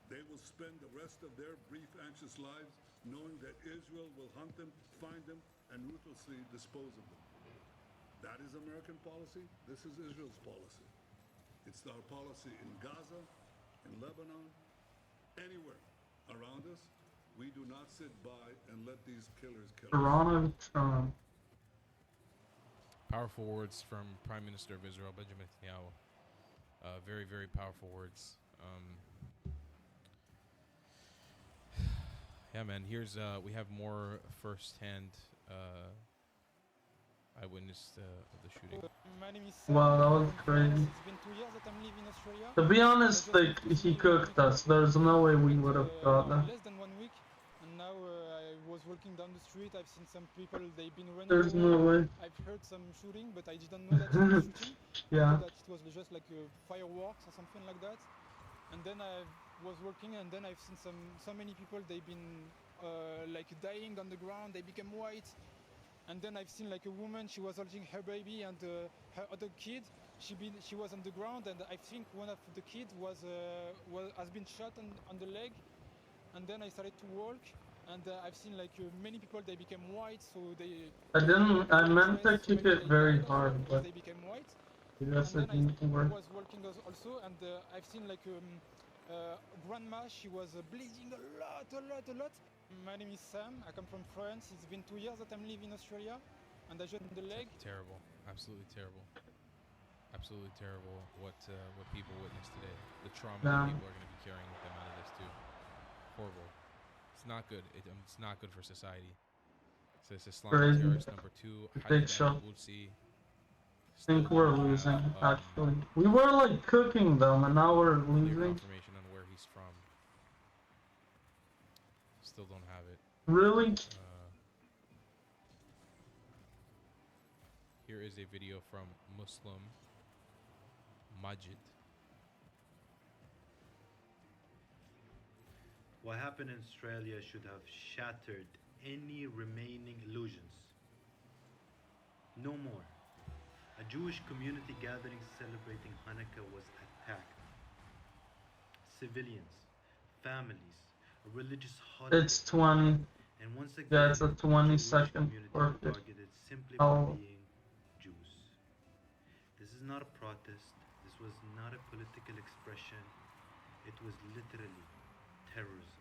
They will spend the rest of their brief, anxious lives knowing that Israel will hunt them, find them, and ruthlessly dispose of them. That is American policy. This is Israel's policy. It's our policy in Gaza, in Lebanon, anywhere around us. We do not sit by and let these killers kill us. Toronto, Trump. Powerful words from Prime Minister of Israel, Benjamin Netanyahu. Very, very powerful words. Yeah, man. Here's we have more firsthand eyewitness of the shooting. My name is Sam. Wow, that was I'm from France. crazy. It's been 2 years that I'm living in Australia. To be honest, like he cooked us. There's no way we would have got that. Less than 1 week, and now I was walking down the street. I've seen some people. They've been running. There's away. no way. I've heard some shooting, but I didn't know that it was shooting. Yeah. I thought that it was just like fireworks or something like that. And then I was walking, and then I've seen so many people. They've been like dying on the ground. They became white. And then I've seen like a woman. She was holding her baby and her other kid. She was on the ground, and I think one of the kids has been shot on the leg. And then I started to walk, and I've seen like many people. They became white, so they. I meant to keep it very hard, but they became white. I guess And it then didn't I work. was walking also, and I've seen like grandma. She was bleeding a lot. My name is Sam. I come from France. It's been 2 years that I'm living in Australia, and I shot in the leg. Terrible. Absolutely terrible. Absolutely terrible what people witnessed today. The trauma Yeah. that people are going to be carrying with them out of this too. Horrible. It's not good. It's not good for society. So it's Islamic Crazy. terrorist number 2. Big shot. Al-Qudsi. I think we're losing, actually. We were like cooking them, and now we're Clear losing. confirmation on where he's from. Still don't have it. Really? Here is a video from Muslim Majid. What happened in Australia should have shattered any remaining illusions. No more. A Jewish community gathering celebrating Hanukkah was attacked. Civilians, families, a religious holiday. It's 20. And once again, Yeah, it's a the 20-second Jewish community work. was targeted simply Oh. for being Jews. This is not a protest. This was not a political expression. It was literally terrorism.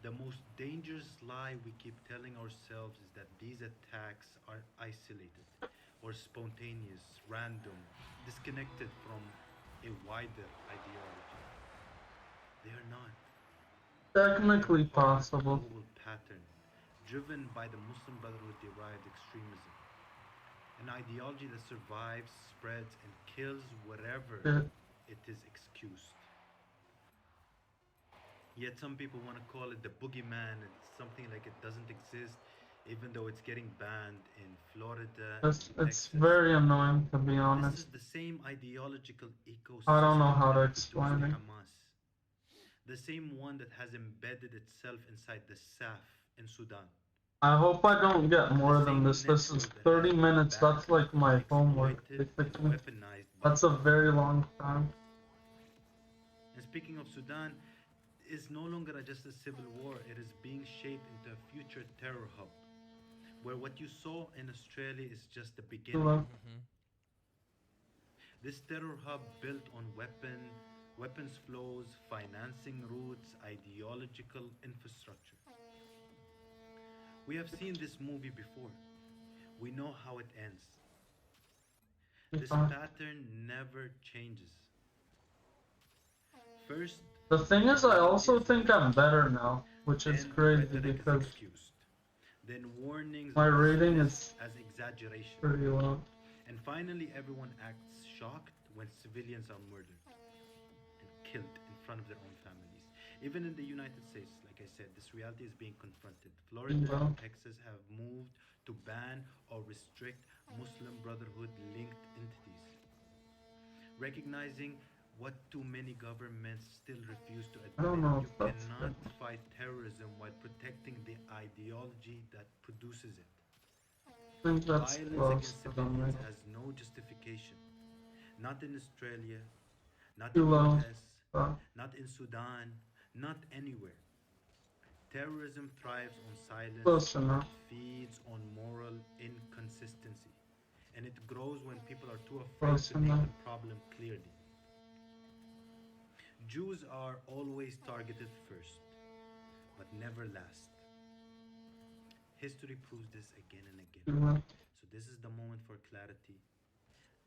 The most dangerous lie we keep telling ourselves is that these attacks are isolated or spontaneous, random, disconnected from a wider ideology. They are not. Technically They are part of a possible. global pattern driven by the Muslim Brotherhood-derived extremism, an ideology that survives, spreads, and kills wherever Yeah. it is excused. Yet some people want to call it the boogeyman. It's something like it doesn't exist, even though it's getting banned in Florida. It's and it's Texas. very annoying, to be This honest. is the same ideological ecosystem I don't know how to that produced explain it. Hamas. The same one that has embedded itself inside the SAF in Sudan. I hope I don't get more than this. This is 30 minutes. That's like my homework, basically. That's a very long time. And speaking of Sudan, is no longer just a civil war, it is being shaped into a future terror hub, where what you saw in Australia is just the beginning. Hello. This terror hub built on weapons flows, financing routes, ideological infrastructure. We have seen this movie before. We know how it ends. This pattern never changes. First, The thing is, I also think I'm better now, which is then crazy rhetoric is because excused. Then warnings my are rating dismissed is as exaggeration. pretty low. And finally, everyone acts shocked when civilians are murdered and killed in front of their own families. Even in the United States, like I said, this reality is being confronted. Florida and Texas have moved to ban or restrict Muslim Brotherhood linked entities, recognizing what too many governments still refuse to I don't admit. know You if that's cannot fight terrorism while protecting the ideology that produces it. I think that's Violence close against to them, civilians right? has no justification. Not in Australia, not Too in the low. US, not in Sudan, not anywhere. Terrorism thrives on silence, Close enough. feeds on moral inconsistency, and it grows when people are too afraid Close to name enough. the problem clearly. Jews are always targeted first, but never last. History proves this again and again. Too low. So this is the moment for clarity.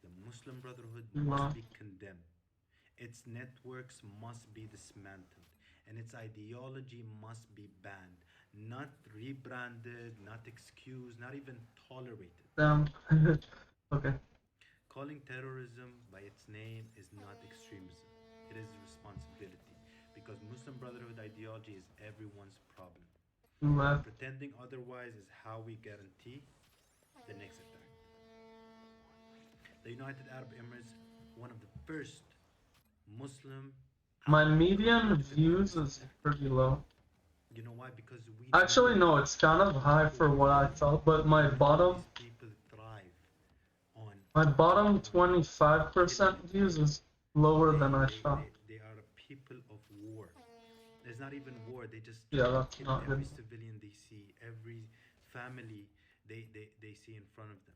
The Muslim Brotherhood Wow. must be condemned. Its networks must be dismantled, and its ideology must be banned, not rebranded, not excused, not even tolerated. Damn. Okay. Calling terrorism by its name is not extremism. It is responsibility, because Muslim Brotherhood ideology is everyone's problem. Too left. Pretending otherwise is how we guarantee the next attack. The United Arab Emirates, one of the first Muslim. My median views is pretty low. You know why? Because we. Actually, no, it's kind of high for what I thought, but my bottom These people thrive on. My bottom 25% views is lower than I thought. They are a people of war. There's not even war. They just Yeah, that's kill not every good. civilian they see, every family they see in front of them.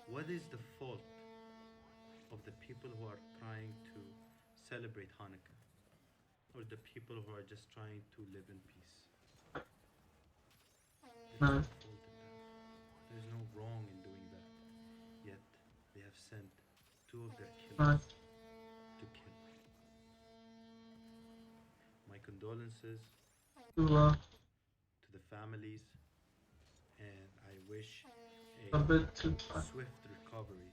What is the fault of the people who are trying to celebrate Hanukkah? Or the people who are just trying to live in peace? There's no Nice. fault in that. There's no wrong in doing that. Yet they have sent two of their killers Nice. to kill. My condolences Too low. to the families, and I wish A bit too high. swift recovery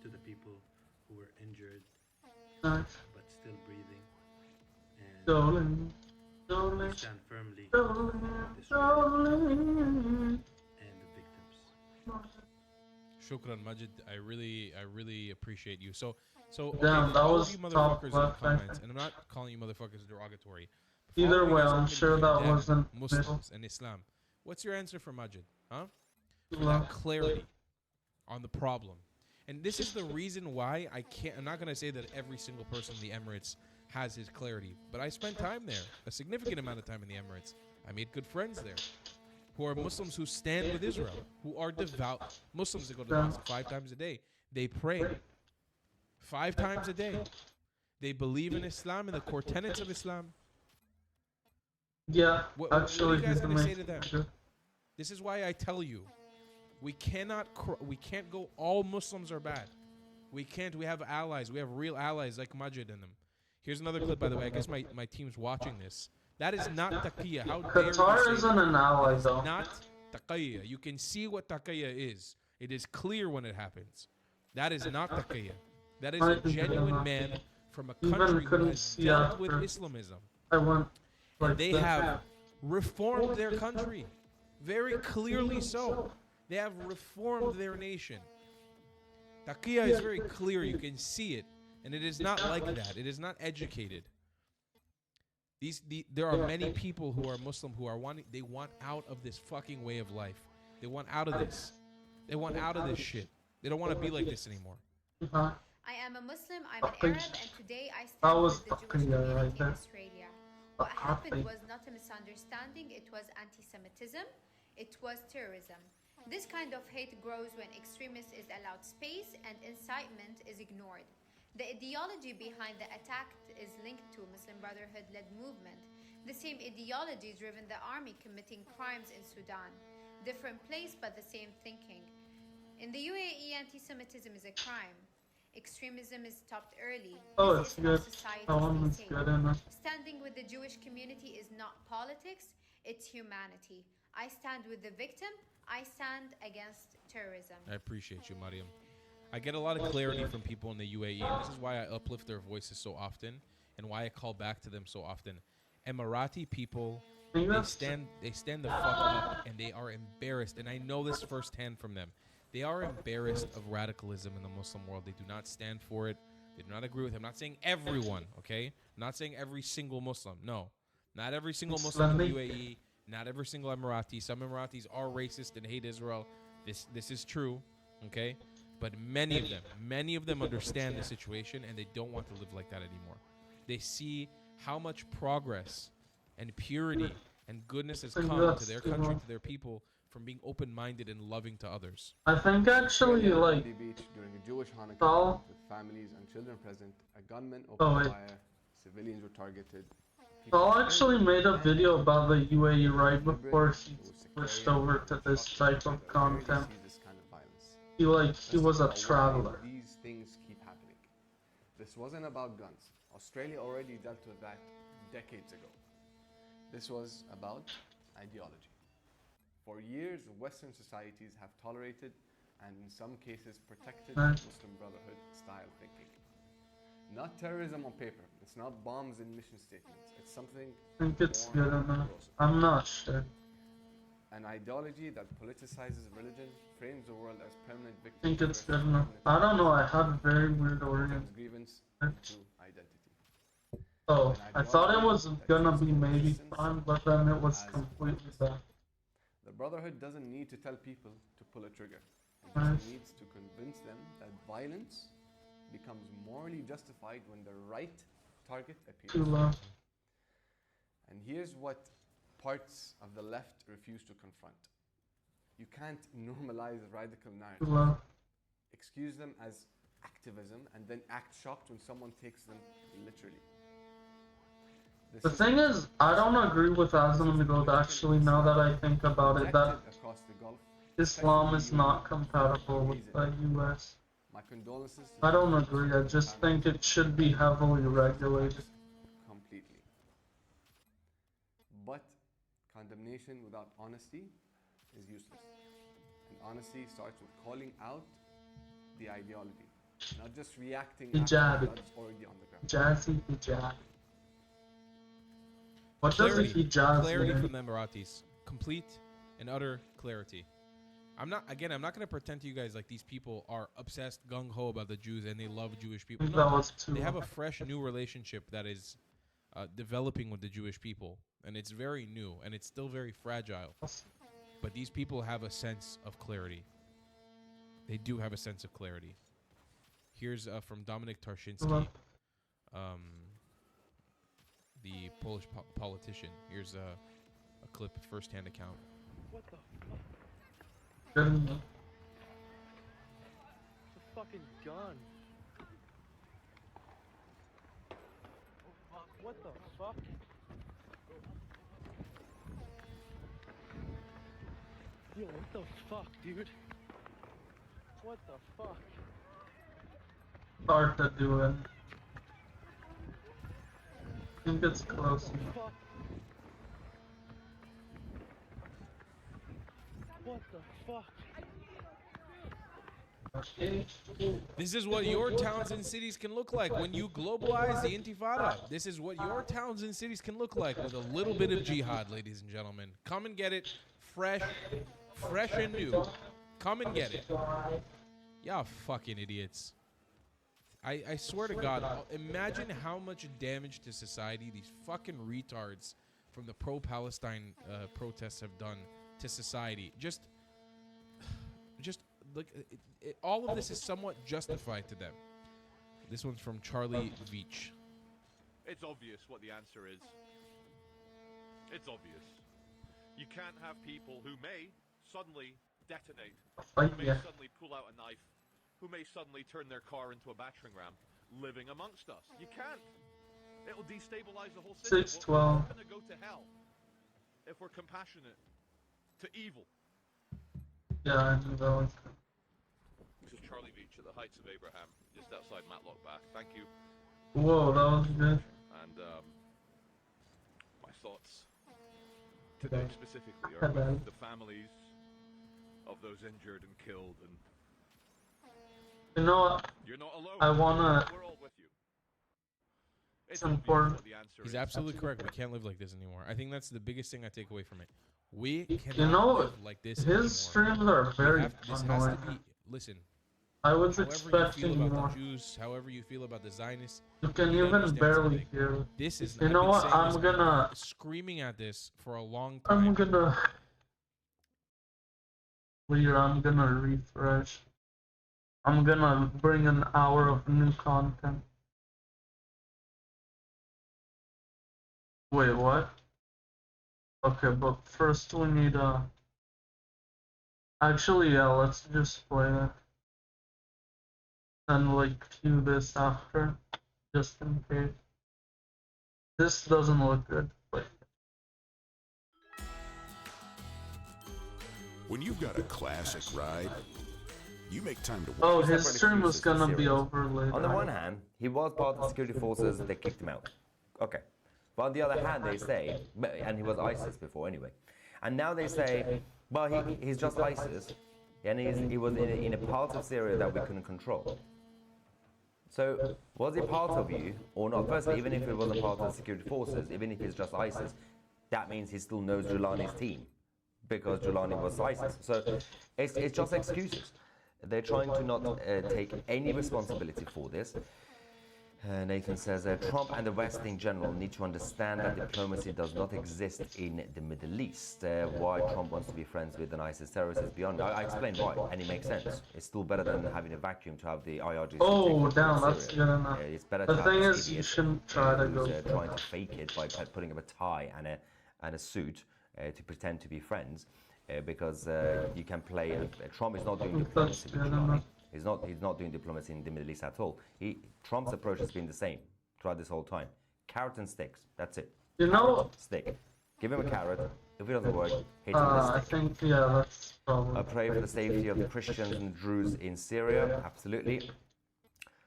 to the people who were injured Nice. but still breathing. And Rolling. we Rolling. stand firmly Rolling. with this reality Rolling. and the victims. Shukran, Majid. I really appreciate you. So okay, Damn, that all was of you top motherfuckers in the left, I comments, think. and I'm not calling you motherfuckers derogatory. Either All of you way, guys I'm have sure that condemned wasn't Muslims and Islam. What's your answer for Majid? Huh? Too Without low. clarity on the problem. And this is the reason why I'm not going to say that every single person in the Emirates has his clarity, but I spent time there, a significant amount of time in the Emirates. I made good friends there who are Muslims who stand with Israel, who are devout Muslims that go to the mosque 5 times a day. They pray 5 times a day. They believe in Islam and the core tenets of Islam. Yeah, What are actually, you guys he's going to say amazing. to them? This is why I tell you, we can't go all Muslims are bad. We can't. We have allies. We have real allies like Majid in them. Here's another clip, by the way. I guess my team's watching this. That is not taqiyya. How dare you Qatar say isn't that? an ally, It's though. not taqiyya. You can see what taqiyya is. It is clear when it happens. That is not taqiyya. That is a genuine man from a Even country who couldn't has see dealt with after Islamism. I went like And they this. have reformed their country. Very clearly so. They have reformed their nation. Taqiyya is very clear. You can see it. And it is not like that. It is not educated. There are many people who are Muslim who are they want out of this fucking way of life. They want out of this. They want out of this shit. They don't want to be like this anymore. I am a Muslim, I'm an Okay. Arab, and today I That stand was with the Jewish fucking community right in there. Australia. What happened Okay. was not a misunderstanding, it was anti-Semitism, it was terrorism. This kind of hate grows when extremists is allowed space and incitement is ignored. The ideology behind the attack is linked to Muslim Brotherhood-led movement. The same ideology driven the army committing crimes in Sudan. Different place, but the same thinking. In the UAE, anti-Semitism is a crime. Extremism is stopped early. Oh, This it's is how good. societies That one stay was safe. good enough. Standing with the Jewish community is not politics, it's humanity. I stand with the victim, I stand against terrorism. I appreciate you, Mariam. I get a lot of clarity from people in the UAE, and this is why I uplift their voices so often, and why I call back to them so often. Emirati people, they stand the fuck up, and they are embarrassed, and I know this firsthand from them. They are embarrassed of radicalism in the Muslim world. They do not stand for it. They do not agree with it. I'm not saying everyone, okay? I'm not saying every single Muslim. No, not every single Muslim in the UAE. Not every single Emirati. Some Emiratis are racist and hate Israel. This is true, okay? But many of them understand the situation, and they don't want to live like that anymore. They see how much progress and purity and goodness has come to their country, to their people, from being open-minded and loving to others. I think actually, like, Beach during a Jewish Hanukkah Saul. with families and children present, a gunman Oh, opened wait. fire. Civilians were targeted. Saul actually made a video about the UAE right before he switched over to this type of content. He was a traveler. These things keep happening. This wasn't about guns. Australia already dealt with that decades ago. This was about ideology. For years, Western societies have tolerated and in some cases protected Muslim Brotherhood style thinking. Not terrorism on paper. It's not bombs and mission statements. It's something I think it's more good enough. grosser. I'm not sure. An ideology that politicizes religion, frames the world as permanent I victims. think it's versus good enough. permanent I don't know, I victims. had a very weird Turns orient. grievance An into identity. I thought it was gonna be maybe fun, but then it was completely bad. The Brotherhood doesn't need to tell people to pull a trigger. It Nice. just needs to convince them that violence becomes morally justified when the right target appears. Too low. And here's what parts of the left refuse to confront. You can't normalize radical Too narrative. low. Excuse them as activism and then act shocked when someone takes them literally. This The thing is, I don't agree with Azimgold actually now that I think about it, that protected across the Gulf. Islam is not compatible with the US. My condolences. I don't agree, I just think it should be heavily regulated. Completely. But condemnation without honesty is useless. And honesty starts with calling out the ideology, not just reacting Hijab. after blood's already on the ground. Jazzy hijab. What does a hijab Clarity mean? from the Emiratis. Complete and utter clarity. I'm not going to pretend to you guys like these people are obsessed gung-ho about the Jews and they love Jewish people. That No, was too they have a long. fresh new relationship that is developing with the Jewish people, and it's very new and it's still very fragile. But these people have a sense of clarity. They do have a sense of clarity. Here's from Dominic Tarshinsky, the Polish politician. Here's a clip, first-hand account. What the fuck? Good enough. It's a fucking gun. What the fuck? Yo, what the fuck, dude? What the fuck? Hard to do it. I think it's close. Fuck. What the fuck? This is what your towns and cities can look like when you globalize the Intifada. This is what your towns and cities can look like with a little bit of jihad, ladies and gentlemen. Come and get it, fresh and new. Come and get it. Y'all fucking idiots. I swear to God, imagine how much damage to society these fucking retards from the pro-Palestine protests have done to society. Just look, all of this is somewhat justified to them. This one's from Charlie Veach. It's obvious what the answer is. It's obvious. You can't have people who may suddenly detonate, who may suddenly pull out a knife, who may suddenly turn their car into a battering ram, living amongst us. You can't. It will destabilize the whole system. 612. We're going to go to hell if we're compassionate to evil. Yeah, I knew that was. This is Charlie Beach at the Heights of Abraham, just outside Matlock Bath. Thank you. Whoa, that was good. And my thoughts today specifically are Hello. with the families of those injured and killed. And You know what? you're not alone. I wanna. We're all with you. It's important. What the answer He's is. absolutely correct. We can't live like this anymore. I think that's the biggest thing I take away from it. We cannot You know, live like this his anymore. streams are very This has to annoying. be. Listen. I was However you expecting feel about more. the Jews, however you feel about the Zionists, You can you even understand barely something. hear. This is. You I've know been what? saying I'm this, gonna. screaming at this for a long time. I'm gonna. Weird. I'm gonna refresh. I'm gonna bring an hour of new content. Wait, what? Okay, but first we need Actually, yeah, let's just play that. And like cue this after, just in case. This doesn't look good, but When you've got a classic ride, you make time to oh, watch. his stream was gonna be overlaid. On the one hand, he was part of the security forces, they kicked him out. Okay. But on the other hand, they say, and he was ISIS before anyway, and now they say, well, he's just ISIS, and he was in a part of Syria that we couldn't control. So, was he part of you or not? Firstly, even if he wasn't part of the security forces, even if he's just ISIS, that means he still knows Giuliani's team, because Giuliani was ISIS. So, it's just excuses. They're trying to not take any responsibility for this. Nathan says, Trump and the West in general need to understand that diplomacy does not exist in the Middle East. Why Trump wants to be friends with an ISIS terrorist is beyond. I explained why, and it makes sense. It's still better than having a vacuum to have the IRGC. Oh, damn, that's good enough. It's better The to thing have is, you shouldn't try to go. who's trying to fake it by putting up a tie and a suit to pretend to be friends, because you can play. Trump is not doing diplomacy with Giuliani. He's not doing diplomacy in the Middle East at all. Trump's approach has been the same throughout this whole time. Carrot and sticks. That's it. You know, stick. Give him a carrot. If it doesn't work, hit him with a I stick. think, yeah, that's probably. I pray for the safety of the Christians and Druze in Syria. Absolutely.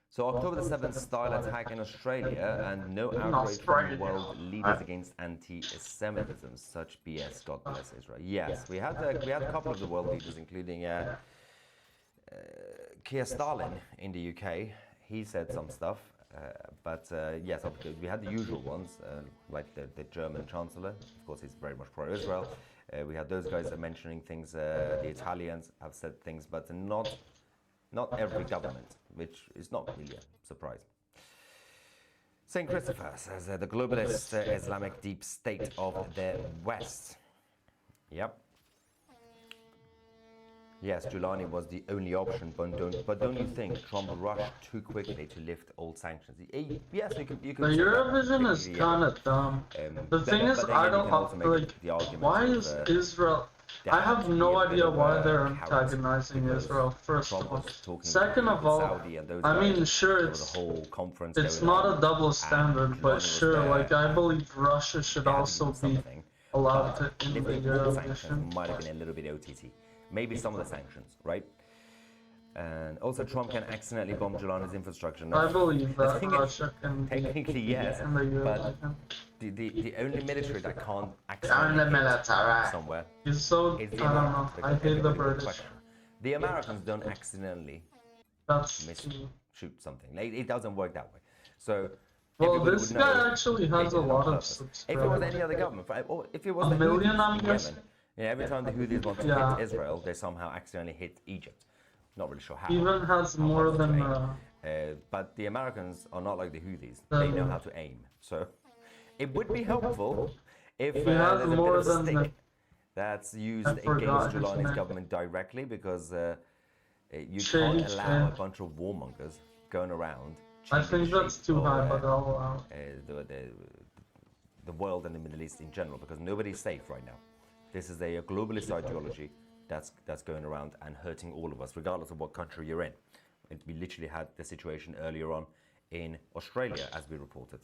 So October the 7th style attack in Australia and no outrage from world leaders against anti-Semitism. Such BS. God bless Israel. Yes, we had a couple of the world leaders, including Keir Starlin in the UK. He said some stuff, but yes, we had the usual ones, like the German Chancellor. Of course, he's very much pro-Israel. We had those guys mentioning things. The Italians have said things, but not every government, which is not really a surprise. St. Christopher says the globalist Islamic deep state of the West. Yep. Yes, Giuliani was the only option, but don't you think Trump rushed too quickly to lift all sanctions? Yes, you could. The Eurovision is kind of dumb. The thing is, I don't like. Why is Israel? I have no idea why they're antagonizing Israel. First of all, second of all, I mean, sure, it's not a double standard, but sure, like I believe Russia should also be allowed to in the Eurovision. Might have been a little bit OTT. Maybe some of the sanctions, right? And also Trump can accidentally bomb Giuliani's infrastructure. No, I believe that Russia can technically yes, in the but Eurovision. the only military that can't accidentally somewhere is so, I don't know, I hate the British. The Americans don't accidentally shoot something. It doesn't work that way. So well, this guy actually has a lot of subscribers. If it was any other government, or if it was a million, I'm guessing. Yeah, every time the Houthis want to hit Israel, they somehow accidentally hit Egypt. Not really sure how. Even has more than. But the Americans are not like the Houthis. They know how to aim. So it would be helpful if there's a bit of a stick that's used against Giuliani's government directly, because you can't allow a bunch of warmongers going around I change think the that's shape too of, high, but I'll allow. the world and the Middle East in general, because nobody's safe right now. This is a globalist ideology that's going around and hurting all of us, regardless of what country you're in. We literally had the situation earlier on in Australia, as we reported.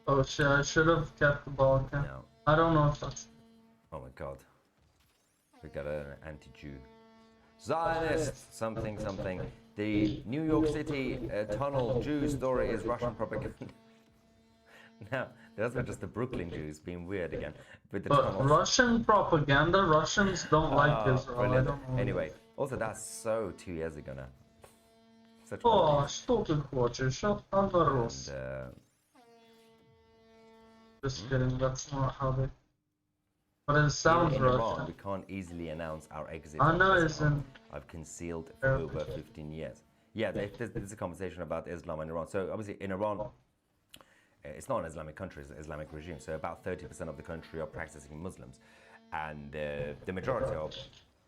Oh shit, I should have kept the Balkan. No. I don't know if that's... Oh my god. We got an anti-Jew. Zionist, something, something. The New York City tunnel Jew story is Russian propaganda. Now, those were just the Brooklyn Jews being weird again. With the But tunnels. Russian propaganda, Russians don't like Israel, Brilliant. I don't know. Anyway, also that's so 2 years ago now. Such Oh, что ты хочешь? Оборос. Just kidding, that's not how they... But it sounds in Russian. Iran, we can't easily announce our exit. I from know Islam. it's in... I've concealed for over 15 years. Yeah, there's a conversation about Islam in Iran. So obviously in Iran, it's not an Islamic country, it's an Islamic regime. So about 30% of the country are practicing Muslims. And the majority of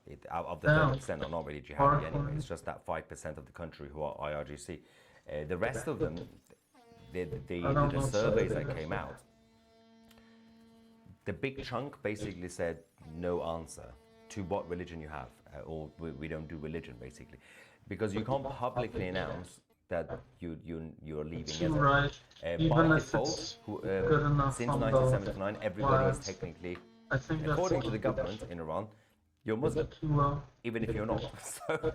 the 30% are not really jihadi anyway. It's just that 5% of the country who are IRGC. The rest of them, the surveys that came out, the big chunk basically said no answer to what religion you have, or we don't do religion basically, because you can't publicly announce that you're leaving Islam. Right. By default, since 1979, everybody is technically, according to the government in Iran, you're Muslim, even if you're not. So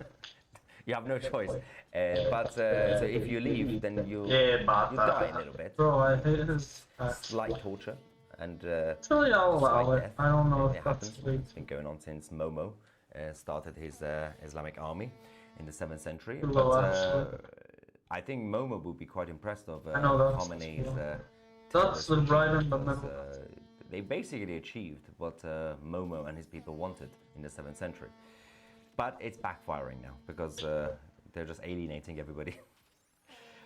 you have no choice. So if you leave, then you die a little bit. Bro, I hate his... Slight torture. And Actually, I'll allow it. I don't know if that's happens. It's been going on since Momo started his Islamic army in the 7th century. But I think Momo would be quite impressed of Khomeini's that's right in the middle. They basically achieved what Momo and his people wanted in the 7th century. But it's backfiring now because they're just alienating everybody.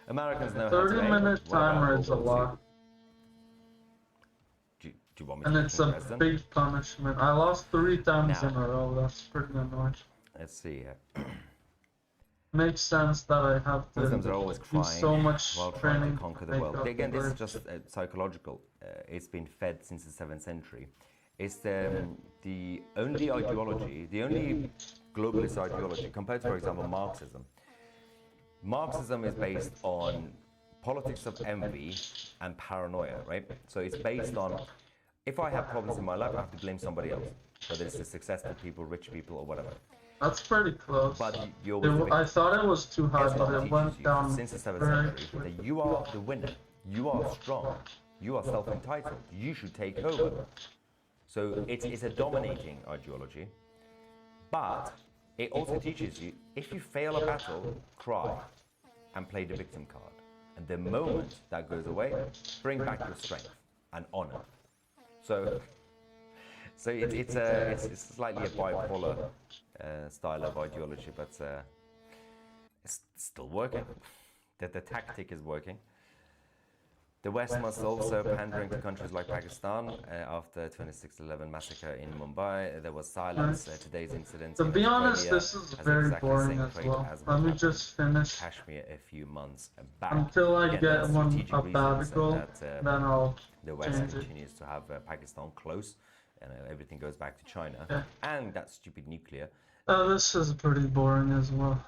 Americans know how to 30-minute timer is a lot. Do you want me and to it's a big punishment. I lost 3 times in a row. That's pretty annoying. Let's see. Makes sense that I have to Muslims are always do crying so much while trying to conquer the world. Again, this is just psychological. It's been fed since the 7th century. It's the only ideology, the only globalist ideology, compared to, for example, Marxism. Marxism is based on politics of envy and paranoia, right? So it's based on, if I have problems in my life, I have to blame somebody else, whether it's the successful people, rich people, or whatever. That's pretty close. But I thought it was too high, but it went down. Since the 7th century, that you are the winner, you are strong, you are self-entitled, you should take over. So it's a dominating ideology, but it also teaches you, if you fail a battle, cry and play the victim card. And the moment that goes away, bring back your strength and honor. So it's slightly a bipolar style of ideology, but it's still working. The tactic is working. The West must also pandering to countries like Pakistan. After 26/11 massacre in Mumbai, there was silence. Today's incident. To be honest, this is very boring as well. Let me just finish Kashmir a few months back. Until I get a bad goal, then I'll the West change it. continues to have Pakistan close, and everything goes back to China. Yeah. And that stupid nuclear. This is pretty boring as well.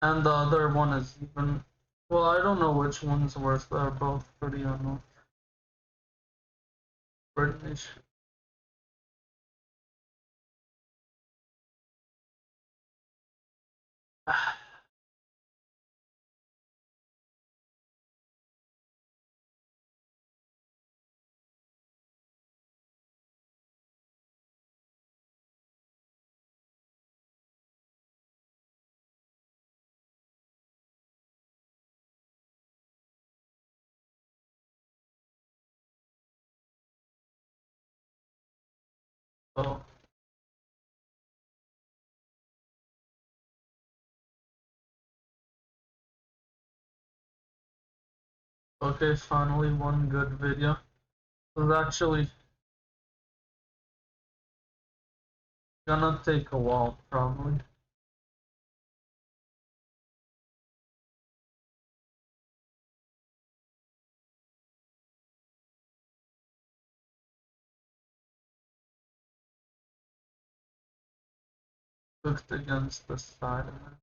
And the other one is even... Well, I don't know which one's worse. They're both pretty unknown. British. Oh. Okay, finally one good video. It was actually gonna take a while, probably. cooked against the Sidemen.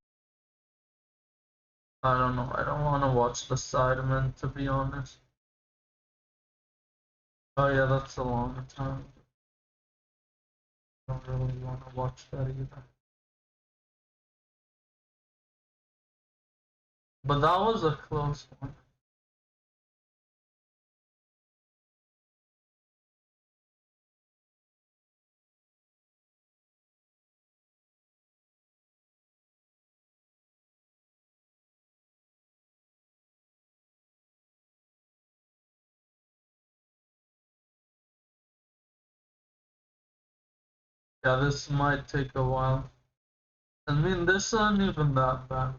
I don't know. I don't want to watch the Sidemen, to be honest. Oh yeah, that's a long time. I don't really want to watch that either. But that was a close one. Yeah, this might take a while. I mean, this isn't even that bad.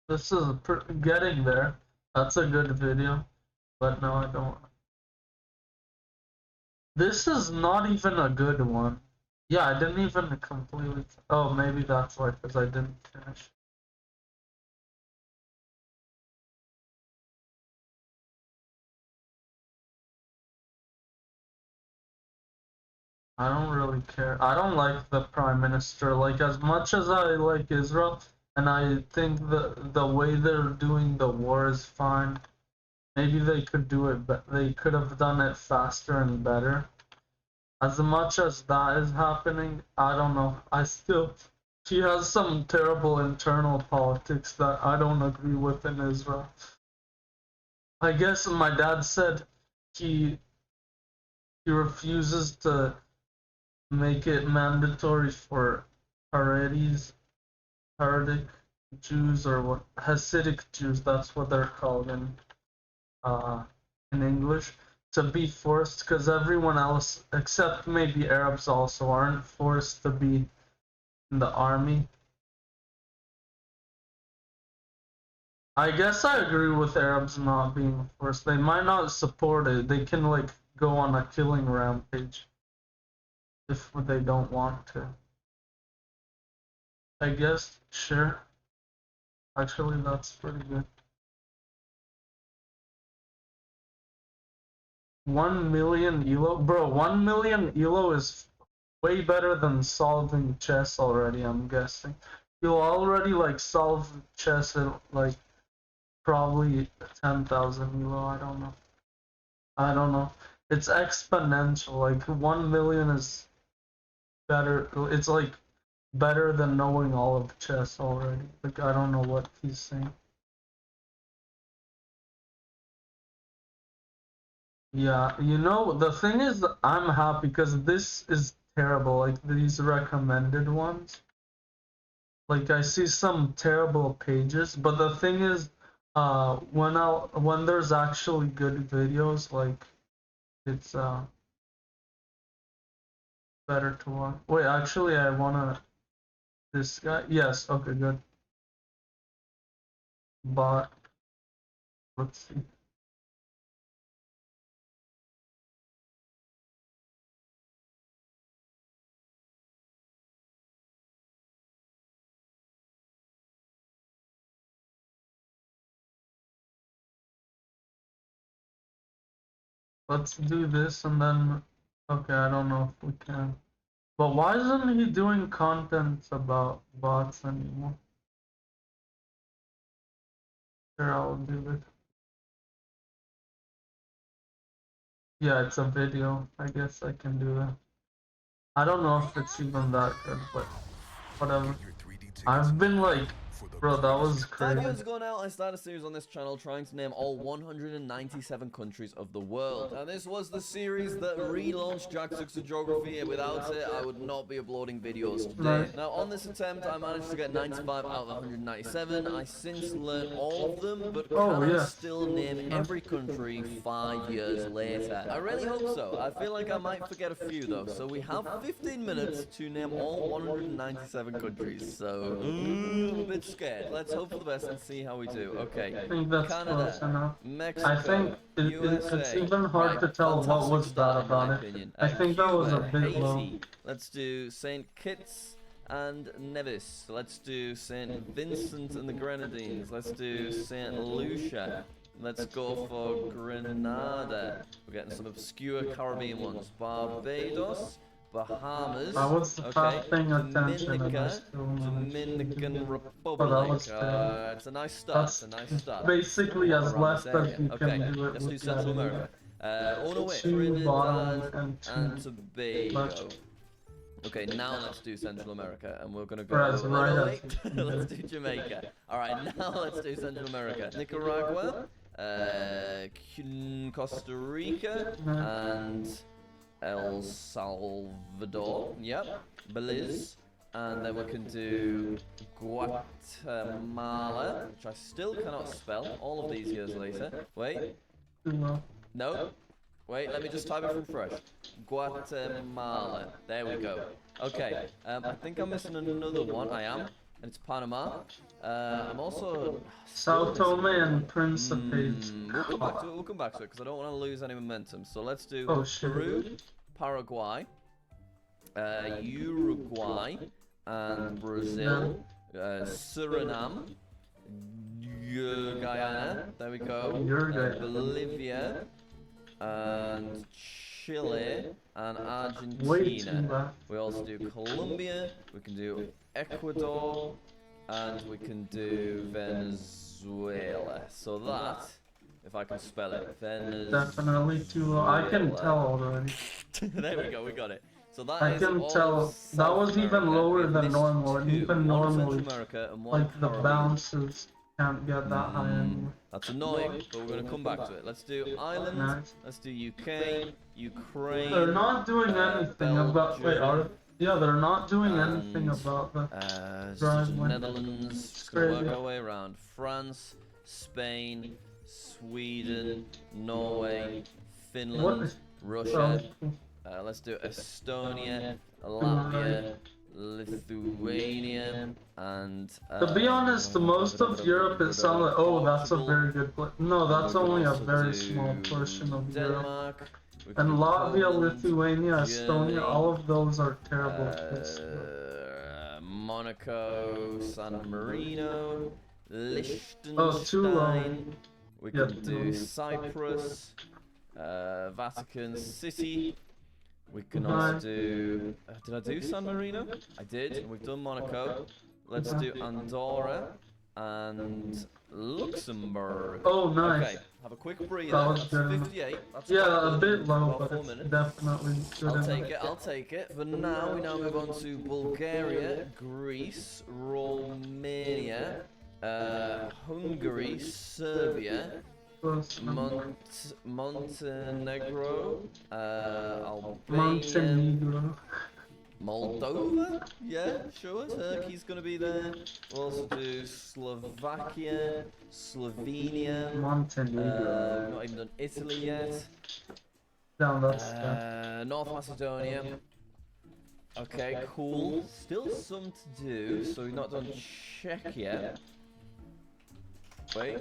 This is getting there. That's a good video. But no, I don't. This is not even a good one. Yeah, I didn't even completely. Oh, maybe that's why, because I didn't finish. I don't really care. I don't like the Prime Minister. Like, as much as I like Israel, and I think the way they're doing the war is fine. Maybe they could do it, but they could have done it faster and better. As much as that is happening, I don't know. She has some terrible internal politics that I don't agree with in Israel. I guess my dad said he refuses to make it mandatory for Haredik Jews, or what, Hasidic Jews, that's what they're called in English, to be forced, because everyone else, except maybe Arabs also, aren't forced to be in the army. I guess I agree with Arabs not being forced. They might not support it. They can, like, go on a killing rampage if they don't want to. I guess, sure. Actually, that's pretty good. 1 million ELO? Bro, 1 million ELO is way better than solving chess already, I'm guessing. You'll already, like, solve chess at, like, probably 10,000 ELO, I don't know. I don't know. It's exponential, like, 1 million is better, it's, like, better than knowing all of chess already. Like, I don't know what he's saying. Yeah, you know, the thing is, I'm happy because this is terrible, like these recommended ones. Like, I see some terrible pages, but the thing is, when there's actually good videos, like, it's better to watch. Wait, actually, I wanna, this guy, yes, okay, good. But, let's see. Let's do this and then, okay, I don't know if we can. But why isn't he doing content about bots anymore? Sure, I'll do it. Yeah, it's a video. I guess I can do that. I don't know if it's even that good, but whatever. I've been like, bro, that was 5 crazy. years ago now, I started a series on this channel trying to name all 197 countries of the world. And this was the series that relaunched Jack Sucks Geography, and without it, I would not be uploading videos today. Now, on this attempt, I managed to get 95 out of 197. I since learned all of them, but can I still name every country 5 years later? I really hope so. I feel like I might forget a few, though. So we have 15 minutes to name all 197 countries. So, I'm a bit scared. Let's hope for the best and see how we do. Okay. I think that's Canada, close enough. Mexico, I think it's USA. even hard Right, to tell what fantastic was start bad in my about it. opinion. I think that was a Cuba, bit low. Haiti. Let's do St. Kitts and Nevis. Let's do St. Vincent and the Grenadines. Let's do St. Lucia. Let's go for Grenada. We're getting some obscure Caribbean ones. Barbados, Bahamas. I was half paying attention and I Dominica, still managed to Dominican do it. Republic. But that was fair. It's a nice start. It's a That's nice start. basically as Around left this as area. you Okay, can do it let's do with Central that. America. Oh no, wait, Two bottom Trinidad and and two Tobago. left. Okay, now let's do Central America, and we're gonna go. Whereas Oh, right no, as wait. Let's do Jamaica. All right, now let's do Central America. Nicaragua, Costa Rica, and El Salvador. Yep, Belize. And then we can do Guatemala, which I still cannot spell all of these years later. Wait. No. Wait, let me just type it from fresh. Guatemala. There we go. Okay. I think I'm missing another one. I am. And it's Panama. I'm also... Sao Tome and Principe. We'll come back to it. We'll come back to it because I don't want to lose any momentum. So let's do Oh, shit. Peru, Paraguay, Uruguay, and Brazil, Suriname, Guyana, there we go, Uruguay. Bolivia, and Chile, and Way too Argentina. left. We also do Colombia, we can do Ecuador, and we can do Venezuela. So that, if I can spell it, Venezuela. Definitely too low. I can tell already. There we go, we got it. So that I is can all tell of that was South even America. lower We've than missed normal, and two. even One in normally, Central America and one like the Caribbean. bounces can't get that high anymore. That's annoying, but we're going to come back to it. Let's do Ireland, Nice. let's do UK, Ukraine. They're not doing anything about. Wait, are? Yeah, they're not doing anything and, about the Uh, drive when Netherlands, just gonna work Australia. our way around. France, Spain, Sweden, Norway, Finland, What? Russia. Let's do Estonia, Latvia, Lithuania, and... To be honest, most of Europe it sounds like, oh, that's a very good place. No, that's only a very small portion of Europe. Denmark. we And can do Latvia, Poland, Lithuania, Germany, Estonia, all of those are terrible places. Monaco, San Marino, Oh, too low. Liechtenstein. We Yeah, can too low. do Cyprus, Vatican City. We can Nice. also do. Did I do San Marino? I did. And we've done Monaco. Let's do Andorra and Luxembourg. Oh, nice. Okay, have a quick breather. That was That's good enough. 58. That's Yeah, quite a good. bit low, About but 4 it's minutes. definitely good I'll enough. take it, I'll take it. For now, we now move on to Bulgaria, Greece, Romania, Hungary, Serbia, Montenegro, Albania, Montenegro. Moldova? Yeah, sure. Turkey's gonna be there. We'll also do Slovakia, Slovenia. Montenegro. Not even done Italy yet. Down that's North Macedonia. Okay, cool. Still some to do. So we've not done Czech yet. Wait.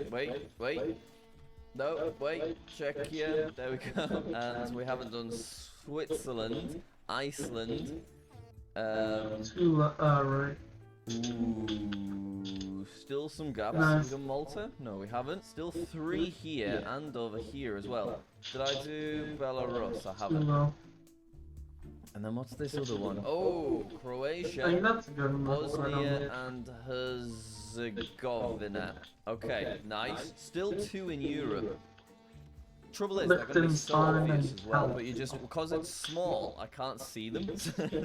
No, wait. Czechia. There we go. And we haven't done Switzerland, Iceland. Right. Ooh, still some gaps. Nice. We done Malta? No, we haven't. Still 3 here and over here as well. Did I do Belarus? I Too haven't. low. And then what's this other one? Oh, I think Croatia, that's good enough. but I don't Bosnia, know. and Herzegovina. Okay, nice. Still 2 in Europe. Trouble is, they're going to be so Liechtenstein obvious and as well, Hellas. but you just, because it's small, I can't see them.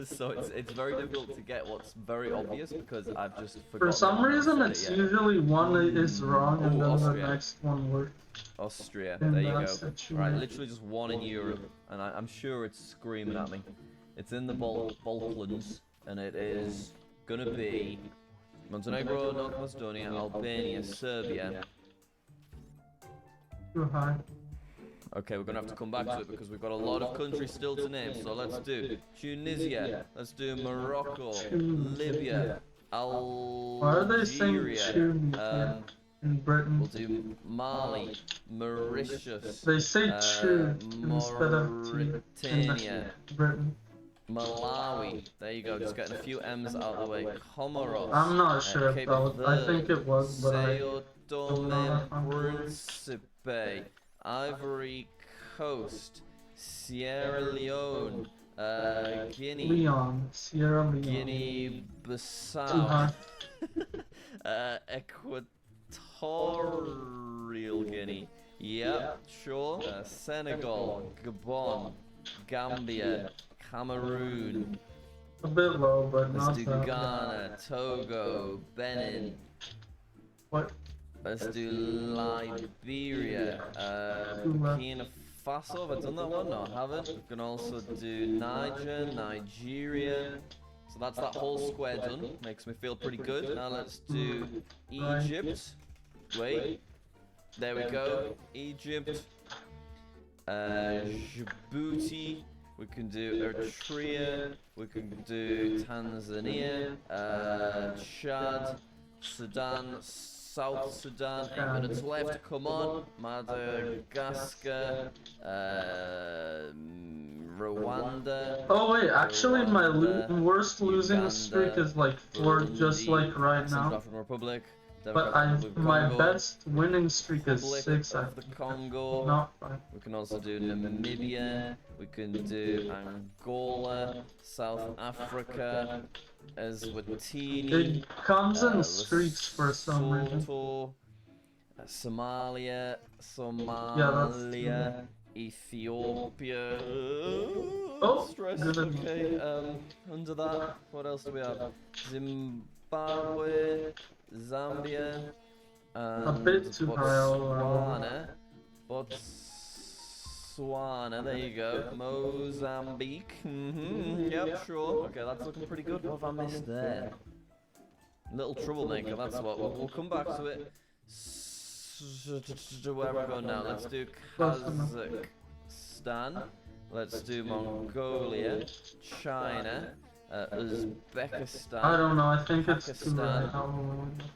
So it's very difficult to get what's very obvious because I've just forgotten. For some reason, said it it's yet. usually one is wrong and Ooh, then Austria. the next one works. Austria, In there you that go. situation. Right, literally just 1 in Europe, and I'm sure it's screaming at me. It's in the Balkans, and it is gonna be Montenegro, North Macedonia, Albania, Serbia. Too high. Okay, we're gonna have to come back to it because we've got a lot of countries still to name. So let's do Tunisia, let's do Morocco, Libya, Why are they saying Algeria. Tune in Britain? We'll do Mali, Mauritius. They say Tune instead of T Mauritania. in Britain. Malawi. There you go. Just getting a few M's out of the way. Comoros. I'm not sure if Cape that was. I think it was, but I Sao don't know if I'm right. Principe, Ivory Coast, Sierra Leone, Guinea, Leon, Sierra Leone. Too Guinea-Bissau, high. Equatorial Guinea. Yep, sure. Senegal, Gabon, Gambia, Cameroon. A bit low, but Let's not do that. Ghana, Togo, Benin. What? Let's do Liberia, Burkina Faso. Have I done that one? No, I haven't. We can also do Niger, Nigeria. So that's that whole square done. Makes me feel pretty good. Now let's do Egypt. Wait. There we go. Egypt. Djibouti. We can do Eritrea. We can do Tanzania. Chad. Sudan. South Sudan, 8 minutes left, come on. Madagascar, Rwanda. Oh wait, actually my worst losing Uganda, streak is like 4, just like right Central now. African Republic, But Democratic Republic of my Congo, best winning streak is Republic 6, I of the think. Congo. Not 5. We can also do Namibia. We can do Angola, South Africa, Eswatini. It comes in streaks for some reason. Lesotho, Somalia, Yeah, Ethiopia. Oh, stress. good. Okay. Under that, what else do we have? Zimbabwe, Zambia, and A bit too high all around. Botswana, there you go. Mozambique. Yep, sure. Okay, that's looking pretty good. What have I missed there? Little troublemaker, that's what. We'll come back to it. Where are we going now? Let's do Kazakhstan. Let's do Mongolia, China, Uzbekistan. I don't know, I think it's too Pakistan. high.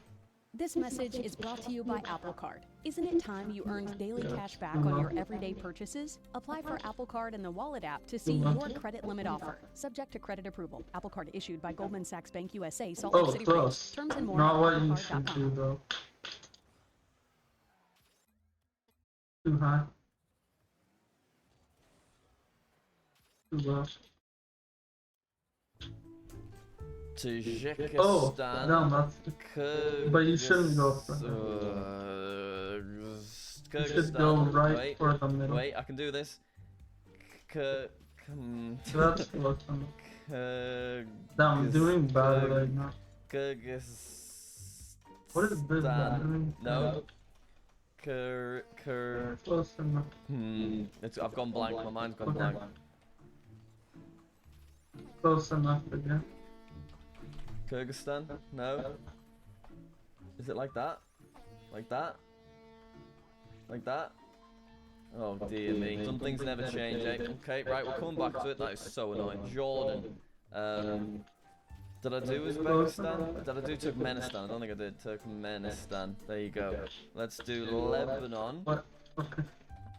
This message is brought to you by Apple Card. Isn't it time you earned daily cash back on your everyday purchases? Apply for Apple Card in the Wallet app to see your credit limit offer. Subject to credit approval. Apple Card issued by Goldman Sachs Bank USA, Salt Lake Oh, City branch. close. Terms and more Not at what you applecard.com. should do though. Too high. Too low. Tajikistan. Oh, no, that's. But you shouldn't go for that. You should go right wait, for the middle. Wait, I can do this. That's close enough. I'm doing bad right now. What is this bad doing? No. Close enough. I've gone blank. My mind's gone blank. Close enough again. Kyrgyzstan? No. Is it like that? Like that? Like that? Oh dear me. Some things never change, eh? Okay, right, we'll come back to it. That is so annoying. Jordan. Did I do Uzbekistan? Did I do Turkmenistan? I don't think I did. Turkmenistan. There you go. Let's do Lebanon.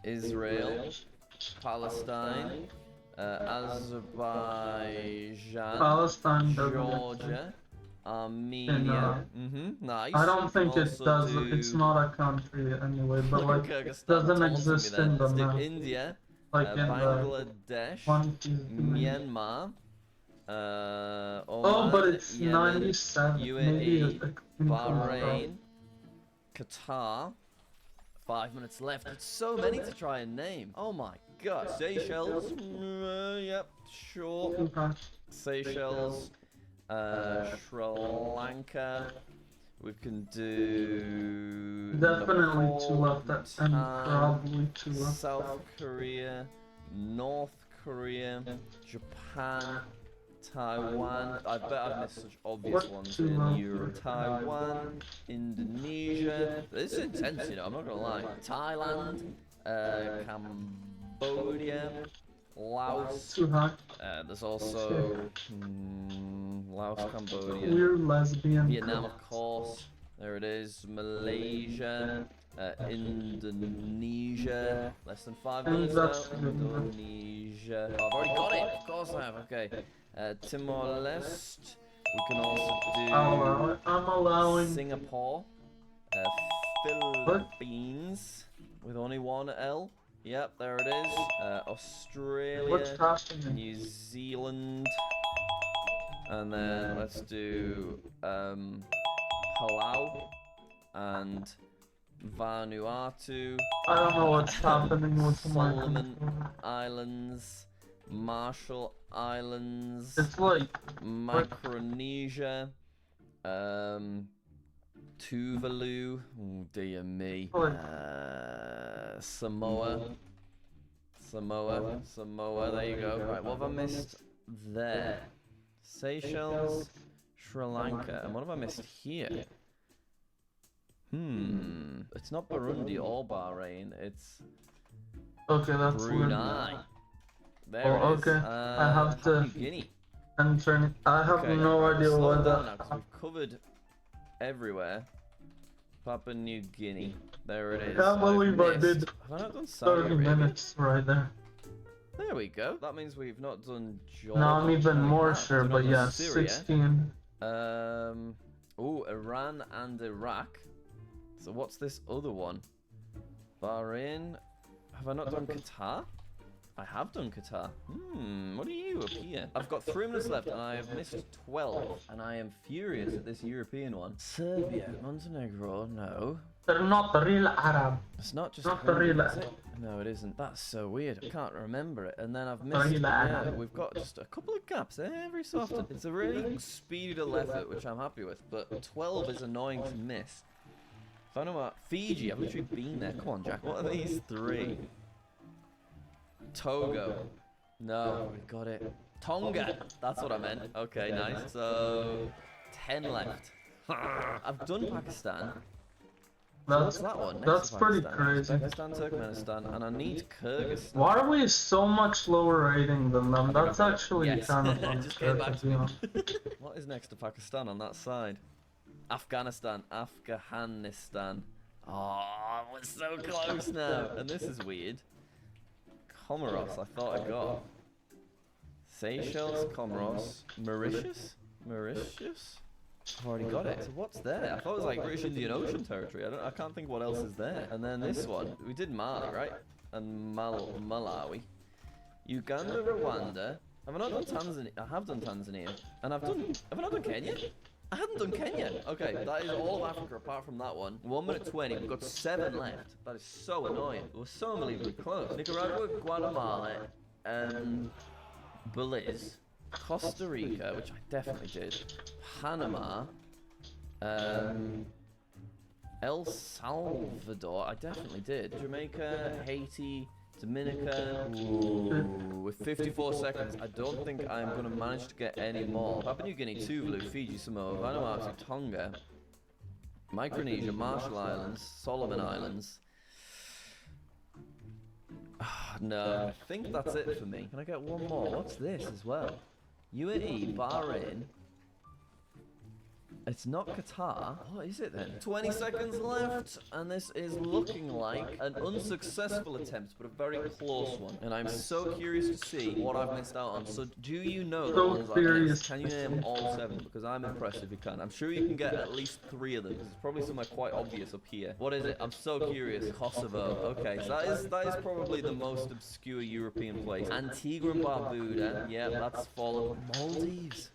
Israel. Palestine. Azerbaijan. Palestine doesn't Georgia. Armenia. Nice. I don't think it Also does. do It's not a country anyway, but like Kyrgyzstan doesn't taunting me exist then. in the Let's do map. India. Like in the Bangladesh. one she's doing. Myanmar. Oh, but it's Yemen, 97. Maybe UAE, it's a Bahrain, Qatar. 5 minutes left. There's so many to try and name. Oh my god. Seychelles. Yep, sure. Seychelles. Sri Lanka. We can do Definitely Nepal, two left, and Bhutan, probably two left. South Korea, North Korea, Japan, Taiwan. I bet I've missed such obvious ones in Europe. Taiwan, Indonesia. This is intense, you know. I'm not gonna lie. Thailand, Cambodia, Laos. Too high. There's also Laos, Cambodia, Weird lesbian. Vietnam, of course. There it is. Malaysia, Indonesia. Less than 5 minutes now. Indonesia. Oh, I've already got it. Of course I have. Okay. Timor-Leste. We can also do. I'm allowing. Singapore. Philippines. With only one L. Yep, there it is. Australia, New Zealand, and then let's do Palau and Vanuatu. I don't know what's happening with my Solomon Islands, Marshall Islands. It's like Micronesia, Tuvalu, oh dear me, Samoa, there you go. Right, what have I missed there? Seychelles, Sri Lanka, and what have I missed here? It's not Burundi or Bahrain, it's Brunei. There it is. Okay, I have to. New Guinea. I have no idea what that. We've covered everywhere. Papua New Guinea. There it is. Can't believe I did Have I not done Saudi 30 Arabia? minutes right there. There we go. That means we've not done Jordan. No, I'm even more sure, We've not but done yeah, Syria. 16. Oh, Iran and Iraq. So what's this other one? Bahrain. Have I not done Qatar? I have done Qatar. What are you up here? I've got 3 minutes left and I have missed 12. And I am furious at this European one. Serbia, Montenegro, no. They're not the real Arab. It's not just Not the real is Arab. it? No, it isn't. That's so weird. I can't remember it. And then I've missed. Yeah, we've got just a couple of gaps every so often. It's a really speedy little effort, which I'm happy with. But 12 is annoying to miss. Vanuatu, Fiji. I've literally been there. Come on, Jack. What are these 3? Togo. No, we got it. Tonga. That's what I meant. Okay, nice. So 10 left. I've done Pakistan. What's that one? Next That's to pretty Pakistan. crazy. Uzbekistan, Turkmenistan, and I need Kyrgyzstan. Why are we so much lower rating than them? That's actually Yes. kind of Just came unfair, back to to be me. honest. What is next to Pakistan on that side? Afghanistan, Afghanistan. Oh, we're so close now. And this is weird. Comoros, I thought I got. Seychelles, Comoros, Mauritius? Mauritius? I've already got it. So what's there? I thought it was like British Indian Ocean territory. I can't think what else is there. And then this one. We did Mali, right? And Malawi. Uganda, Rwanda. Have I not done Tanzania? I have done Tanzania. And have I not done Kenya? I hadn't done Kenya. Okay, that is all of Africa apart from that one. 1 minute 20. We've got 7 left. That is so annoying. We're so unbelievably close. Nicaragua, Guatemala, Belize, Costa Rica, which I definitely did, Panama, El Salvador, I definitely did, Jamaica, Haiti, Dominica. Ooh, with 54 seconds, I don't think I'm going to manage to get any more. Papua New Guinea, Tuvalu, Fiji, Samoa, Vanuatu, Tonga, Micronesia, Marshall Islands, Solomon Islands. No, I think that's it for me. Can I get one more? What's this as well? UAE, Bahrain. It's not Qatar. What is it then? 20 seconds left, and this is looking like an unsuccessful attempt, but a very close one. And I'm so curious to see what I've missed out on. So, do you know the ones I've missed? Can you name all 7? Because I'm impressed if you can. I'm sure you can get at least 3 of them. There's probably somewhere quite obvious up here. What is it? I'm so curious. Kosovo. Okay, so that is probably the most obscure European place. Antigua and Barbuda. Yeah, that's fallen. Maldives.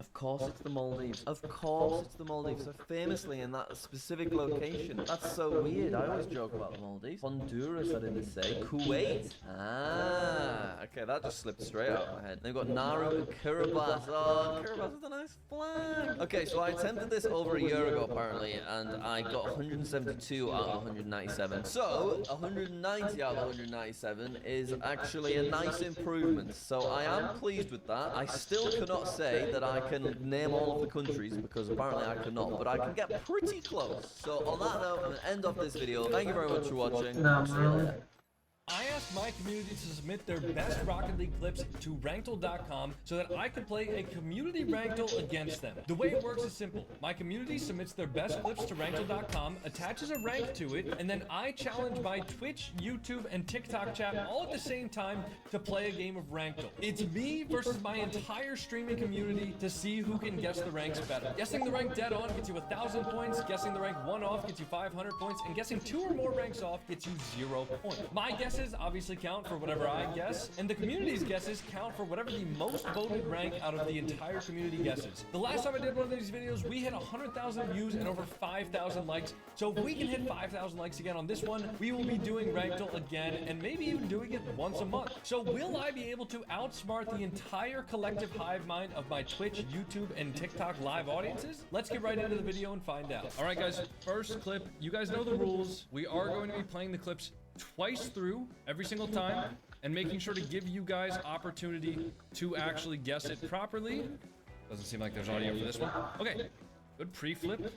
Of course it's the Maldives. Of course it's the Maldives. So famously in that specific location. That's so weird. I always joke about the Maldives. Honduras, I didn't say. Kuwait. Ah, okay, that just slipped straight out of my head. They've got Nauru and Kiribati. Oh, Kiribati with a nice flag. Okay, so I attempted this over a year ago apparently, and I got 172 out of 197. So 190 out of 197 is actually a nice improvement. So I am pleased with that. I still cannot say that I can name all of the countries because apparently I cannot, but I can get pretty close. So on that note, I'm going to end off this video. Thank you very much for watching. See you later. asked my community to submit their best Rocket League clips to Rankle.com so that I could play a community Rankle against them. The way it works is simple. My community submits their best clips to Rankle.com, attaches a rank to it, and then I challenge my Twitch, YouTube, and TikTok chat all at the same time to play a game of Rankle. It's me versus my entire streaming community to see who can guess the ranks better. Guessing the rank dead on gets you 1,000 points, guessing the rank 1 off gets you 500 points, and guessing 2 or more ranks off gets you 0 points. My guesses obviously count for whatever I guess, and the community's guesses count for whatever the most voted rank out of the entire community guesses. The last time I did one of these videos, we hit 100,000 views and over 5,000 likes, so if we can hit 5,000 likes again on this one, we will be doing Rankle again, and maybe even doing it once a month. So will I be able to outsmart the entire collective hive mind of my Twitch, YouTube, and TikTok live audiences? Let's get right into the video and find out. All right, guys, first clip. You guys know the rules. We are going to be playing the clips twice through every single time and making sure to give you guys opportunity to actually guess it properly. Doesn't seem like there's audio for this one. Okay, good pre-flip.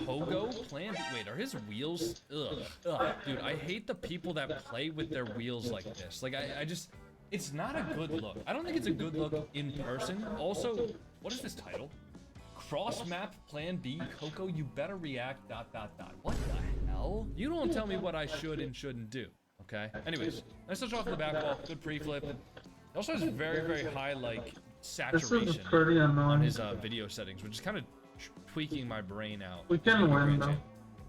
Pogo plan. Wait, are his wheels? Ugh, dude, I hate the people that play with their wheels like this. Like, I just, it's not a good look. I don't think it's a good look in person. Also, what is this title? Cross map plan B, Coco, you better react, ... What the hell? You don't tell me what I should and shouldn't do, okay? Anyways, let's touch off the back wall. Good pre-flip. It also has very, very high, like, saturation on his video settings, which is kind of tweaking my brain out. We can win, though.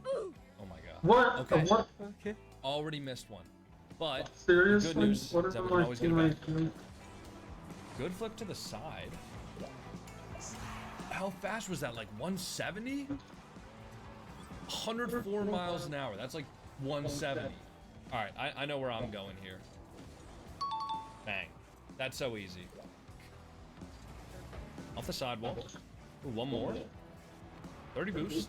Oh my god. What? Okay. What? Okay. Already missed one. But Seriously? good news What is that am we can I always get it back. doing? Good flip to the side. How fast was that? Like 170? 104 miles an hour. That's like 170. All right, I know where I'm going here. Bang. That's so easy. Off the sidewall. Ooh, one more. 30 boost.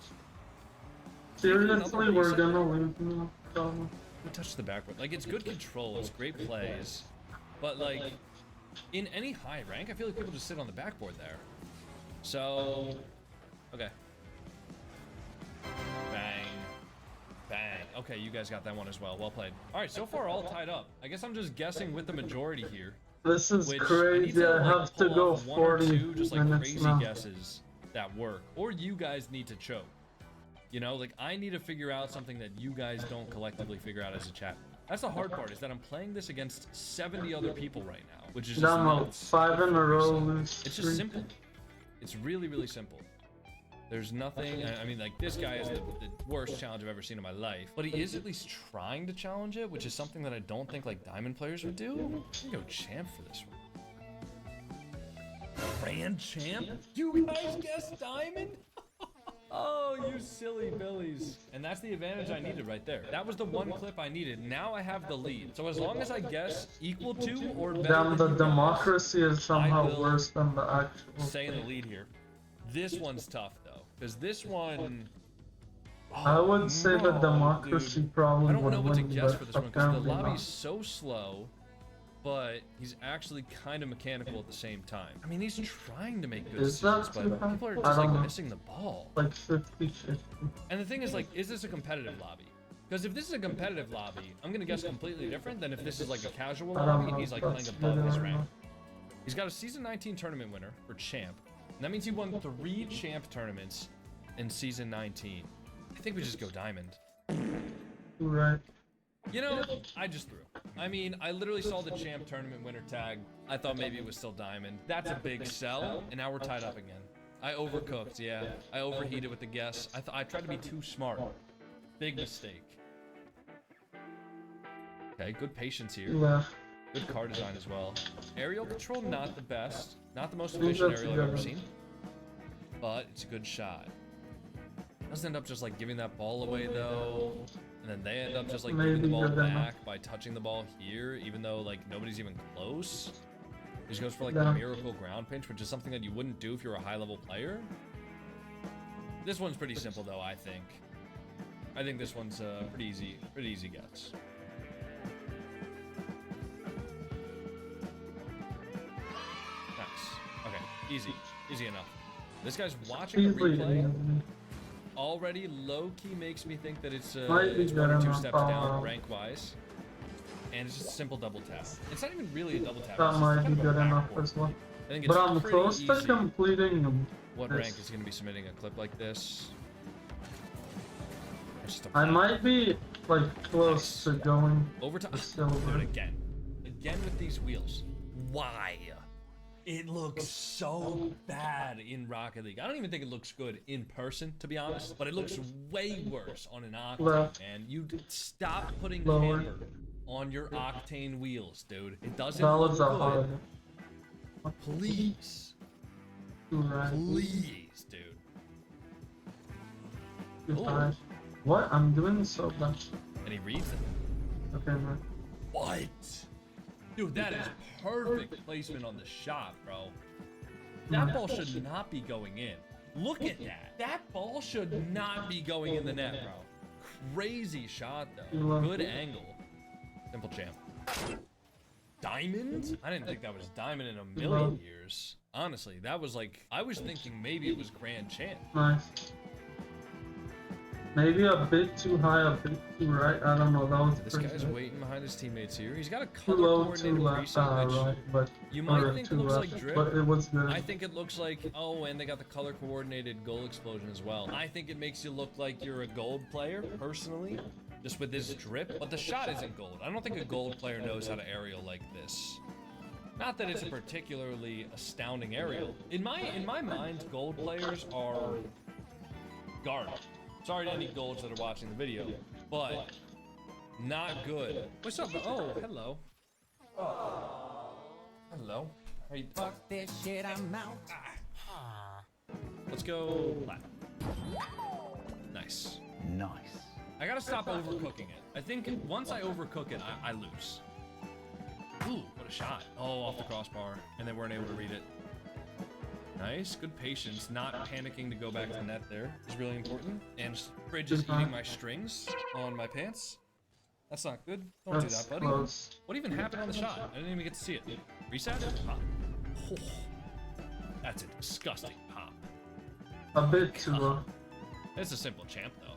Seriously, we're gonna lose now. We touch the backboard. Like, it's good control. It's great plays. But, like, in any high rank, I feel like people just sit on the backboard there. So, okay. Bang. Bang. Okay, you guys got that one as well. Well played. All right, so far all tied up. I guess I'm just guessing with the majority here. This is which crazy. I have to go 40 just like minutes crazy now. guesses that work. Or you guys need to choke. You know, like, I need to figure out something that you guys don't collectively figure out as a chat. That's the hard part, is that I'm playing this against 70 other people right now, which is just nuts. 5 in a row. Lose It's just simple. It's really, really simple. There's nothing, I mean, like, this guy is the worst challenge I've ever seen in my life, but he is at least trying to challenge it, which is something that I don't think, like, Diamond players would do. I'm gonna go champ for this one. Grand champ? You guys guessed Diamond? Oh, you silly billies. And that's the advantage I needed right there. That was the one clip I needed. Now I have the lead. So as long as I guess equal to or better Damn, the than you democracy is I somehow will worse than the actual. stay in the lead here. This one's tough though, because this one. I would say the democracy probably I don't would know what to win, guess but for this one because the apparently lobby's not. so slow, but he's actually kind of mechanical at the same time. I mean, he's trying to make good Is that decisions, but too high? people are I just like don't know. missing the ball. Like 50-50. And the thing is, like, is this a competitive lobby? Because if this is a competitive lobby, I'm gonna guess completely different than if this is like a casual I don't lobby know and he's if like that's playing above good his or rank. not. He's got a season 19 tournament winner for champ. And that means he won 3 champ tournaments in season 19. I think we just go diamond. Right. You know, I just threw. I mean, I literally saw the champ tournament winner tag. I thought maybe it was still diamond. That's a big sell, and now we're tied up again. I overcooked, yeah. I overheated with the guess. I tried to be too smart. Big mistake. Okay, good patience here. Yeah. Good car design as well. Aerial control, not the best. Not the most efficient aerial I've ever seen. But it's a good shot. Doesn't end up just like giving that ball away though. And then they end up just like giving the ball back by touching the ball here, even though like nobody's even close. He just goes for like the miracle ground pinch, which is something that you wouldn't do if you're a high level player. This one's pretty simple though, I think. I think this one's pretty easy guess. Nice. Okay, easy enough. This guy's watching a replay. Already low-key makes me think that it's Might be it's 1 or good 2 enough. steps down rank-wise. and it's just a simple double tap. It's not even really a double tap. That it's might just be kind of a good enough backboard. as well. I think But it's I'm pretty close to easy. completing What this. rank is going to be submitting a clip like this? It's just a I might be like close to going overtime. to Do silver. it again with these wheels. Why? It looks so bad in Rocket League. I don't even think it looks good in person, to be honest. But it looks way worse on an Octane, Left. man. You stop putting Lower. camber on your Octane wheels, dude. It doesn't That look was a good. hard. Please. Right. Please, dude. Too high. What? I'm doing so bad. And he reads it. Okay, man. What? Dude, that is perfect placement on the shot, bro. That ball should not be going in. Look at that. That ball should not be going in the net, bro. Crazy shot, though. Good angle. Simple champ. Diamond? I didn't think that was diamond in a million years. Honestly, that was like, I was thinking maybe it was grand champ. Nice. Maybe a bit too high, a bit too right. I don't know. That was This pretty guy's good. waiting behind his teammates here. He's got a Too color low, too coordinated left, reset, which right, but you might or think too looks left, like drip. but it was good. I think it looks like, oh, and they got the color coordinated goal explosion as well. I think it makes you look like you're a gold player, personally, just with this drip. But the shot isn't gold. I don't think a gold player knows how to aerial like this. Not that it's a particularly astounding aerial. In my mind, gold players are garbage. Sorry to any golds that are watching the video, but not good. What's up? Oh, hello. Hello. How you? Fuck this shit, I'm out. Let's go left. Nice. Nice. I gotta stop overcooking it. I think once I overcook it, I lose. Ooh, what a shot. Oh, off the crossbar, and they weren't able to read it. Nice, good patience, not panicking to go back to net there is really important. And Fridge is eating my strings on my pants. That's not good. Don't do That's that, buddy. close. What even happened on the shot? I didn't even get to see it. Reset? Pop. Oh, that's a disgusting pop. A bit too low. It's a simple champ, though.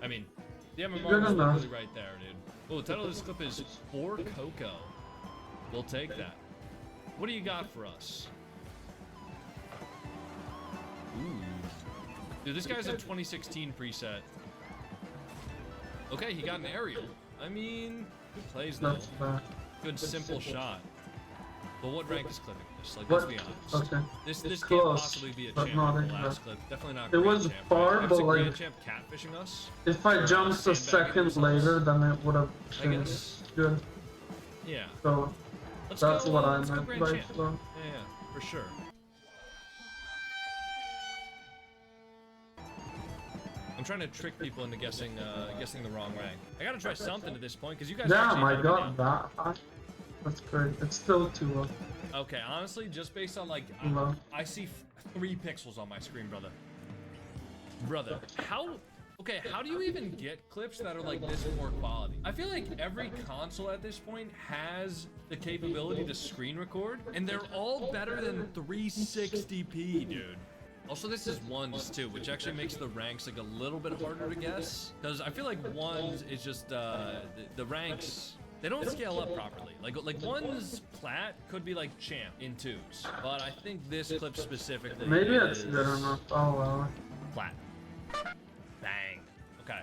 I mean, the Good MMR is enough. literally right there, dude. Oh, the title of this clip is For Coco. We'll take that. What do you got for us? Ooh. Dude, this guy's a 2016 preset. Okay, he got an aerial. I mean, good plays though. That's bad. Good simple shot. But what rank is clipping this? Like, let's be honest. Okay. This It's can't close, possibly be a but champ not on the last exact. clip. Definitely not It grand was champ. far, Right? If but it's a grand like, champ catfishing us. if I jumped a second later, then it would have I been guess. good. Yeah. So Let's that's go, what I let's go meant grand by champ. slow. Yeah, for sure. I'm trying to trick people into guessing the wrong rank. I gotta try something at this point because you guys. Damn, actually I know got me that high. That's great. It's still too low. now. Okay, honestly, just based on like, No. I see 3 pixels on my screen, brother. Brother, how? Okay, how do you even get clips that are like this poor quality? I feel like every console at this point has the capability to screen record, and they're all better than 360p, dude. Also, this is ones too, which actually makes the ranks like a little bit harder to guess. Because I feel like ones is just the ranks, they don't scale up properly. Like ones plat could be like champ in 2s, but I think this clip specifically Maybe is it's good enough. Oh well. plat. Bang. Okay.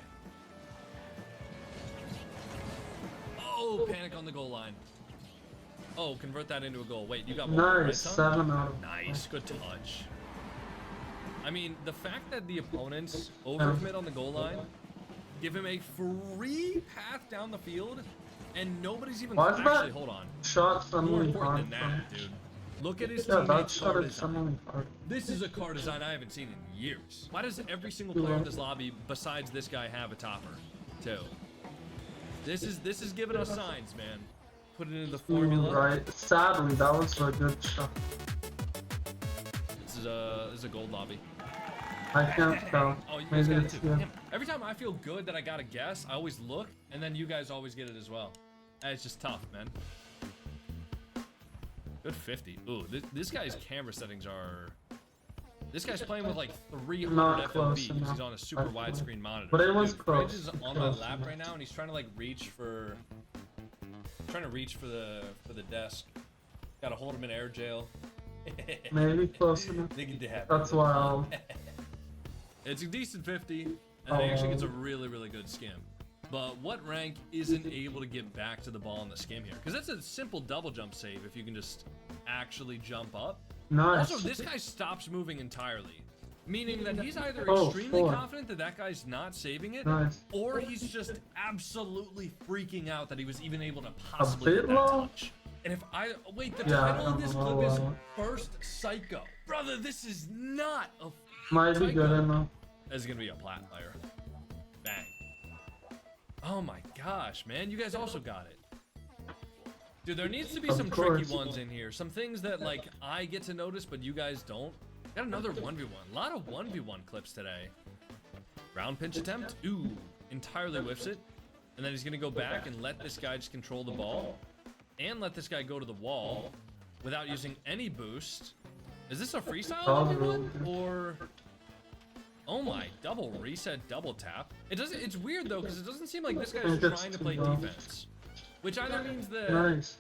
Oh, panic on the goal line. Oh, convert that into a goal. Wait, you got one, right, Nice. son? 7 out of Nice, good touch. I mean, the fact that the opponents overcommit on the goal line, give him a free path down the field, and nobody's even Why is actually, that hold on. shot More suddenly important hard? than that, dude. Look at his Yeah, that teammate's shot car is design. suddenly hard. This is a car design I haven't seen in years. Why does every single player in this lobby, besides this guy, have a topper, too? This is giving us signs, man. Put it into the formula. Right. Sadly, that was a good shot. This is a gold lobby. I can't tell. Oh, you guys Maybe got it it's too. yeah. Damn. Every time I feel good that I got a guess, I always look, and then you guys always get it as well. And it's just tough, man. Good 50. Ooh, this guy's camera settings are... This guy's playing with like 300 Not close FMV because enough, he's on a super actually. widescreen monitor. But it was Dude, close. Fridge is on my Close lap enough. right now, and he's trying to like reach for trying to reach for the desk. Gotta hold him in air jail. Maybe close enough. That's why I'll... It's a decent 50, and it actually gets a really, really good skim. But what rank isn't able to get back to the ball in the skim here? Because that's a simple double jump save if you can just actually jump up. Nice. Also, this guy stops moving entirely. Meaning that he's either extremely confident that that guy's not saving it, or he's just absolutely freaking out that he was even able to possibly get that touch. And if I wait, the title of this clip is First Psycho. Brother, this is not a might be good enough. This is gonna be a plat player. Bang. Oh my gosh, man, you guys also got it. Dude, there needs to be some tricky ones in here. Some things that like I get to notice, but you guys don't. Got another 1v1. A lot of 1v1 clips today. Ground pinch attempt. Ooh, entirely whiffs it. And then he's gonna go back and let this guy just control the ball. And let this guy go to the wall without using any boost. Is this a freestyle 1v1? Or... Oh my, double reset, double tap. It doesn't, it's weird though, because it doesn't seem like this guy's trying to play defense. Which either means that... Nice.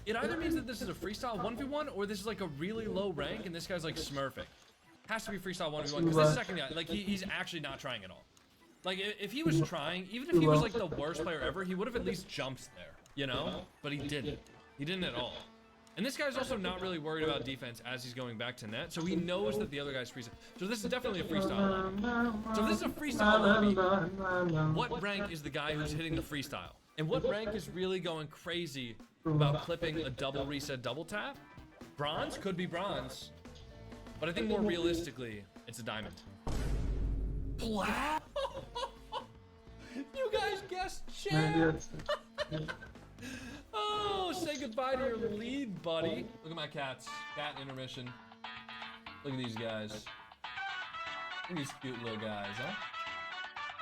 It either means that this is a freestyle 1v1 or this is like a really low rank and this guy's like smurfing. Has to be freestyle 1v1 because this second guy, like he's actually not trying at all. Like if he was trying, even if he was like the worst player ever, he would have at least jumped there, you know? But he didn't. He didn't at all. And this guy's also not really worried about defense as he's going back to net, so he knows that the other guy's freestyle. So this is definitely a freestyle 1v. So if this is a freestyle 1v, what rank is the guy who's hitting the freestyle? And what rank is really going crazy about clipping a double reset, double tap? Bronze? Could be bronze. But I think more realistically, it's a diamond. Plat? You guys guessed champ! Oh, say goodbye to your lead, buddy. Look at my cats. Cat intermission. Look at these guys. Look at these cute little guys, huh?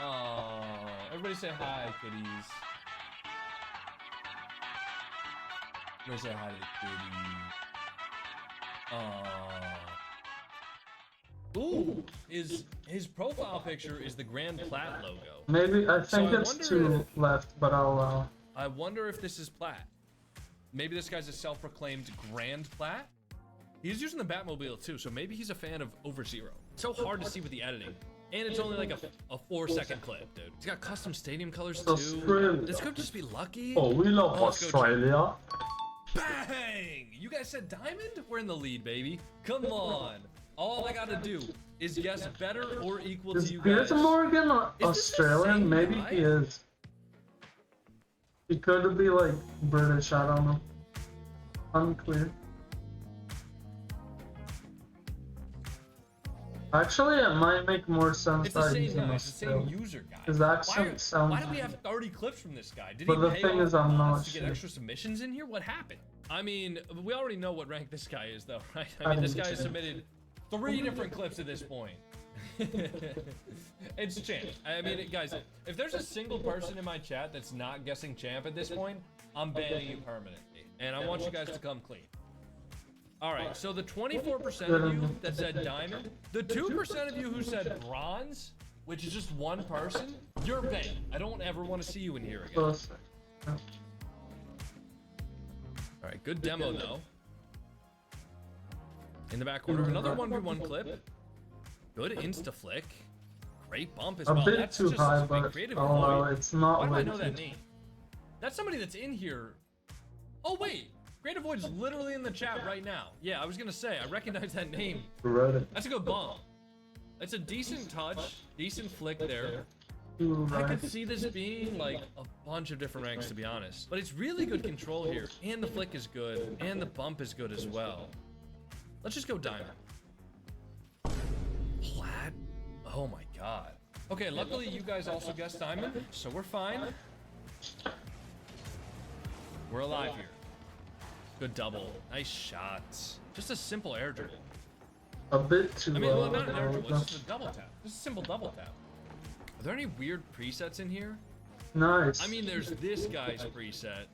Oh, everybody say hi, kitties. Everybody say hi to the kitties. Ooh, his profile picture is the Grand Plat logo. Maybe, I think it's two left, but I'll I wonder if this is Plat. Maybe this guy's a self-proclaimed Grand Plat? He's using the Batmobile too, so maybe he's a fan of Overzero. It's so hard to see with the editing. And it's only like a 4-second clip, dude. He's got custom stadium colors too. Australia. This could just be lucky. Oh, we love Australia. Bang! You guys said diamond? We're in the lead, baby. Come on. All I gotta do is guess better or equal to you guys. Is Morgan Australian? Maybe he is. He could be like British, I don't know. Unclear. Actually, it might make more sense It's the that same he's in guy, it's the same Australia. user guy. His accent sounds... Why do we have 30 clips from this guy? Did But he the pay thing off is, I'm mods not to get sure. extra submissions in here? What happened? I mean, we already know what rank this guy is though, right? I mean, this guy has submitted 3 different clips at this point. It's champ. I mean, guys, if there's a single person in my chat that's not guessing champ at this point, I'm banning you permanently. And I want you guys to come clean. Alright, so the 24% of you that said diamond, the 2% of you who said bronze, which is just one person, you're banned. I don't ever want to see you in here again. Alright, good demo though. In the back corner, another 1v1 clip. Good insta flick. Great bump as A well. bit That's too just high, a but creative oh well, Void. it's not Why do I like know that it. name? That's somebody that's in here. Oh wait, Creative Void's literally in the chat right now. Yeah, I was gonna say, I recognize that name. Reddit. That's a good bump. That's a decent touch, decent flick there. Too I right. could see this being like a bunch of different ranks, to be honest. But it's really good control here, and the flick is good, and the bump is good as well. Let's just go diamond. Plat? Oh my god. Okay, luckily you guys also guessed diamond, so we're fine. We're alive here. Good double. Nice shots. Just a simple air dribble. A bit too I mean, well, low. not an air dribble, it's just a double tap. Just a simple double tap. Are there any weird presets in here? Nice. I mean, there's this guy's preset.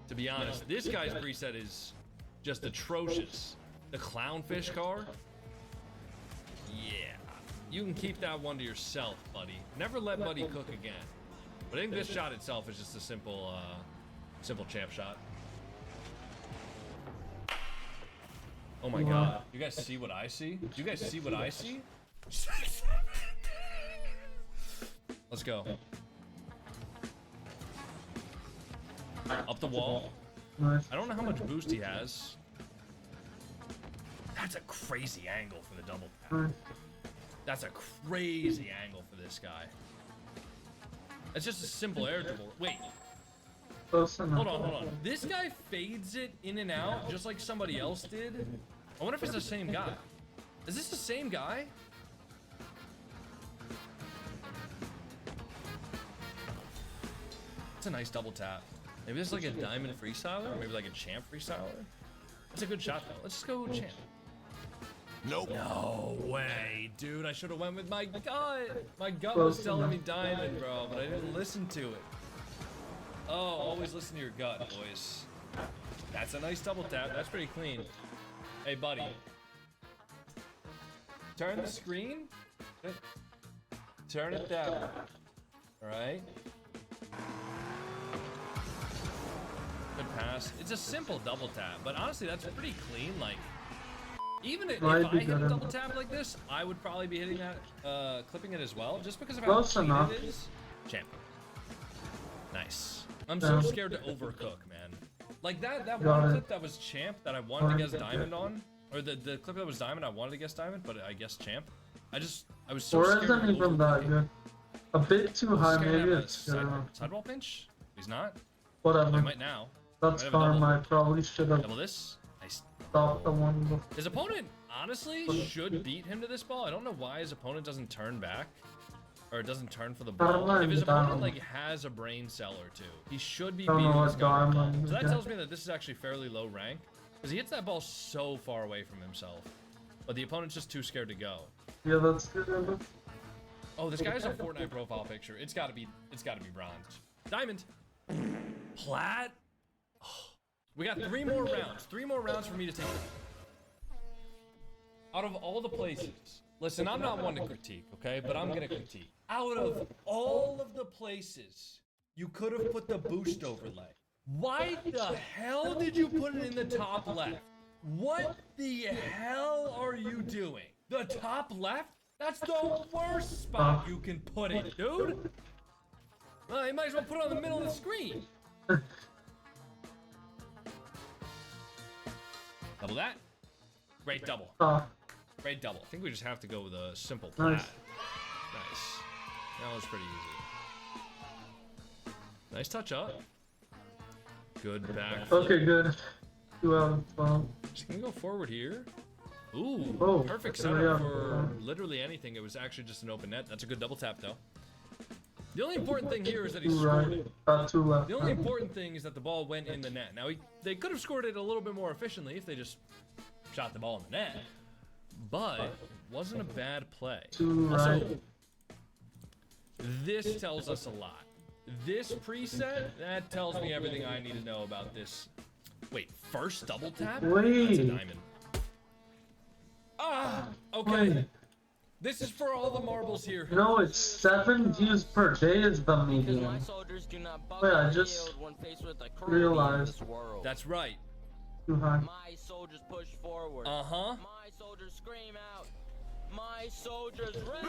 To be honest, this guy's preset is just atrocious. The clownfish car? Yeah. You can keep that one to yourself, buddy. Never let buddy cook again. But I think this shot itself is just a simple Simple champ shot. Oh my god. You guys see what I see? Do you guys see what I see? Let's go. Up the wall. Nice. I don't know how much boost he has. That's a crazy angle for the double tap. That's a crazy angle for this guy. It's just a simple air dribble. Wait. Close enough. Hold on. This guy fades it in and out just like somebody else did. I wonder if it's the same guy. Is this the same guy? It's a nice double tap. Maybe this is like a diamond freestyler, or maybe like a champ freestyler. It's a good shot though. Let's just go champ. Nope. No way, dude. I should have went with my gut. My gut was telling me diamond, bro, but I didn't listen to it. Oh, always listen to your gut, boys. That's a nice double tap. That's pretty clean. Hey, buddy. Turn the screen. Turn it down. All right. Good pass. It's a simple double tap, but honestly, that's pretty clean. Like, even if I hit a double tap like this, I would probably be hitting that, clipping it as well, just because of how cheated it is. Champ. Nice. I'm so scared to overcook, man. Like that one clip that was champ that I wanted to guess diamond on, or the clip that was diamond I wanted to guess diamond, but I guessed champ. I was so scared. Or isn't even that good. A bit too high, maybe it's good. Sidewall pinch? He's not. Whatever. He might now. That's karma. I probably should have double this. Nice. Stopped the one before. His opponent honestly should beat him to this ball. I don't know why his opponent doesn't turn back. Or it doesn't turn for the ball. If his opponent like has a brain cell or two, he should be beating this guy. So that tells me that this is actually fairly low rank, because he hits that ball so far away from himself, but the opponent's just too scared to go. Yeah, that's good. Oh, this guy has a Fortnite profile picture. It's gotta be bronze. Diamond. Plat. Oh. We got 3 more rounds. 3 more rounds for me to take. Out of all the places. Listen, I'm not one to critique, okay? But I'm gonna critique. Out of all of the places you could have put the boost overlay, why the hell did you put it in the top left? What the hell are you doing? The top left? That's the worst spot you can put it, dude. Well, you might as well put it on the middle of the screen. Double that. Great double. Great double. I think we just have to go with a simple plat. Nice. That was pretty easy. Nice touch up. Good back. Okay, good. 2 out of 12. Just gonna go forward here. Ooh, perfect setup for literally anything. It was actually just an open net. That's a good double tap, though. The only important thing here is that he scored it. 2 left. The only important thing is that the ball went in the net. Now, they could have scored it a little bit more efficiently if they just shot the ball in the net. But it wasn't a bad play. Also, this tells us a lot. This preset, that tells me everything I need to know about this. Wait, first double tap? Wait. That's a diamond. Ah, okay. This is for all the marbles here. No, it's 7 views per day is the median. Wait, I just realized. That's right. Too high. My soldiers push forward. Uh-huh. My soldiers scream out. My soldiers run.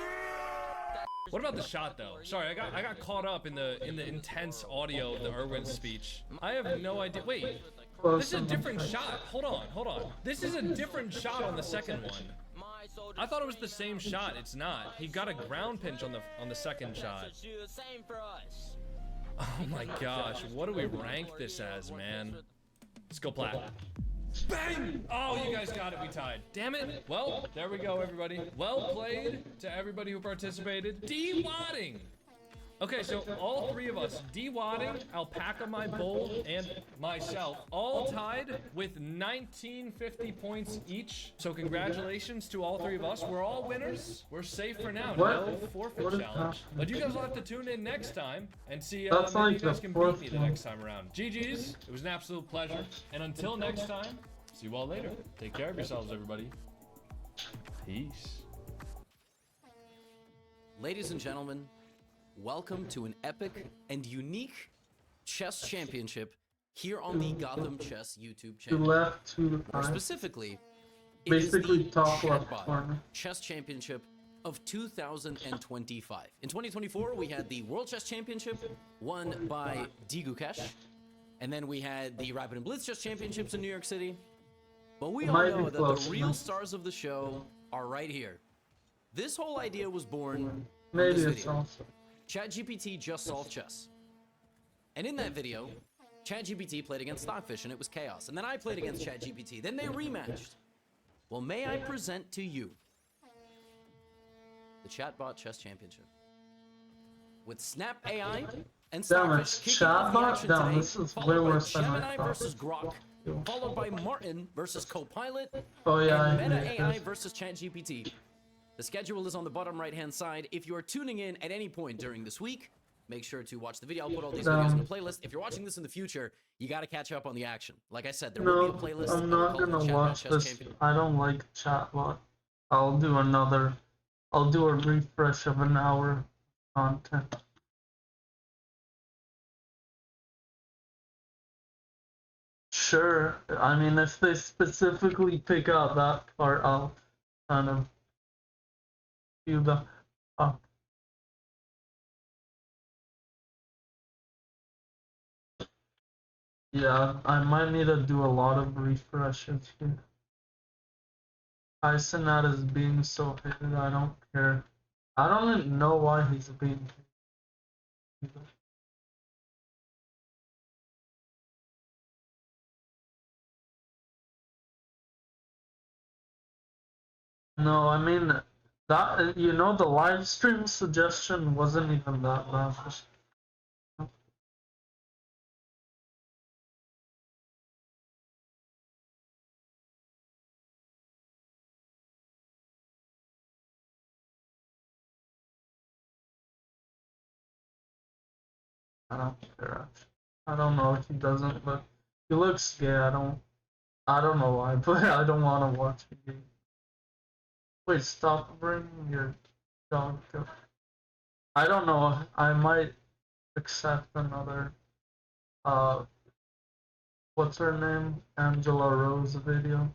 What about the shot though? Sorry, I got caught up in the intense audio of the Irwin speech. I have no idea. Wait. This is a different shot. Hold on. This is a different shot on the second one. I thought it was the same shot. It's not. He got a ground pinch on the second shot. Oh my gosh, what do we rank this as, man? Let's go plat. Bang! Oh, you guys got it. We tied. Damn it. Well, there we go, everybody. Well played to everybody who participated. D-Wadding. Okay, so all 3 of us, D-Wadding, Alpaca My Bull, and myself, all tied with 1950 points each. So congratulations to all 3 of us. We're all winners. We're safe for now. No forfeit challenge. But you guys will have to tune in next time and see maybe you guys can beat me the next time around. GG's. It was an absolute pleasure. And until next time, see you all later. Take care of yourselves, everybody. Peace. Ladies and gentlemen, welcome to an epic and unique chess championship here on the Gotham Chess YouTube To channel. left, to More right. specifically, it is Basically the top left Chatbot corner. Chess Championship of 2025. In 2024, we had the World Chess Championship won by Digukesh, and then we had the Rapid and Blitz Chess Championships in New York City. But we all Might be know that close the real enough. stars of the show are right here. This whole idea was born from Maybe this it's video. also. ChatGPT just solved chess. And in that video, ChatGPT played against Stockfish and it was chaos. And then I played against ChatGPT. Then they rematched. Well, may I present to you the Chatbot Chess Championship with Snap AI and Damn, Stockfish it's kicking off the Chatbot? action Damn, today, this is way followed by worse than I Gemini thought. versus Grok, followed by Martin versus Copilot, Oh, yeah, and I Meta hate AI this. versus ChatGPT. The schedule is on the bottom right-hand side. If you are tuning in at any point during this week, make sure to watch the video. I'll put all these videos in the playlist. If you're watching this in the future, you got to catch up on the action. Like I said, there will No, be a playlist. I'm and we'll not call it gonna Chatbot watch Chess this. Champion. I don't like Chatbot. I'll do a refresh of an hour content. Sure, I mean, if they specifically pick out that part, I'll kind of do the up. Yeah, I might need to do a lot of refreshes here. Isenat is being so hated, I don't care. I don't even know why he's being hated. No, I mean, that, you know, the live stream suggestion wasn't even that bad. I don't care. I don't know if he doesn't look. He looks gay. I don't know why, but I don't want to watch it. Wait, stop bringing your dog to. I don't know. I might accept another. What's her name? Angela Rose video.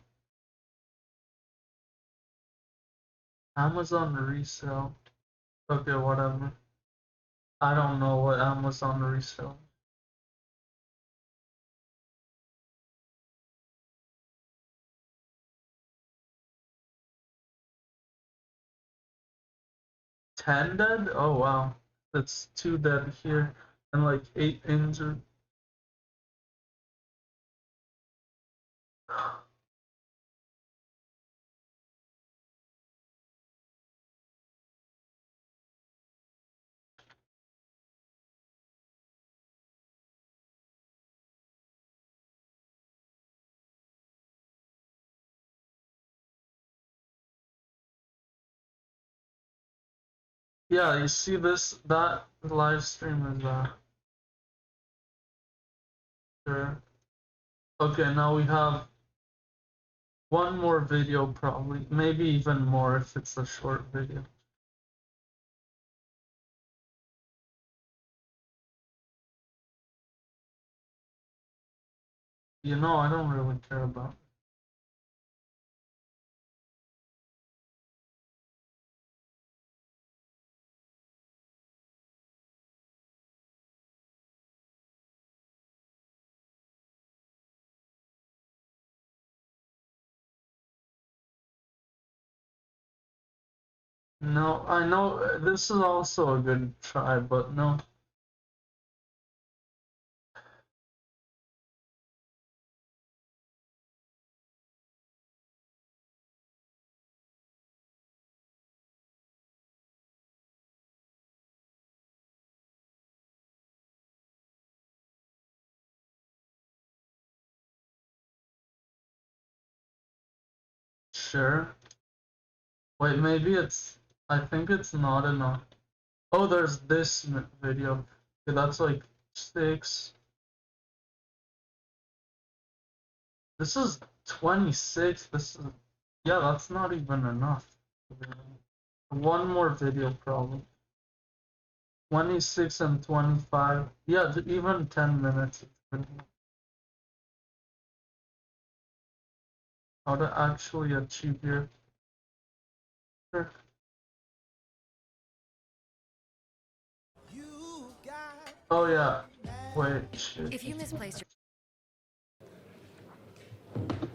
Amazon resale. Okay, whatever. I don't know what Amazon resale. Ten dead? Oh wow. That's 2 dead here and like 8 injured. Yeah, you see that live stream is sure. Okay, now we have one more video probably, maybe even more if it's a short video. You know, I don't really care about. No, I know this is also a good try, but no. Sure. Wait, maybe it's. I think it's not enough. Oh, there's this video. Okay, that's like 6. This is 26. This is. Yeah, that's not even enough. One more video probably. 26 and 25. Yeah, even 10 minutes is good. how to actually achieve your. Sure. Oh yeah. Wait. Shit. If you misplaced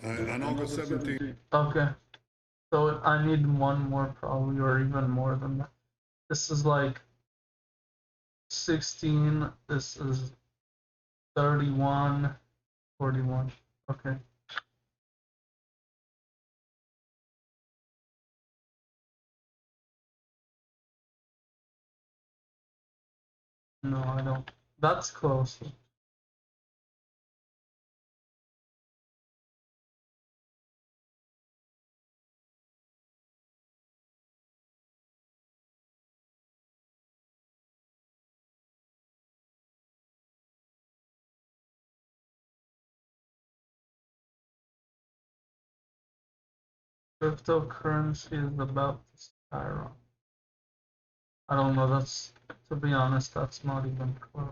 On August 17th. Okay. So I need one more probably, or even more than that. This is like 16. This is 31, 41. Okay. No, I don't. That's close. Cryptocurrency is about to skyrocket. I don't know, that's, to be honest, that's not even close.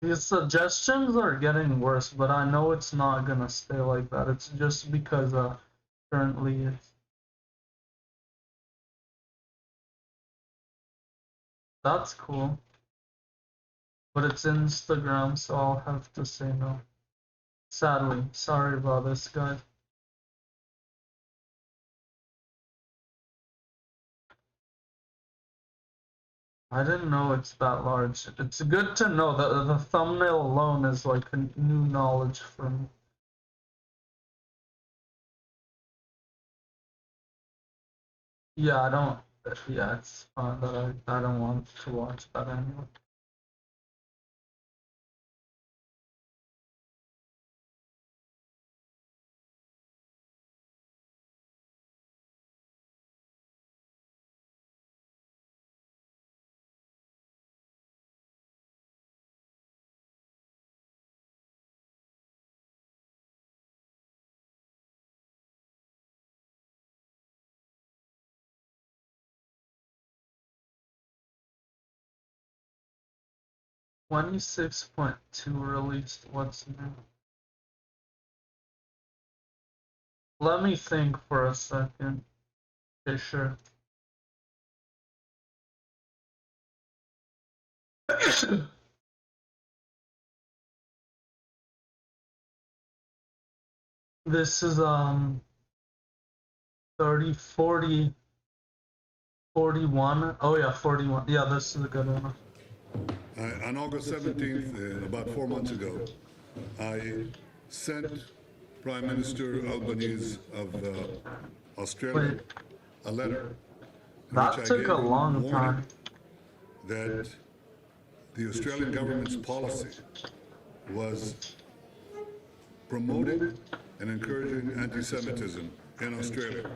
These suggestions are getting worse, but I know it's not gonna stay like that. It's just because currently it's... That's cool. But it's Instagram, so I'll have to say no. Sadly, sorry about this, guys. I didn't know it's that large. It's good to know that the thumbnail alone is like a new knowledge for me. Yeah, I don't. Yeah, it's fine, but I don't want to watch that anyway. .26.2 released. What's new? Let me think for a second. Okay, sure. This is 30, 40, 41. Oh yeah, 41. Yeah, this is a good one. On August 17th, about 4 months ago, I sent Prime Minister Albanese of Australia a letter. That took a long time. That the Australian government's policy was promoting and encouraging anti-Semitism in Australia.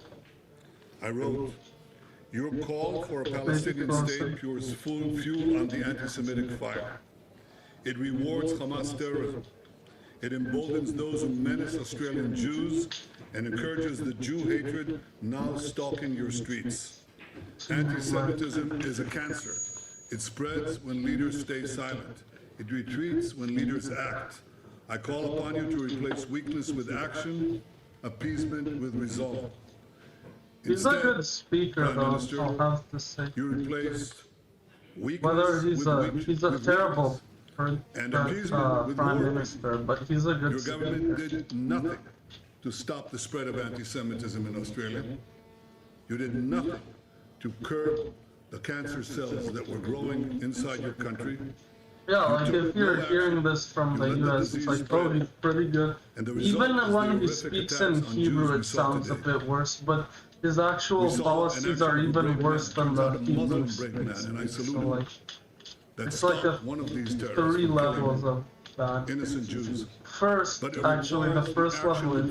I wrote, your call for a Palestinian state pours full fuel on the anti-Semitic fire. It rewards Hamas terrorism. It emboldens those who menace Australian Jews and encourages the Jew hatred now stalking your streets. Anti-Semitism is a cancer. It spreads when leaders stay silent. It retreats when leaders act. I call upon you to replace weakness with action, appeasement with resolve. He's a good speaker, though, I'll have to say. You replaced whether he's a terrible Prime Minister, but he's a good Your speaker. government did nothing to stop the spread of anti-Semitism in Australia. You did nothing to curb the cancer cells that were growing inside your country. Yeah, like if you're hearing this from the US, it's like, oh, he's pretty good. Even when he speaks in Hebrew, it sounds a bit worse, but his actual policies are even worse than the Hebrew speaks. So like, it's like a 3 levels of bad. Innocent Jews. First, actually, the first level is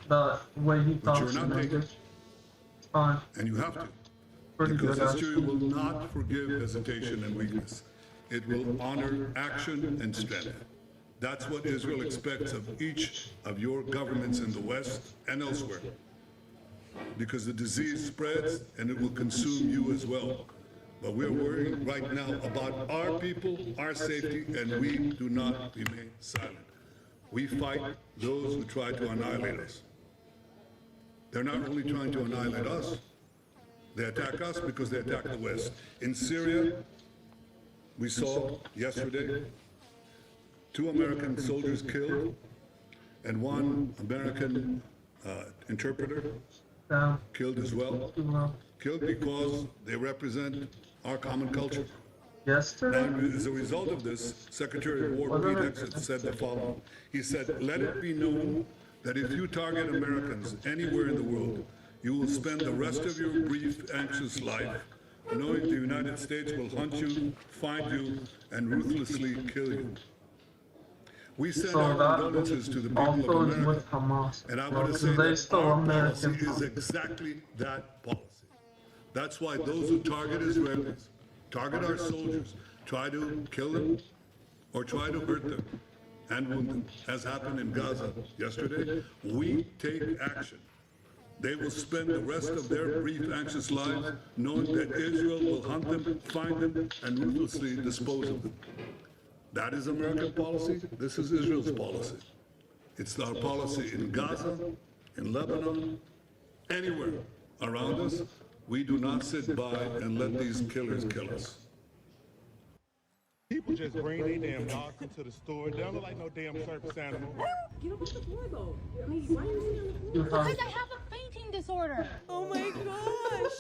the way he talks in English. It's fine. And you have to. Pretty Because good, history actually. will not forgive hesitation and weakness. It will honor action and strength. That's what Israel expects of each of your governments in the West and elsewhere. Because the disease spreads and it will consume you as well. But we're worrying right now about our people, our safety, and we do not remain silent. We fight those who try to annihilate us. They're not only trying to annihilate us, they attack us because they attack the West. In Syria, we saw yesterday 2 American soldiers killed and 1 American interpreter killed as well. Killed because they represent our common culture. Yesterday? And as a result of this, Secretary of War Pete Hegseth said the following. He said, "Let it be known that if you target Americans anywhere in the world, you will spend the rest of your brief, anxious life knowing the United States will hunt you, find you, and ruthlessly kill you." We send So our that condolences to the people also of is America. with Hamas. And I want to because say they that still our policy American. is exactly that policy. That's why those who target Israelis, target our soldiers, try to kill them or try to hurt them and wound them, as happened in Gaza yesterday, we take action. They will spend the rest of their brief, anxious lives knowing that Israel will hunt them, find them, and ruthlessly dispose of them. That is American policy. This is Israel's policy. It's our policy in Gaza, in Lebanon, anywhere around us. We do not sit by and let these killers kill us. People just bring their damn dogs into the store. They don't look like no damn circus animal. Get off the floor, though. I mean, why are you sitting on the floor? Because I have a fainting disorder. Oh my gosh!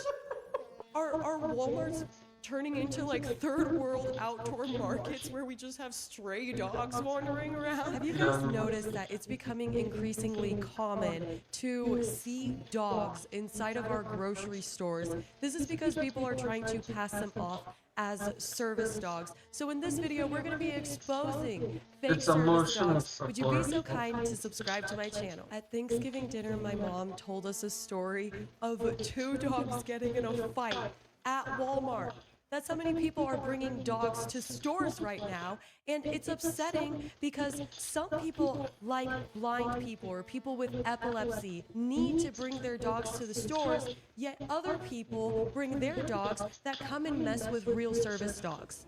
Are Walmarts turning into like third world outdoor markets where we just have stray dogs wandering around? Have you guys noticed that it's becoming increasingly common to see dogs inside of our grocery stores? This is because people are trying to pass them off as service dogs. So in this video, we're going to be exposing fake service dogs. Would you be so kind to subscribe to my channel? At Thanksgiving dinner, my mom told us a story of 2 dogs getting in a fight at Walmart. That's how many people are bringing dogs to stores right now, and it's upsetting because some people, like blind people or people with epilepsy, need to bring their dogs to the stores, yet other people bring their dogs that come and mess with real service dogs.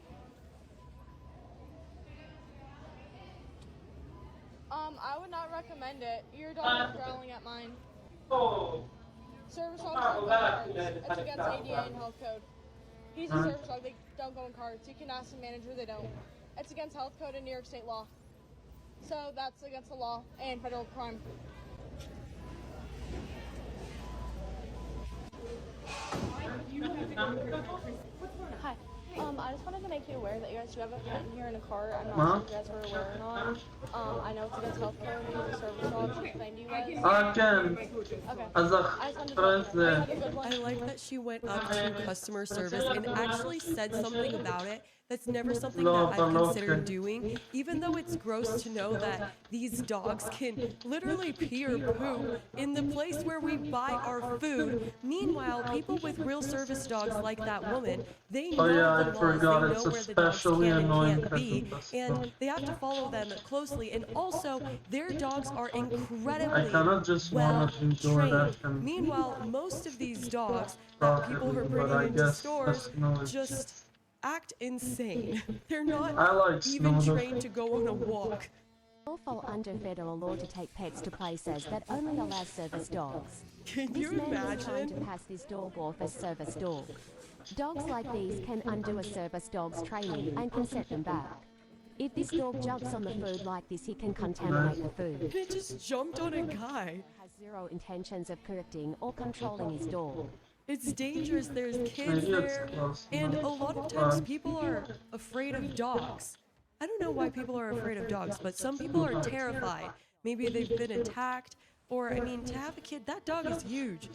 I would not recommend it. Your dog is growling at mine. Service dogs don't go in carts. It's against ADA and health code. He's a service dog. They don't go in carts. You can ask the manager. They don't. It's against health code and New York State law. So that's against the law and federal crime. Hi. I just wanted to make you aware that you guys do have a pet in here in a car. I'm not sure if you guys were aware or not. I know it's against health code. He's a service dog. Should explain to you guys. I like that she went up to customer service and actually said something about it. That's never something that I've considered doing, even though it's gross to know that these dogs can literally pee or poop in the place where we buy our food. Meanwhile, people with real service dogs like that woman, they know the laws, they know where the dogs can and can't be, and they have to follow them closely. And also, their dogs are incredibly well trained. Meanwhile, most of these dogs that people are bringing into stores just act insane. They're not even trained to go on a walk. All fall under federal law to take pets to places that only allow service dogs. Can you imagine? This man is trying imagine? to pass this dog off as service dog. Dogs like these can undo a service dog's training and can set them back. If this dog jumps on the food like this, he can contaminate the food. It just jumped on a guy. Has zero intentions of correcting or controlling his dog. It's dangerous. There's kids there, and a lot of times people are afraid of dogs. I don't know why people are afraid of dogs, but some people are terrified. Maybe they've been attacked, or I mean, to have a kid, that dog is huge.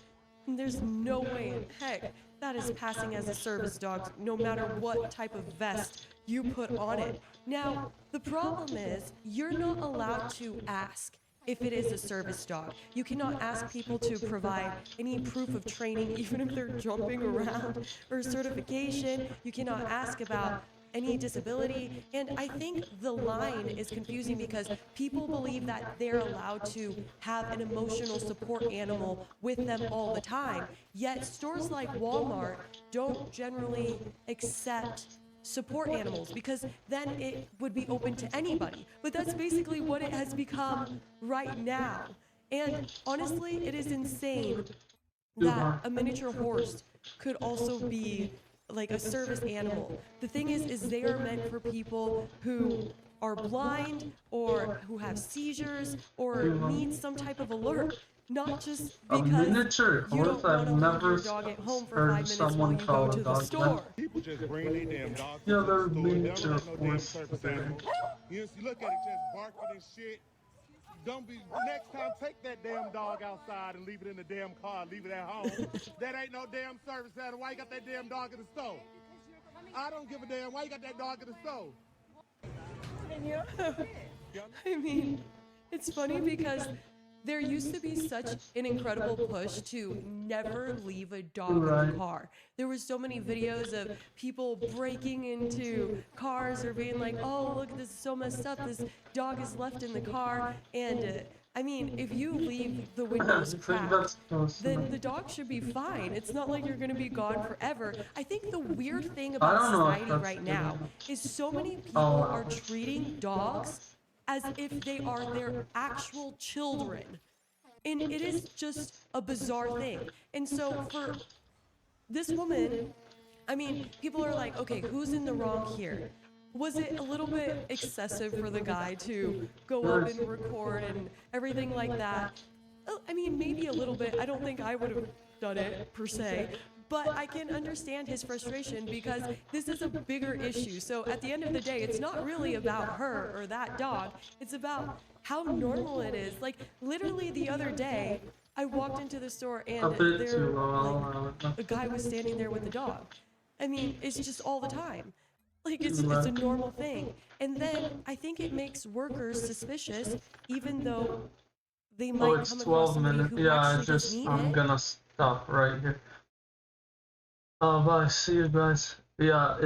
And there's no way in heck that is passing as a service dog, no matter what type of vest you put on it. Now, the problem is, you're not allowed to ask if it is a service dog. You cannot ask people to provide any proof of training, even if they're jumping around, or certification. You cannot ask about any disability. And I think the line is confusing because people believe that they're allowed to have an emotional support animal with them all the time. Yet stores like Walmart don't generally accept support animals because then it would be open to anybody. But that's basically what it has become right now. And honestly, it is insane that a miniature horse could also be like a service animal. The thing is they are meant for people who are blind or who have seizures or need some type of alert. Not just A because miniature you horse, don't I've want to leave never your dog at home for heard 5 minutes while someone you go call to a the dog store. People just bring their damn dogs Yeah, to they're the store. They miniature don't like no damn horse service there. animal. You look at it just barking and shit. Don't be next time. Take that damn dog outside and leave it in the damn car. Leave it at home. That ain't no damn service animal. Why you got that damn dog in the store? I don't give a damn. Why you got that dog in the store? I mean, it's funny because there used to be such an incredible push to never leave a dog in the car. There were so many videos of people breaking into cars or being like, oh, look, this is so messed up. This dog is left in the car. And I mean, if you leave the windows cracked, then the dog should be fine. It's not like you're going to be gone forever. I think the weird thing about society right now is so many people are treating dogs as if they are their actual children. And it is just a bizarre thing. And so for this woman, I mean, people are like, okay, who's in the wrong here? Was it a little bit excessive for the guy to go up and record and everything like that? I mean, maybe a little bit. I don't think I would have done it per se. But I can understand his frustration because this is a bigger issue. So at the end of the day, it's not really about her or that dog. It's about how normal it is. Like, literally the other day, I walked into the store and a guy was standing there with the dog. I mean, it's just all the time. Like, it's a normal thing. And then I think it makes workers suspicious, even though they might Oh, it's come across 12 somebody minutes. who Yeah, actually need I'm it. gonna stop right here. Bye. See you guys. Yeah,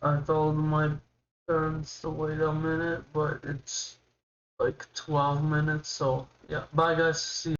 I told my parents to wait a minute, but it's like 12 minutes, so yeah. Bye guys. See you.